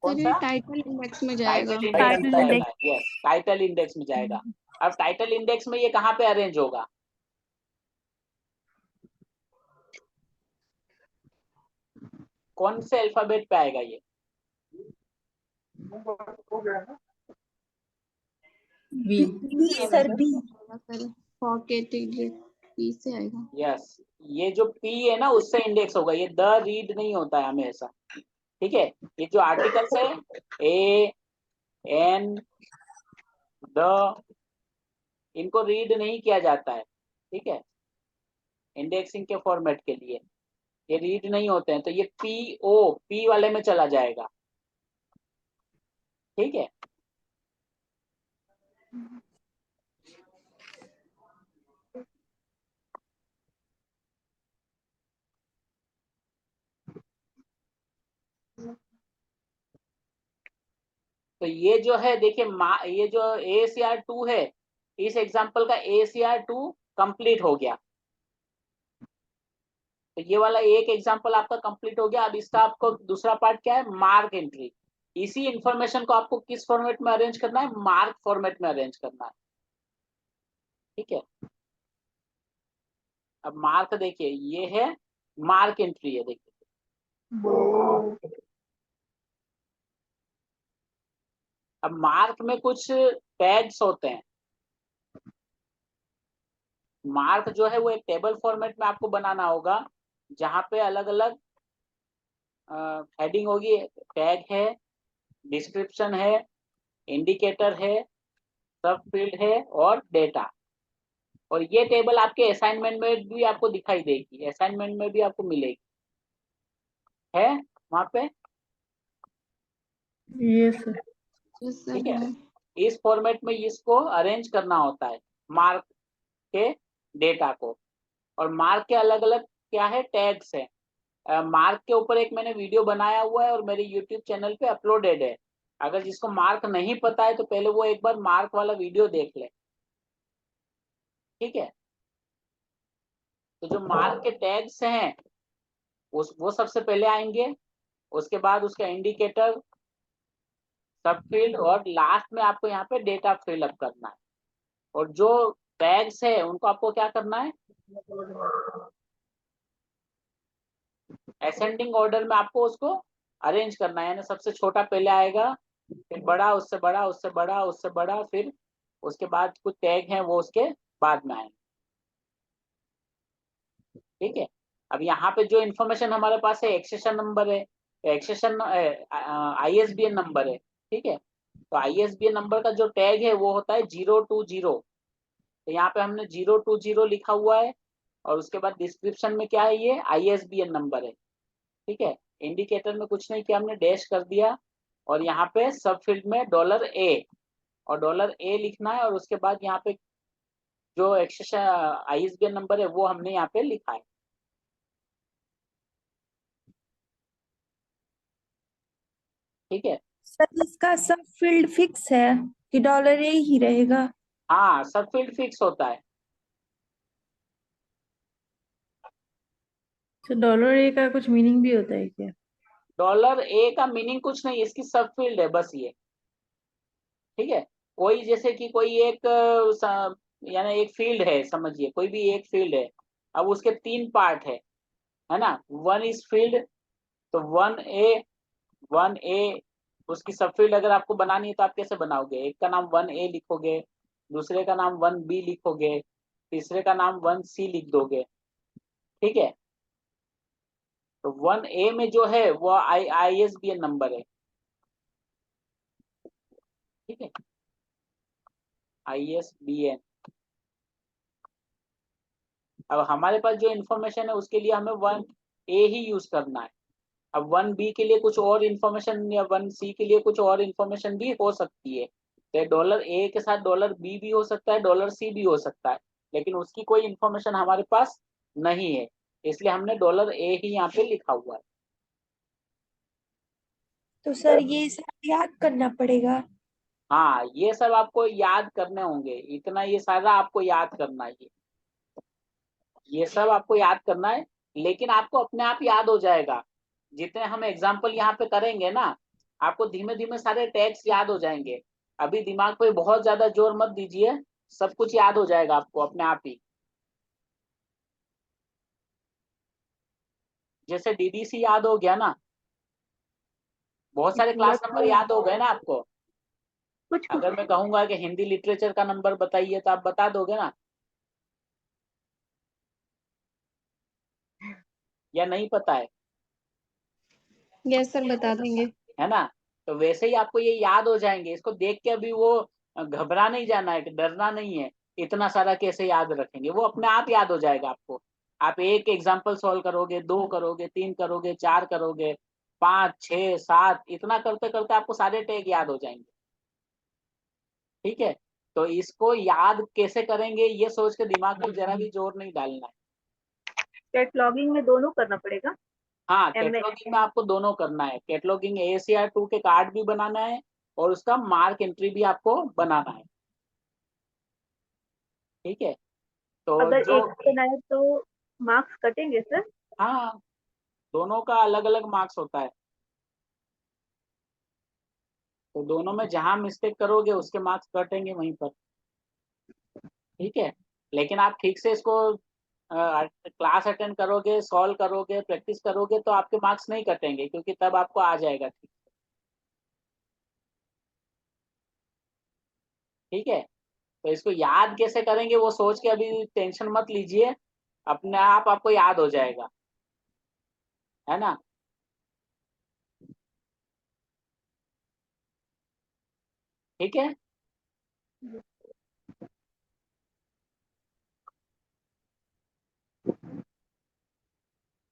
कौन सर ये सा? टाइटल इंडेक्स में जाएगा। टाइटल इंडेक्स में टाइटल जाएगा। यस, टाइटल इंडेक्स में जाएगा। अब टाइटल इंडेक्स में ये कहाँ पे अरेंज होगा? कौन से अल्फाबेट पे आएगा ये? B. B sir, B. Sir pocket P से आएगा। यस, ये जो P है ना उससे इंडेक्स होगा, ये द रीड नहीं होता है हमेशा। ठीक है, ये जो आर्टिकल्स है ए एन द, इनको रीड नहीं किया जाता है। ठीक है, इंडेक्सिंग के फॉर्मेट के लिए ये रीड नहीं होते हैं, तो ये पी वाले में चला जाएगा। ठीक है, तो ये जो है देखिए, ये जो ACR2 है, इस एग्जांपल का ACR2 कंप्लीट हो गया। तो ये वाला एक एग्जांपल आपका कंप्लीट हो गया। अब इसका आपको दूसरा पार्ट क्या है? Mark entry. इसी इंफॉर्मेशन को आपको किस फॉर्मेट में अरेंज करना है? मार्क फॉर्मेट में अरेंज करना है। ठीक है, अब मार्क देखिए, ये है मार्क एंट्री है, देखिए अब मार्क में कुछ टैग्स होते हैं। मार्क जो है वो एक टेबल फॉर्मेट में आपको बनाना होगा, जहां पे अलग अलग हेडिंग होगी, टैग है, डिस्क्रिप्शन है, इंडिकेटर है, सब फील्ड है और डेटा। और ये टेबल आपके असाइनमेंट में भी आपको दिखाई देगी, असाइनमेंट में भी आपको मिलेगी, है वहां पे। Yes sir. यस सर ठीक है, है। इस फॉर्मेट में इसको अरेंज करना होता है, मार्क के डेटा को। और मार्क के अलग अलग क्या है? टैग्स है। मार्क के ऊपर एक मैंने वीडियो बनाया हुआ है और मेरे यूट्यूब चैनल पे अपलोडेड है। अगर जिसको मार्क नहीं पता है तो पहले वो एक बार मार्क वाला वीडियो देख ले। ठीक है, तो जो मार्क के टैग्स हैं वो सबसे पहले आएंगे, उसके बाद उसका इंडिकेटर, सब फील्ड, और लास्ट में आपको यहाँ पे डेटा फिल अप करना है। और जो टैग्स है उनको आपको क्या करना है? असेंडिंग ऑर्डर में आपको उसको अरेंज करना है, यानी सबसे छोटा पहले आएगा, फिर बड़ा, उससे बड़ा, उससे बड़ा, उससे बड़ा, फिर उसके बाद कुछ टैग हैं वो उसके बाद में आएंगे। ठीक है, अब यहाँ पे जो इन्फॉर्मेशन हमारे पास है, एक्सेशन नंबर है, एक्सेशन ISBN नंबर है। ठीक है, तो ISBN नंबर का जो टैग है वो होता है 020। तो यहाँ पे हमने 020 लिखा हुआ है, और उसके बाद डिस्क्रिप्शन में क्या है? ये ISBN नंबर है। ठीक है, इंडिकेटर में कुछ नहीं किया, हमने डैश कर दिया, और यहाँ पे सब फील्ड में $A और $A लिखना है, और उसके बाद यहाँ पे जो एक्सेशन ISBN नंबर है वो हमने यहाँ पे लिखा है। ठीक है, सर इसका सब फील्ड फिक्स है कि $A ही रहेगा? हाँ, सब फील्ड फिक्स होता है। तो $A का कुछ मीनिंग भी होता है क्या? $A का मीनिंग कुछ नहीं, इसकी सब फील्ड है बस ये। ठीक है, कोई जैसे कि कोई एक यानी एक फील्ड है, समझिए कोई भी एक फील्ड है, अब उसके 3 पार्ट है ना? वन इज फील्ड, तो 1A उसकी सब फील्ड अगर आपको बनानी है तो आप कैसे बनाओगे? एक का नाम 1A लिखोगे, दूसरे का नाम 1B लिखोगे, तीसरे का नाम 1C लिख दोगे। ठीक है, तो 1A में जो है वो ISBN नंबर है, ठीक है, ISBN। अब हमारे पास जो इन्फॉर्मेशन है उसके लिए हमें 1A ही यूज करना है। अब 1B के लिए कुछ और इन्फॉर्मेशन या 1C के लिए कुछ और इन्फॉर्मेशन भी हो सकती है, तो $A के साथ $B भी हो सकता है, $C भी हो सकता है, लेकिन उसकी कोई इन्फॉर्मेशन हमारे पास नहीं है, इसलिए हमने $A ही यहाँ पे लिखा हुआ है। तो सर ये सब याद करना पड़ेगा। हाँ, ये सब आपको याद करने होंगे, इतना ये सारा आपको याद करना है, ये सब आपको याद करना है, लेकिन आपको अपने आप याद हो जाएगा। जितने हम एग्जाम्पल यहाँ पे करेंगे ना, आपको धीमे धीमे सारे टैग्स याद हो जाएंगे। अभी दिमाग पे बहुत ज्यादा जोर मत दीजिए, सब कुछ याद हो जाएगा आपको अपने आप ही। जैसे DDC याद हो गया ना, बहुत सारे क्लास नंबर मतलब याद हो गए ना आपको। कुछ कुछ अगर मैं कहूंगा कि हिंदी लिटरेचर का नंबर बताइए तो आप बता दोगे ना, या नहीं पता है? यस सर, बता देंगे। है ना? तो वैसे ही आपको ये याद हो जाएंगे, इसको देख के अभी वो घबरा नहीं जाना है, डरना नहीं है, इतना सारा कैसे याद रखेंगे, वो अपने आप याद हो जाएगा आपको। आप एक एग्जाम्पल सॉल्व करोगे, 2 करोगे, 3 करोगे, 4 करोगे, 5, 6, 7, इतना करते करते आपको सारे टैग याद हो जाएंगे। ठीक है, तो इसको याद कैसे करेंगे ये सोच के दिमाग में जरा भी जोर नहीं डालना है। कैटलॉगिंग में दोनों करना पड़ेगा। हाँ, एम कैटलॉगिंग में आपको दोनों करना है, कैटलॉगिंग AACR2 के कार्ड भी बनाना है और उसका मार्क एंट्री भी आपको बनाना है। ठीक है, तो अगर जो, एक बनाए तो मार्क्स कटेंगे सर? हाँ, दोनों का अलग अलग मार्क्स होता है, तो दोनों में जहां मिस्टेक करोगे उसके मार्क्स कटेंगे वहीं पर। ठीक है, लेकिन आप ठीक से इसको क्लास अटेंड करोगे, सॉल्व करोगे, प्रैक्टिस करोगे तो आपके मार्क्स नहीं कटेंगे, क्योंकि तब आपको आ जाएगा ठीक। ठीक है, तो इसको याद कैसे करेंगे वो सोच के अभी टेंशन मत लीजिए, अपने आप आपको याद हो जाएगा, है ना? ठीक है,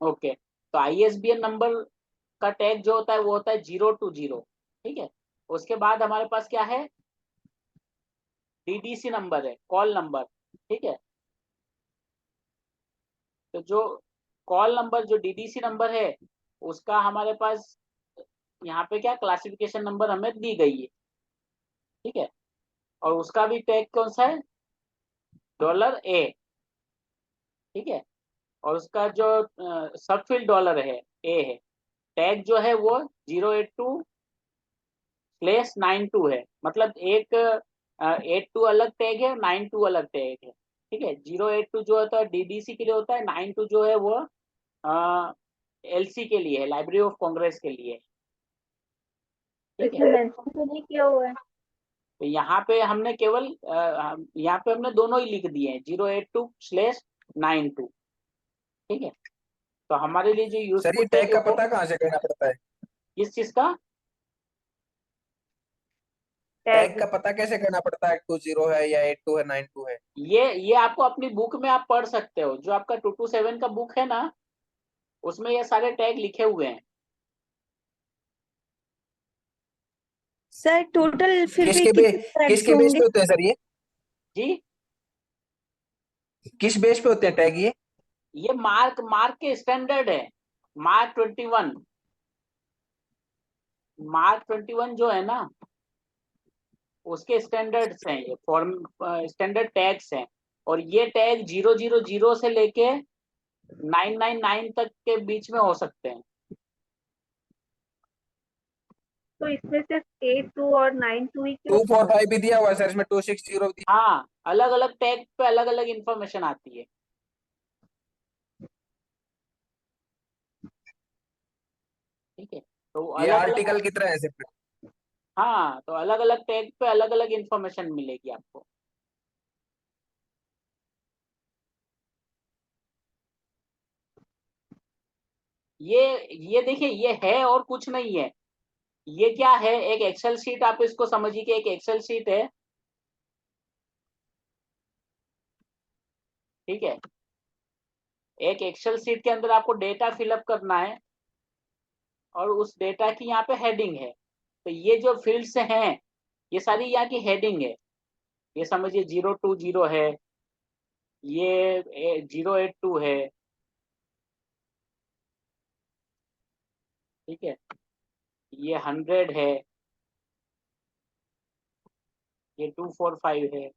ओके। तो ISBN नंबर का टैग जो होता है वो होता है 0 to 0। ठीक है, उसके बाद हमारे पास क्या है? DDC नंबर है, कॉल नंबर। ठीक है, तो जो कॉल नंबर, जो DDC नंबर है, उसका हमारे पास यहाँ पे क्या क्लासिफिकेशन नंबर हमें दी गई है। ठीक है, और उसका भी टैग कौन सा है? $A। ठीक है, और उसका जो सब फील्ड $है, A है। टैग जो है वो 082/92 है, मतलब एक 82 अलग टैग है, 92 अलग टैग है। ठीक है, 082 जो होता है DDC के लिए होता है, 92 जो है वो LC के लिए है, लाइब्रेरी ऑफ कांग्रेस के लिए। तो ठीक इसमें है, मेंशन तो नहीं किया हुआ है। तो यहाँ पे हमने केवल यहाँ पे हमने दोनों ही लिख दिए हैं, 082/92। ठीक है, तो हमारे लिए जो सर ये यूजफुल टैग टैग का है वो पता कहाँ से करना पड़ता है? किस चीज का? टैग टैग का पता कैसे करना पड़ता है? 20 है या 82 है, 92 है? ये आपको अपनी बुक में आप पढ़ सकते हो, जो आपका 227 का बुक है ना, उसमें ये सारे टैग लिखे हुए हैं। सर टोटल फिर भी किसके बे कितने टैग्स किसके बेस होंगे? पे होते हैं सर ये? जी, किस बेस पे होते हैं टैग ये? ये मार्क मार्क के स्टैंडर्ड है। मार्क 21, मार्क 21 जो है ना, उसके स्टैंडर्ड्स हैं, ये फॉर्म स्टैंडर्ड टैग्स हैं। और ये टैग 000 से लेके 999 तक के बीच में हो सकते हैं। तो इसमें सिर्फ 82 और 92 ही क्यों? 245 भी दिया हुआ है सर, इसमें 260 भी दिया। हाँ, अलग अलग टैग पे अलग अलग इंफॉर्मेशन आती है। ठीक है, तो ये अलग अलग, आर्टिकल की तरह है सिर्फ। हाँ, तो अलग अलग टैग पे अलग अलग इंफॉर्मेशन मिलेगी आपको। ये देखिए, ये है और कुछ नहीं है। ये क्या है, एक एक्सेल शीट, आप इसको समझिए कि एक एक्सेल शीट है, ठीक है। एक एक्सेल शीट के अंदर आपको डेटा फिलअप करना है और उस डेटा की यहाँ पे हेडिंग है। तो ये जो फील्ड्स हैं ये सारी यहाँ की हेडिंग है। ये समझिए 020 है, ये 082 है, ठीक है, ये 100 है, ये 245 है,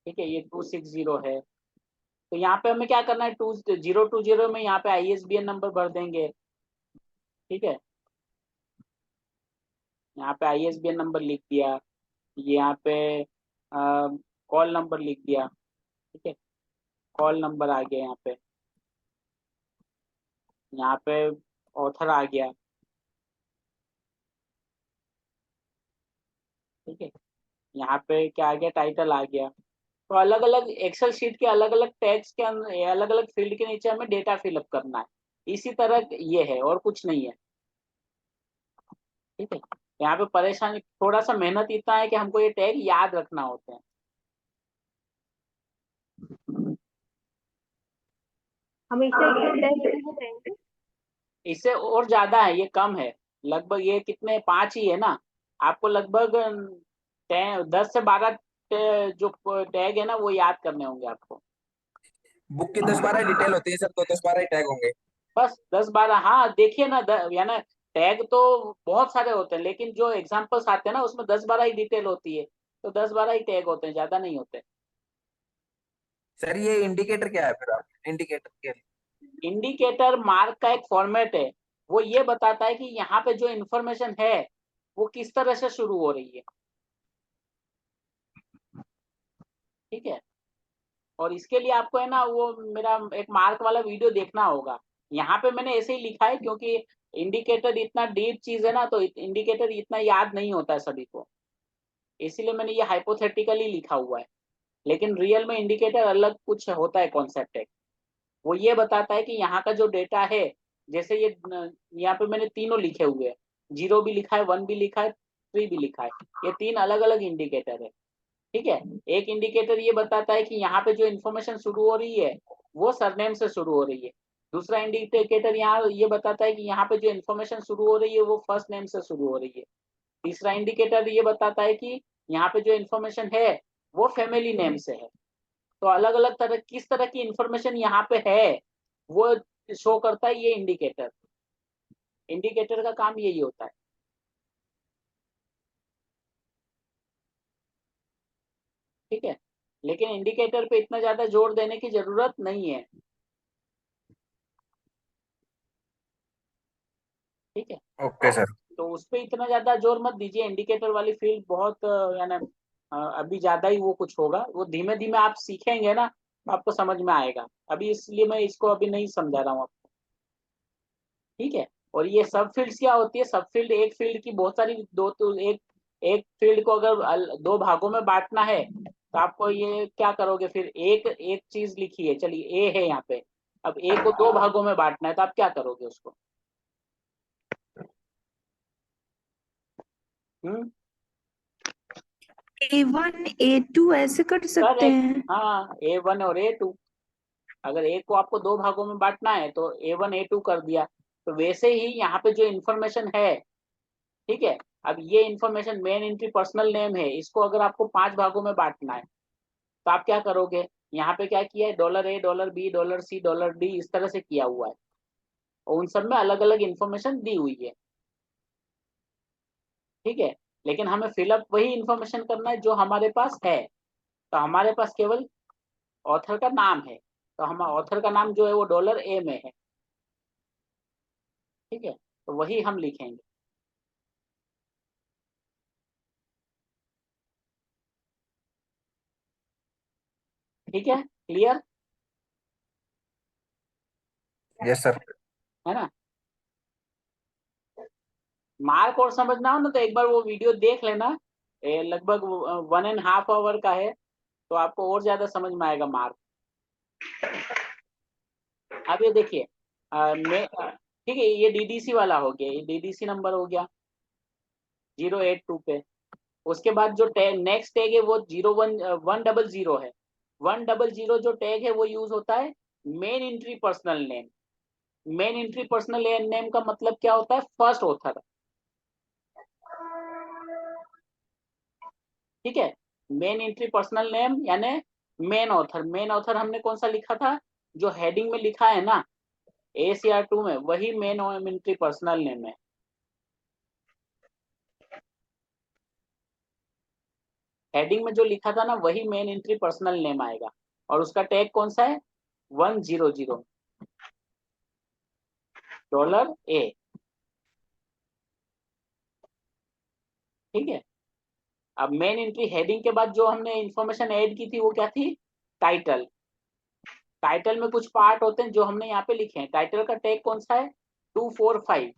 ठीक है, ये 260 है। तो यहाँ पे हमें क्या करना है, 2020 में यहाँ पे ISBN नंबर भर देंगे, ठीक है। यहाँ पे ISBN नंबर लिख दिया, ये यहाँ पे कॉल नंबर लिख दिया, ठीक है, कॉल नंबर आ गया, यहाँ पे ऑथर आ गया, ठीक है, यहाँ पे क्या आ गया, टाइटल आ गया। तो अलग अलग एक्सेल शीट के अलग अलग टैग्स के अंदर, अलग अलग फील्ड के नीचे हमें डेटा फिलअप करना है। इसी तरह ये है और कुछ नहीं है, ठीक है। यहाँ पे परेशानी, थोड़ा सा मेहनत इतना है कि हमको ये टैग याद रखना होते हैं। हमेशा इतने टैग लिखने रहेंगे? इससे और ज्यादा है, ये कम है। लगभग ये कितने 5 ही है ना, आपको लगभग 10 से 12 जो टैग है ना वो याद करने होंगे आपको। बुक की 10-12 डिटेल होती है सर, तो 10-12 ही टैग होंगे। बस 10-12, हाँ देखिए ना, या ना टैग तो बहुत सारे होते हैं, लेकिन जो एग्जांपल्स आते हैं ना उसमें 10-12 ही डिटेल होती है, तो 10-12 ही टैग होते हैं, ज्यादा नहीं होते। सर ये इंडिकेटर क्या है फिर, आप इंडिकेटर के इंडिकेटर मार्क का एक फॉर्मेट है, वो ये बताता है कि यहाँ पे जो इंफॉर्मेशन है वो किस तरह से शुरू हो रही है, ठीक है। और इसके लिए आपको है ना वो मेरा एक मार्क वाला वीडियो देखना होगा। यहाँ पे मैंने ऐसे ही लिखा है क्योंकि इंडिकेटर इतना डीप चीज है ना, तो इंडिकेटर इतना याद नहीं होता है सभी को, इसीलिए मैंने ये हाइपोथेटिकली लिखा हुआ है। लेकिन रियल में इंडिकेटर अलग कुछ होता है, कॉन्सेप्ट है। वो ये बताता है कि यहाँ का जो डेटा है, जैसे ये यहाँ पे मैंने तीनों लिखे हुए हैं, 0 भी लिखा है, 1 भी लिखा है, 3 भी लिखा है, ये 3 अलग अलग इंडिकेटर है, ठीक है। एक इंडिकेटर ये बताता है कि यहाँ पे जो इन्फॉर्मेशन शुरू हो रही है वो सरनेम से शुरू हो रही है। दूसरा इंडिकेटर यहाँ ये बताता है कि यहाँ पे जो इन्फॉर्मेशन शुरू हो रही है वो फर्स्ट नेम से शुरू हो रही है। तीसरा इंडिकेटर ये बताता है कि यहाँ पे जो इन्फॉर्मेशन है वो फैमिली नेम से है। तो अलग अलग तरह, किस तरह की इंफॉर्मेशन यहाँ पे है वो शो करता है ये इंडिकेटर। इंडिकेटर का काम यही होता है, ठीक है। लेकिन इंडिकेटर पे इतना ज्यादा जोर देने की जरूरत नहीं है, ठीक है। Okay sir. तो उस पे इतना ज्यादा जोर मत दीजिए, इंडिकेटर वाली फील्ड बहुत यानी अभी ज्यादा ही वो कुछ होगा, वो धीमे धीमे आप सीखेंगे ना तो आपको समझ में आएगा। अभी इसलिए मैं इसको अभी नहीं समझा रहा हूँ आपको, ठीक है। और ये सब फील्ड्स क्या होती है, सब फील्ड, एक फील्ड की बहुत सारी, दो तो एक एक फील्ड को अगर 2 भागों में बांटना है तो आपको ये क्या करोगे, फिर एक एक चीज लिखी है, चलिए ए है यहाँ पे, अब ए को 2 भागों में बांटना है तो आप क्या करोगे उसको, हम्म। A1 A2 ऐसे कर सकते करेक्ट, हैं। हाँ, A1 और A2। अगर ए को आपको 2 भागों में बांटना है तो A1 A2 कर दिया। तो वैसे ही यहाँ पे जो इन्फॉर्मेशन है, ठीक है, अब ये information main entry personal name है, इसको अगर आपको 5 भागों में बांटना है तो आप क्या करोगे, यहाँ पे क्या किया है, $A, $B, $C, $D इस तरह से किया हुआ है, और उन सब में अलग अलग इन्फॉर्मेशन दी हुई है, ठीक है। लेकिन हमें फिलअप वही इन्फॉर्मेशन करना है जो हमारे पास है। तो हमारे पास केवल ऑथर का नाम है, तो हम ऑथर का नाम जो है वो $A में है, ठीक है, तो वही हम लिखेंगे। ठीक है, क्लियर यस सर। है ना। मार्क और समझना हो ना तो एक बार वो वीडियो देख लेना, लगभग 1.5 आवर का है, तो आपको और ज्यादा समझ में आएगा मार्क। अब ये देखिए, ठीक है, ये डीडीसी वाला हो गया, ये डीडीसी नंबर हो गया 082 पे। उसके बाद जो नेक्स्ट टैग है वो 100 है। 100 जो टैग है वो यूज होता है main entry personal name. Main entry personal name का मतलब क्या होता है? First author. ठीक है, मेन एंट्री पर्सनल नेम यानी मेन ऑथर। मेन ऑथर हमने कौन सा लिखा था? जो हेडिंग में लिखा है ना ACR2 में, वही मेन एंट्री पर्सनल नेम है। हेडिंग में जो लिखा था ना वही मेन एंट्री पर्सनल नेम आएगा, और उसका टैग कौन सा है? 100 $A। ठीक है, अब मेन एंट्री हेडिंग के बाद जो हमने इंफॉर्मेशन ऐड की थी वो क्या थी? टाइटल। टाइटल में कुछ पार्ट होते हैं जो हमने यहाँ पे लिखे हैं। टाइटल का टैग कौन सा है? 245।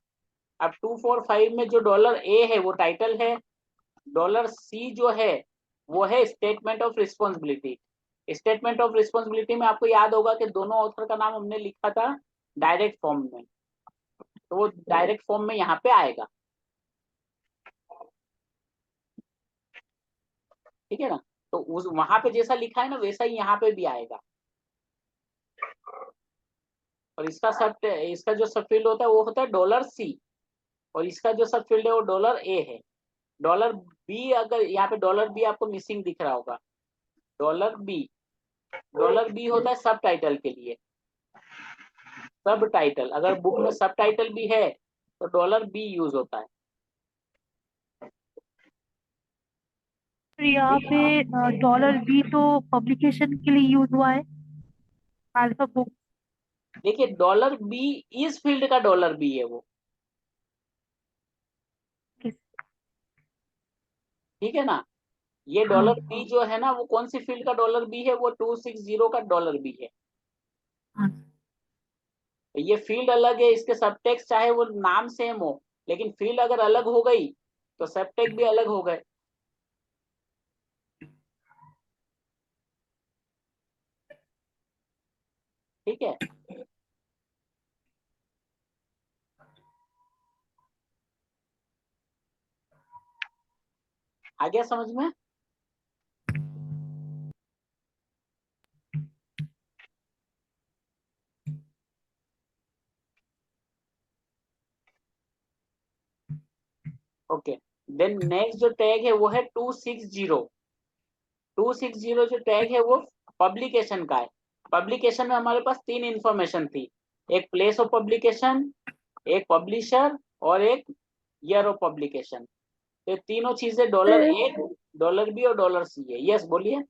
अब 245 में जो $A है वो टाइटल है, $C जो है वो है statement of responsibility. Statement of responsibility में आपको याद होगा कि दोनों ऑथर का नाम हमने लिखा था डायरेक्ट फॉर्म में, तो वो डायरेक्ट फॉर्म में यहाँ पे आएगा। ठीक है ना, तो उस वहां पे जैसा लिखा है ना वैसा ही यहाँ पे भी आएगा। और इसका जो सब फील्ड होता है वो होता है $C, और इसका जो सब फील्ड है वो $A है। $B, अगर यहाँ पे $B आपको मिसिंग दिख रहा होगा, $B होता है सब टाइटल के लिए। सब टाइटल, अगर बुक में सब टाइटल भी है तो $B यूज होता है। सर यहाँ पे $B तो पब्लिकेशन के लिए यूज हुआ है, अल्फा बुक। देखिए $B इस फील्ड का $B है वो। ठीक है ना, ये $B जो है ना वो कौन सी फील्ड का $B है? वो 260 का $B है। ये फील्ड अलग है, इसके सब टेक्स्ट चाहे वो नाम सेम हो, लेकिन फील्ड अगर अलग हो गई तो सब टेक्स्ट भी अलग हो गए। ठीक है, आ गया समझ में? ओके, देन नेक्स्ट जो टैग है वो है 260। 260 जो टैग है वो पब्लिकेशन का है। पब्लिकेशन में हमारे पास 3 इंफॉर्मेशन थी, एक प्लेस ऑफ पब्लिकेशन, एक पब्लिशर और एक ईयर ऑफ पब्लिकेशन। तो तीनों चीजें $A, $B और $C है। यस बोलिए।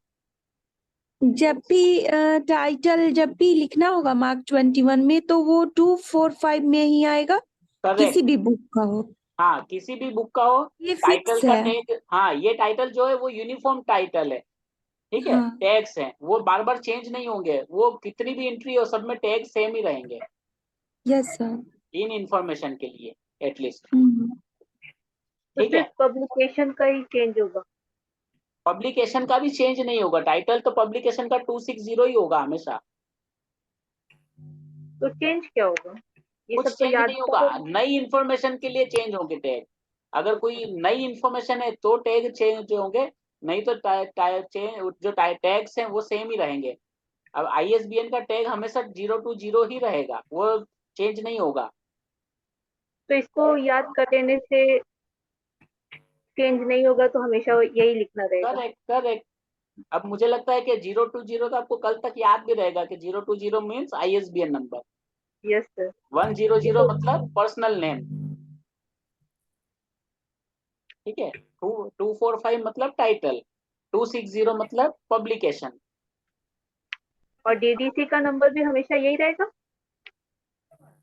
जब भी टाइटल जब भी लिखना होगा मार्क 21 में तो वो 245 में ही आएगा, करेक्ट, किसी भी बुक का हो। हाँ किसी भी बुक का हो। ये टाइटल फिक्स का है। टैग, हाँ ये टाइटल जो है वो यूनिफॉर्म टाइटल है। ठीक है, हाँ। टैग्स हैं वो बार बार चेंज नहीं होंगे, वो कितनी भी एंट्री हो सब में टैग सेम ही रहेंगे यस सर। इन इंफॉर्मेशन के लिए एटलीस्ट। तो ठीक है, सिर्फ पब्लिकेशन का ही चेंज होगा। पब्लिकेशन का भी चेंज नहीं होगा, टाइटल तो पब्लिकेशन का 260 ही होगा हमेशा। तो चेंज क्या होगा? ये कुछ सब तो चेंज याद नहीं होगा, नई इंफॉर्मेशन के लिए चेंज होंगे टैग। अगर कोई नई इंफॉर्मेशन है तो टैग चेंज होंगे, नहीं तो जो टैग्स हैं वो सेम ही रहेंगे। अब ISBN का टैग हमेशा 020 ही रहेगा, वो चेंज नहीं होगा। तो इसको याद कर लेने से चेंज नहीं होगा, तो हमेशा यही लिखना रहेगा। Correct correct. अब मुझे लगता है कि 020 तो आपको कल तक याद भी रहेगा कि 020 means ISBN number. Yes sir. 100 मतलब पर्सनल नेम। ठीक है, 245 मतलब टाइटल, 260 मतलब पब्लिकेशन। और डीडीसी का नंबर भी हमेशा यही रहेगा?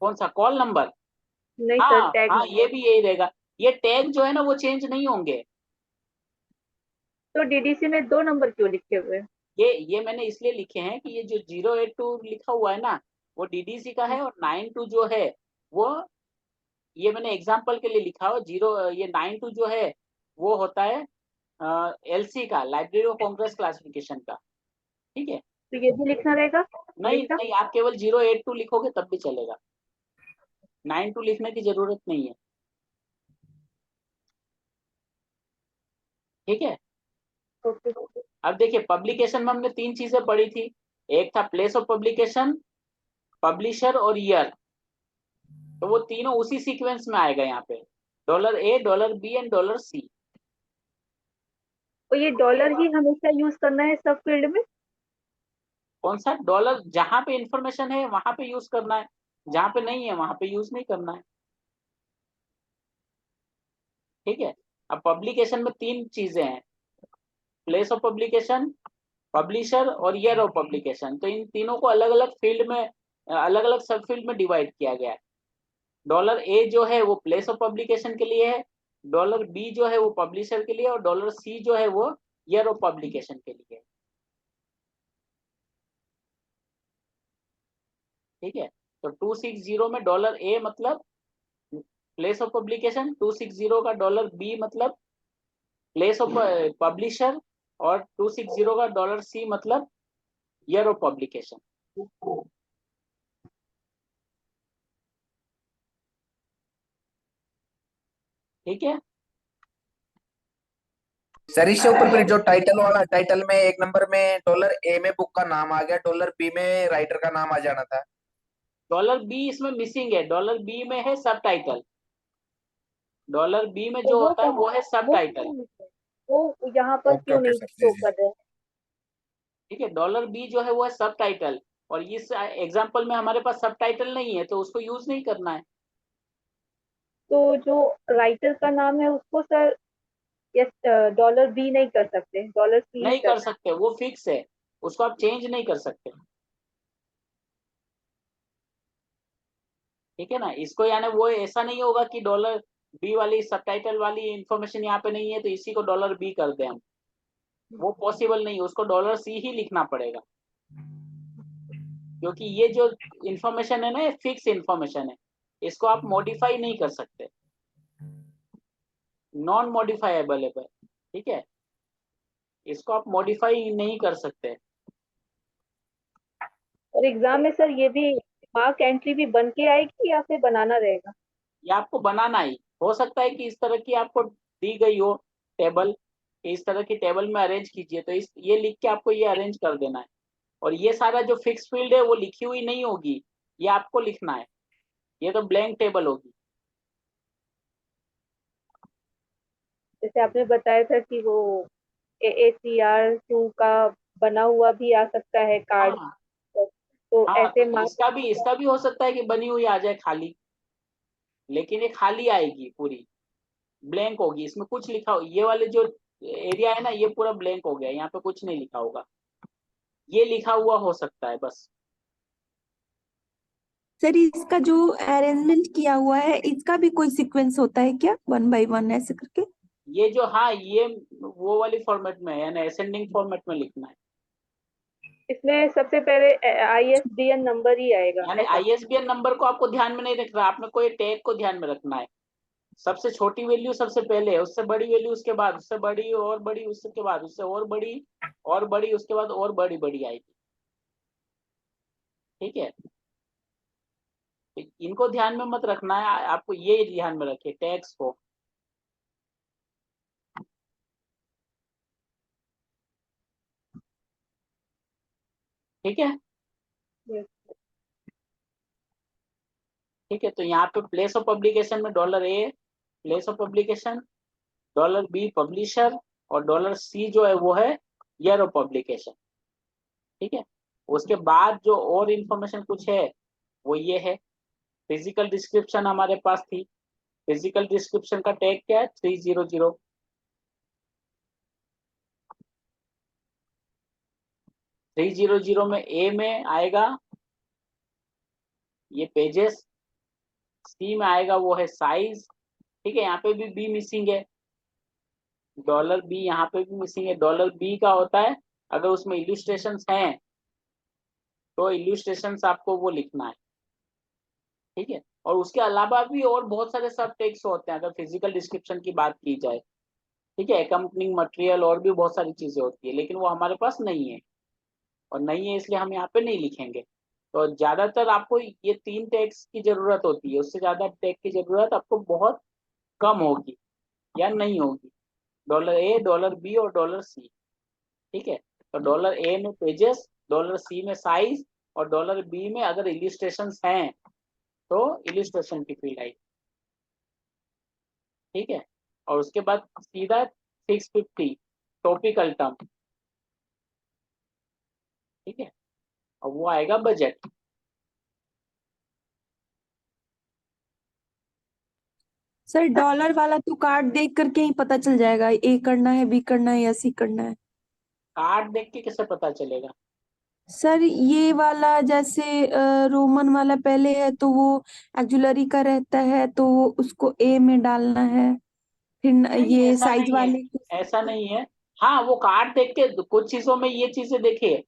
कौन सा? Call number? नहीं सर, हाँ टैग हाँ, ये नंबर। भी यही रहेगा। ये टैग जो है ना वो चेंज नहीं होंगे। तो डीडीसी में 2 नंबर क्यों लिखे हुए हैं? ये मैंने इसलिए लिखे हैं कि ये जो 082 लिखा हुआ है ना वो DDC का है, और 92 जो है वो, ये मैंने एग्जाम्पल के लिए लिखा हो। ये 92 जो है वो होता है LC का, लाइब्रेरी ऑफ कांग्रेस क्लासिफिकेशन का। ठीक है, तो ये भी लिखना रहेगा नहीं हमेशा? नहीं, आप केवल 082 लिखोगे तब भी चलेगा। 92 लिखने की जरूरत नहीं है। ठीक है, ओके। अब देखिए पब्लिकेशन में हमने 3 चीजें पढ़ी थी। एक था प्लेस ऑफ पब्लिकेशन, पब्लिशर और ईयर। तो वो तीनों उसी सीक्वेंस में आएगा यहाँ पे, $A, $B एंड $C। तो ये डॉलर ही हमेशा यूज करना है सब फील्ड में? कौन सा डॉलर? जहां पे इंफॉर्मेशन है वहां पे यूज करना है, जहां पे नहीं है वहां पे यूज नहीं करना है। ठीक है, अब पब्लिकेशन में 3 चीजें हैं, प्लेस ऑफ पब्लिकेशन, पब्लिशर और ईयर ऑफ पब्लिकेशन। तो इन तीनों को अलग अलग फील्ड में, अलग अलग सब फील्ड में डिवाइड किया गया है। $A जो है वो प्लेस ऑफ पब्लिकेशन के लिए है, $B जो है वो पब्लिशर के लिए, और $C जो है वो ईयर ऑफ पब्लिकेशन के लिए है। ठीक है, तो 260 में $A मतलब प्लेस ऑफ पब्लिकेशन, 260 का $B मतलब प्लेस ऑफ पब्लिशर, और 260 का $C मतलब ईयर ऑफ पब्लिकेशन। ठीक है, सर इससे ऊपर फिर जो टाइटल वाला, टाइटल में 1 नंबर में $A में बुक का नाम आ गया, $B में राइटर का नाम आ जाना था। $B इसमें मिसिंग है, $B में है सब टाइटल। $B में तो जो वो होता है वो है सब वो टाइटल। क्यों नहीं है? वो यहाँ पर ओके क्यों ओके नहीं सर, जी शो जी। कर रहे हैं? ठीक है, $B जो है वो है सब टाइटल, और इस एग्जाम्पल में हमारे पास सब टाइटल नहीं है तो उसको यूज नहीं करना है। तो जो राइटर का नाम है उसको सर यस $B नहीं कर सकते, $C ही नहीं कर कर सकते, वो फिक्स है, उसको आप चेंज नहीं कर सकते। ठीक है ना, इसको यानी वो ऐसा नहीं होगा कि $B वाली सब टाइटल वाली इंफॉर्मेशन यहाँ पे नहीं है तो इसी को $B कर दें हम, वो पॉसिबल नहीं है, उसको $C ही लिखना पड़ेगा, क्योंकि ये जो इंफॉर्मेशन है ना ये फिक्स इंफॉर्मेशन है, इसको आप मॉडिफाई नहीं कर सकते, नॉन मॉडिफाइबल है। ठीक है, इसको आप मॉडिफाई नहीं कर सकते। और एग्जाम में सर ये भी मार्क एंट्री भी बन के आएगी या फिर बनाना रहेगा? ये आपको बनाना ही हो सकता है कि इस तरह की आपको दी गई हो टेबल, इस तरह की टेबल में अरेंज कीजिए, तो इस ये लिख के आपको ये अरेंज कर देना है, और ये सारा जो फिक्स फील्ड है वो लिखी हुई नहीं होगी, ये आपको लिखना है, ये तो ब्लैंक टेबल होगी। जैसे आपने बताया था कि वो AACR2 का बना हुआ भी आ सकता है कार्ड, हाँ तो हाँ, ऐसे तो मार्क्स। इसका भी हो सकता है कि बनी हुई आ जाए खाली, लेकिन ये खाली आएगी, पूरी ब्लैंक होगी, इसमें कुछ लिखा हो, ये वाले जो एरिया है ना ये पूरा ब्लैंक हो गया, यहाँ पे कुछ नहीं लिखा होगा, ये लिखा हुआ हो सकता है बस। सर इसका जो अरेंजमेंट किया हुआ है इसका भी कोई सीक्वेंस होता है क्या, 1 बाय 1 ऐसे करके? ये जो, हाँ ये वो वाली फॉर्मेट में है, यानी असेंडिंग फॉर्मेट में लिखना है, इसमें सबसे पहले ISBN नंबर ही आएगा यानी ऐसा? ISBN नंबर को आपको ध्यान में नहीं रखना, आपने कोई टैग को ध्यान में रखना है, सबसे छोटी वैल्यू सबसे पहले है, उससे बड़ी वैल्यू उसके बाद, उससे बड़ी और बड़ी उसके बाद, उससे और बड़ी उसके बाद और बड़ी बड़ी आएगी। ठीक है, तो इनको ध्यान में मत रखना है, आपको ये ध्यान में रखिए टैग्स को। ठीक है, Yes. ठीक है, तो यहाँ पे प्लेस ऑफ पब्लिकेशन में $A place of publication, $B publisher, और $C जो है वो है ईयर ऑफ पब्लिकेशन। ठीक है, उसके बाद जो और इंफॉर्मेशन कुछ है वो ये है, फिजिकल डिस्क्रिप्शन हमारे पास थी, फिजिकल डिस्क्रिप्शन का टैग क्या है, 300। 300 में A में आएगा ये पेजेस, C में आएगा वो है साइज। ठीक है, यहाँ पे भी B मिसिंग है, $B यहाँ पे भी मिसिंग है, $B का होता है अगर उसमें इल्यूस्ट्रेशंस हैं तो इल्यूस्ट्रेशंस आपको वो लिखना है। ठीक है, और उसके अलावा भी और बहुत सारे सब टेक्स्ट होते हैं अगर फिजिकल डिस्क्रिप्शन की बात की जाए। ठीक है, अकम्पनिंग मटेरियल और भी बहुत सारी चीजें होती है, लेकिन वो हमारे पास नहीं है, और नहीं है इसलिए हम यहाँ पे नहीं लिखेंगे, तो ज्यादातर आपको ये 3 टैग्स की जरूरत होती है, उससे ज्यादा टैग की जरूरत आपको बहुत कम होगी या नहीं होगी। $A, $B और $C, ठीक है। तो $A में पेजेस, $C में साइज और $B में अगर इलिस्ट्रेशंस हैं तो इलिस्ट्रेशन की फील्ड आई, ठीक है। और उसके बाद सीधा 650 टॉपिकल टर्म, ठीक है, और वो आएगा बजट। सर डॉलर वाला तो कार्ड देख करके ही पता चल जाएगा, ए करना है, बी करना है या सी करना है। कार्ड देख के कैसे पता चलेगा? सर ये वाला जैसे रोमन वाला पहले है तो वो एक्जुलरी का रहता है तो वो उसको ए में डालना है, फिर नहीं, ये ऐसा साइज नहीं है, वाले को। ऐसा नहीं है। हाँ, वो कार्ड देख के कुछ चीजों में ये चीजें देखिए,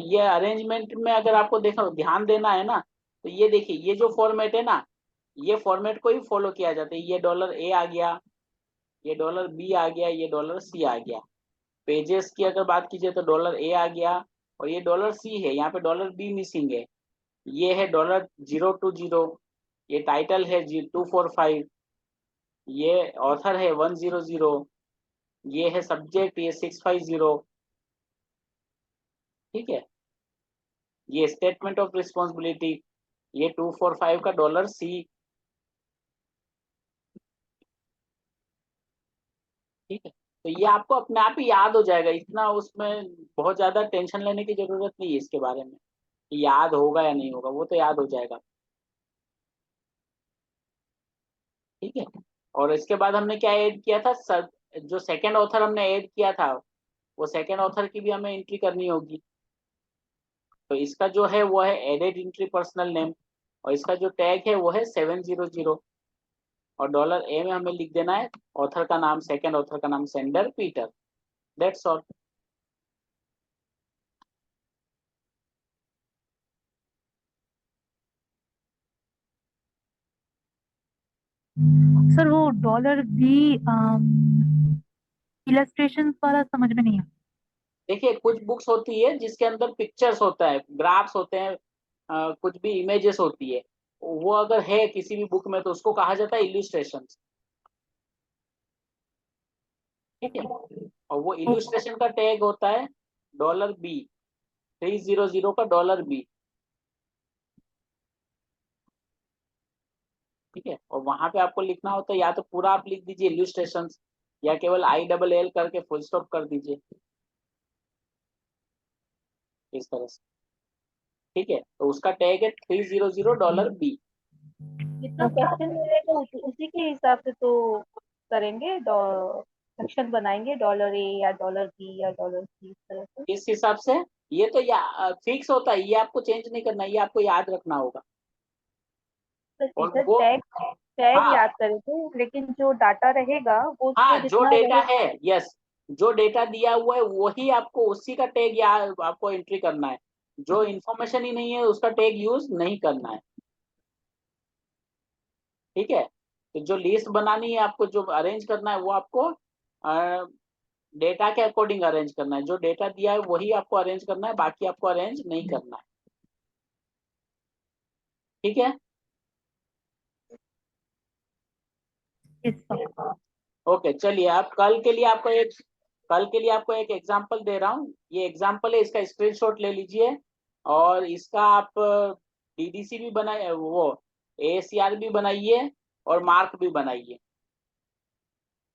ये अरेंजमेंट में अगर आपको देखो ध्यान देना है ना, तो ये देखिए, ये जो फॉर्मेट है ना, ये फॉर्मेट को ही फॉलो किया जाता है। ये $A आ गया, ये $B आ गया, ये $C आ गया। पेजेस की अगर बात कीजिए तो $A आ गया और ये $C है, यहाँ पे $B मिसिंग है। ये है $020, ये टाइटल है 245, ये ऑथर है 100, ये है सब्जेक्ट, ये 650, ठीक है। ये स्टेटमेंट ऑफ रिस्पॉन्सिबिलिटी, ये 245 का $C, ठीक है। तो ये आपको अपने आप ही याद हो जाएगा, इतना उसमें बहुत ज्यादा टेंशन लेने की जरूरत नहीं है इसके बारे में कि याद होगा या नहीं होगा, वो तो याद हो जाएगा, ठीक है। और इसके बाद हमने क्या ऐड किया था, जो सेकंड ऑथर हमने ऐड किया था, वो सेकंड ऑथर की भी हमें एंट्री करनी होगी। तो इसका जो है वो है एडेड एंट्री पर्सनल नेम, और इसका जो टैग है वो है 700, और $A में हमें लिख देना है ऑथर का नाम, सेकंड ऑथर का नाम sender Peter, that's all. Sir वो $B इलस्ट्रेशन वाला समझ में नहीं आया। देखिए, कुछ बुक्स होती है जिसके अंदर पिक्चर्स होता है, ग्राफ्स होते हैं, कुछ भी इमेजेस होती है, वो अगर है किसी भी बुक में तो उसको कहा जाता है इल्यूस्ट्रेशन, ठीक है। और वो इल्यूस्ट्रेशन का टैग होता है $B, 300 का $B, ठीक है। और वहां पे आपको लिखना होता है, या तो पूरा आप लिख दीजिए इल्यूस्ट्रेशन, या केवल ILL करके फुल स्टॉप कर दीजिए, इस तरह से, ठीक है। तो उसका टैग है $300 जितना क्वेश्चन मिलेगा उसी के हिसाब से तो करेंगे, सेक्शन बनाएंगे $A या $B या $C, इस तरह से। इस हिसाब से ये तो फिक्स होता है, ये आपको चेंज नहीं करना, ये आपको याद रखना होगा। और टीचर वो, टैग हाँ याद करेंगे, लेकिन जो डाटा रहेगा वो हाँ, उसको जो जितना डेटा रहे। है, यस, जो डेटा दिया हुआ है वही आपको, उसी का टैग या आपको एंट्री करना है। जो इन्फॉर्मेशन ही नहीं है उसका टैग यूज नहीं करना है, ठीक है। तो जो लिस्ट बनानी है आपको, जो अरेंज करना है वो आपको डेटा के अकॉर्डिंग अरेंज करना है। जो डेटा दिया है वही आपको अरेंज करना है, बाकी आपको अरेंज नहीं करना है, ठीक है। ओके, चलिए, आप कल के लिए आपको एक एग्जांपल दे रहा हूँ। ये एग्जांपल है, इसका स्क्रीनशॉट ले लीजिए, और इसका आप DDC भी बनाइए, वो ACR भी बनाइए और मार्क भी बनाइए।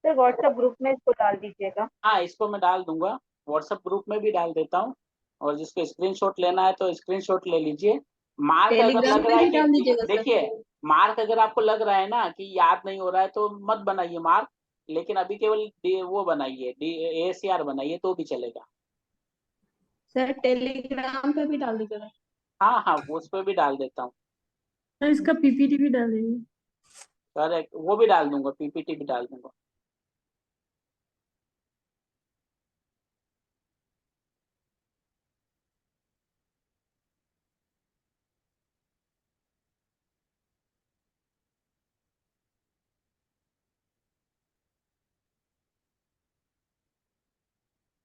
तो व्हाट्सएप ग्रुप में इसको डाल दीजिएगा। हाँ, इसको मैं डाल दूंगा, व्हाट्सएप ग्रुप में भी डाल देता हूँ, और जिसको स्क्रीनशॉट लेना है तो स्क्रीनशॉट ले लीजिए। मार्क अगर टेलीग्राम लग पे रहा है भी कि, डाल दीजिएगा सर। देखिए, मार्क अगर आपको लग रहा है ना कि याद नहीं हो रहा है तो मत बनाइए मार्क, लेकिन अभी केवल वो बनाइए, ACR बनाइए तो भी चलेगा। सर टेलीग्राम पे भी डाल दीजिएगा। हाँ हाँ, उस पर भी डाल देता हूँ, सर इसका PPT भी डालेंगे। करेक्ट, वो भी डाल दूंगा, PPT भी डाल दूंगा।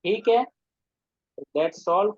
ठीक है, दैट्स ऑल फॉर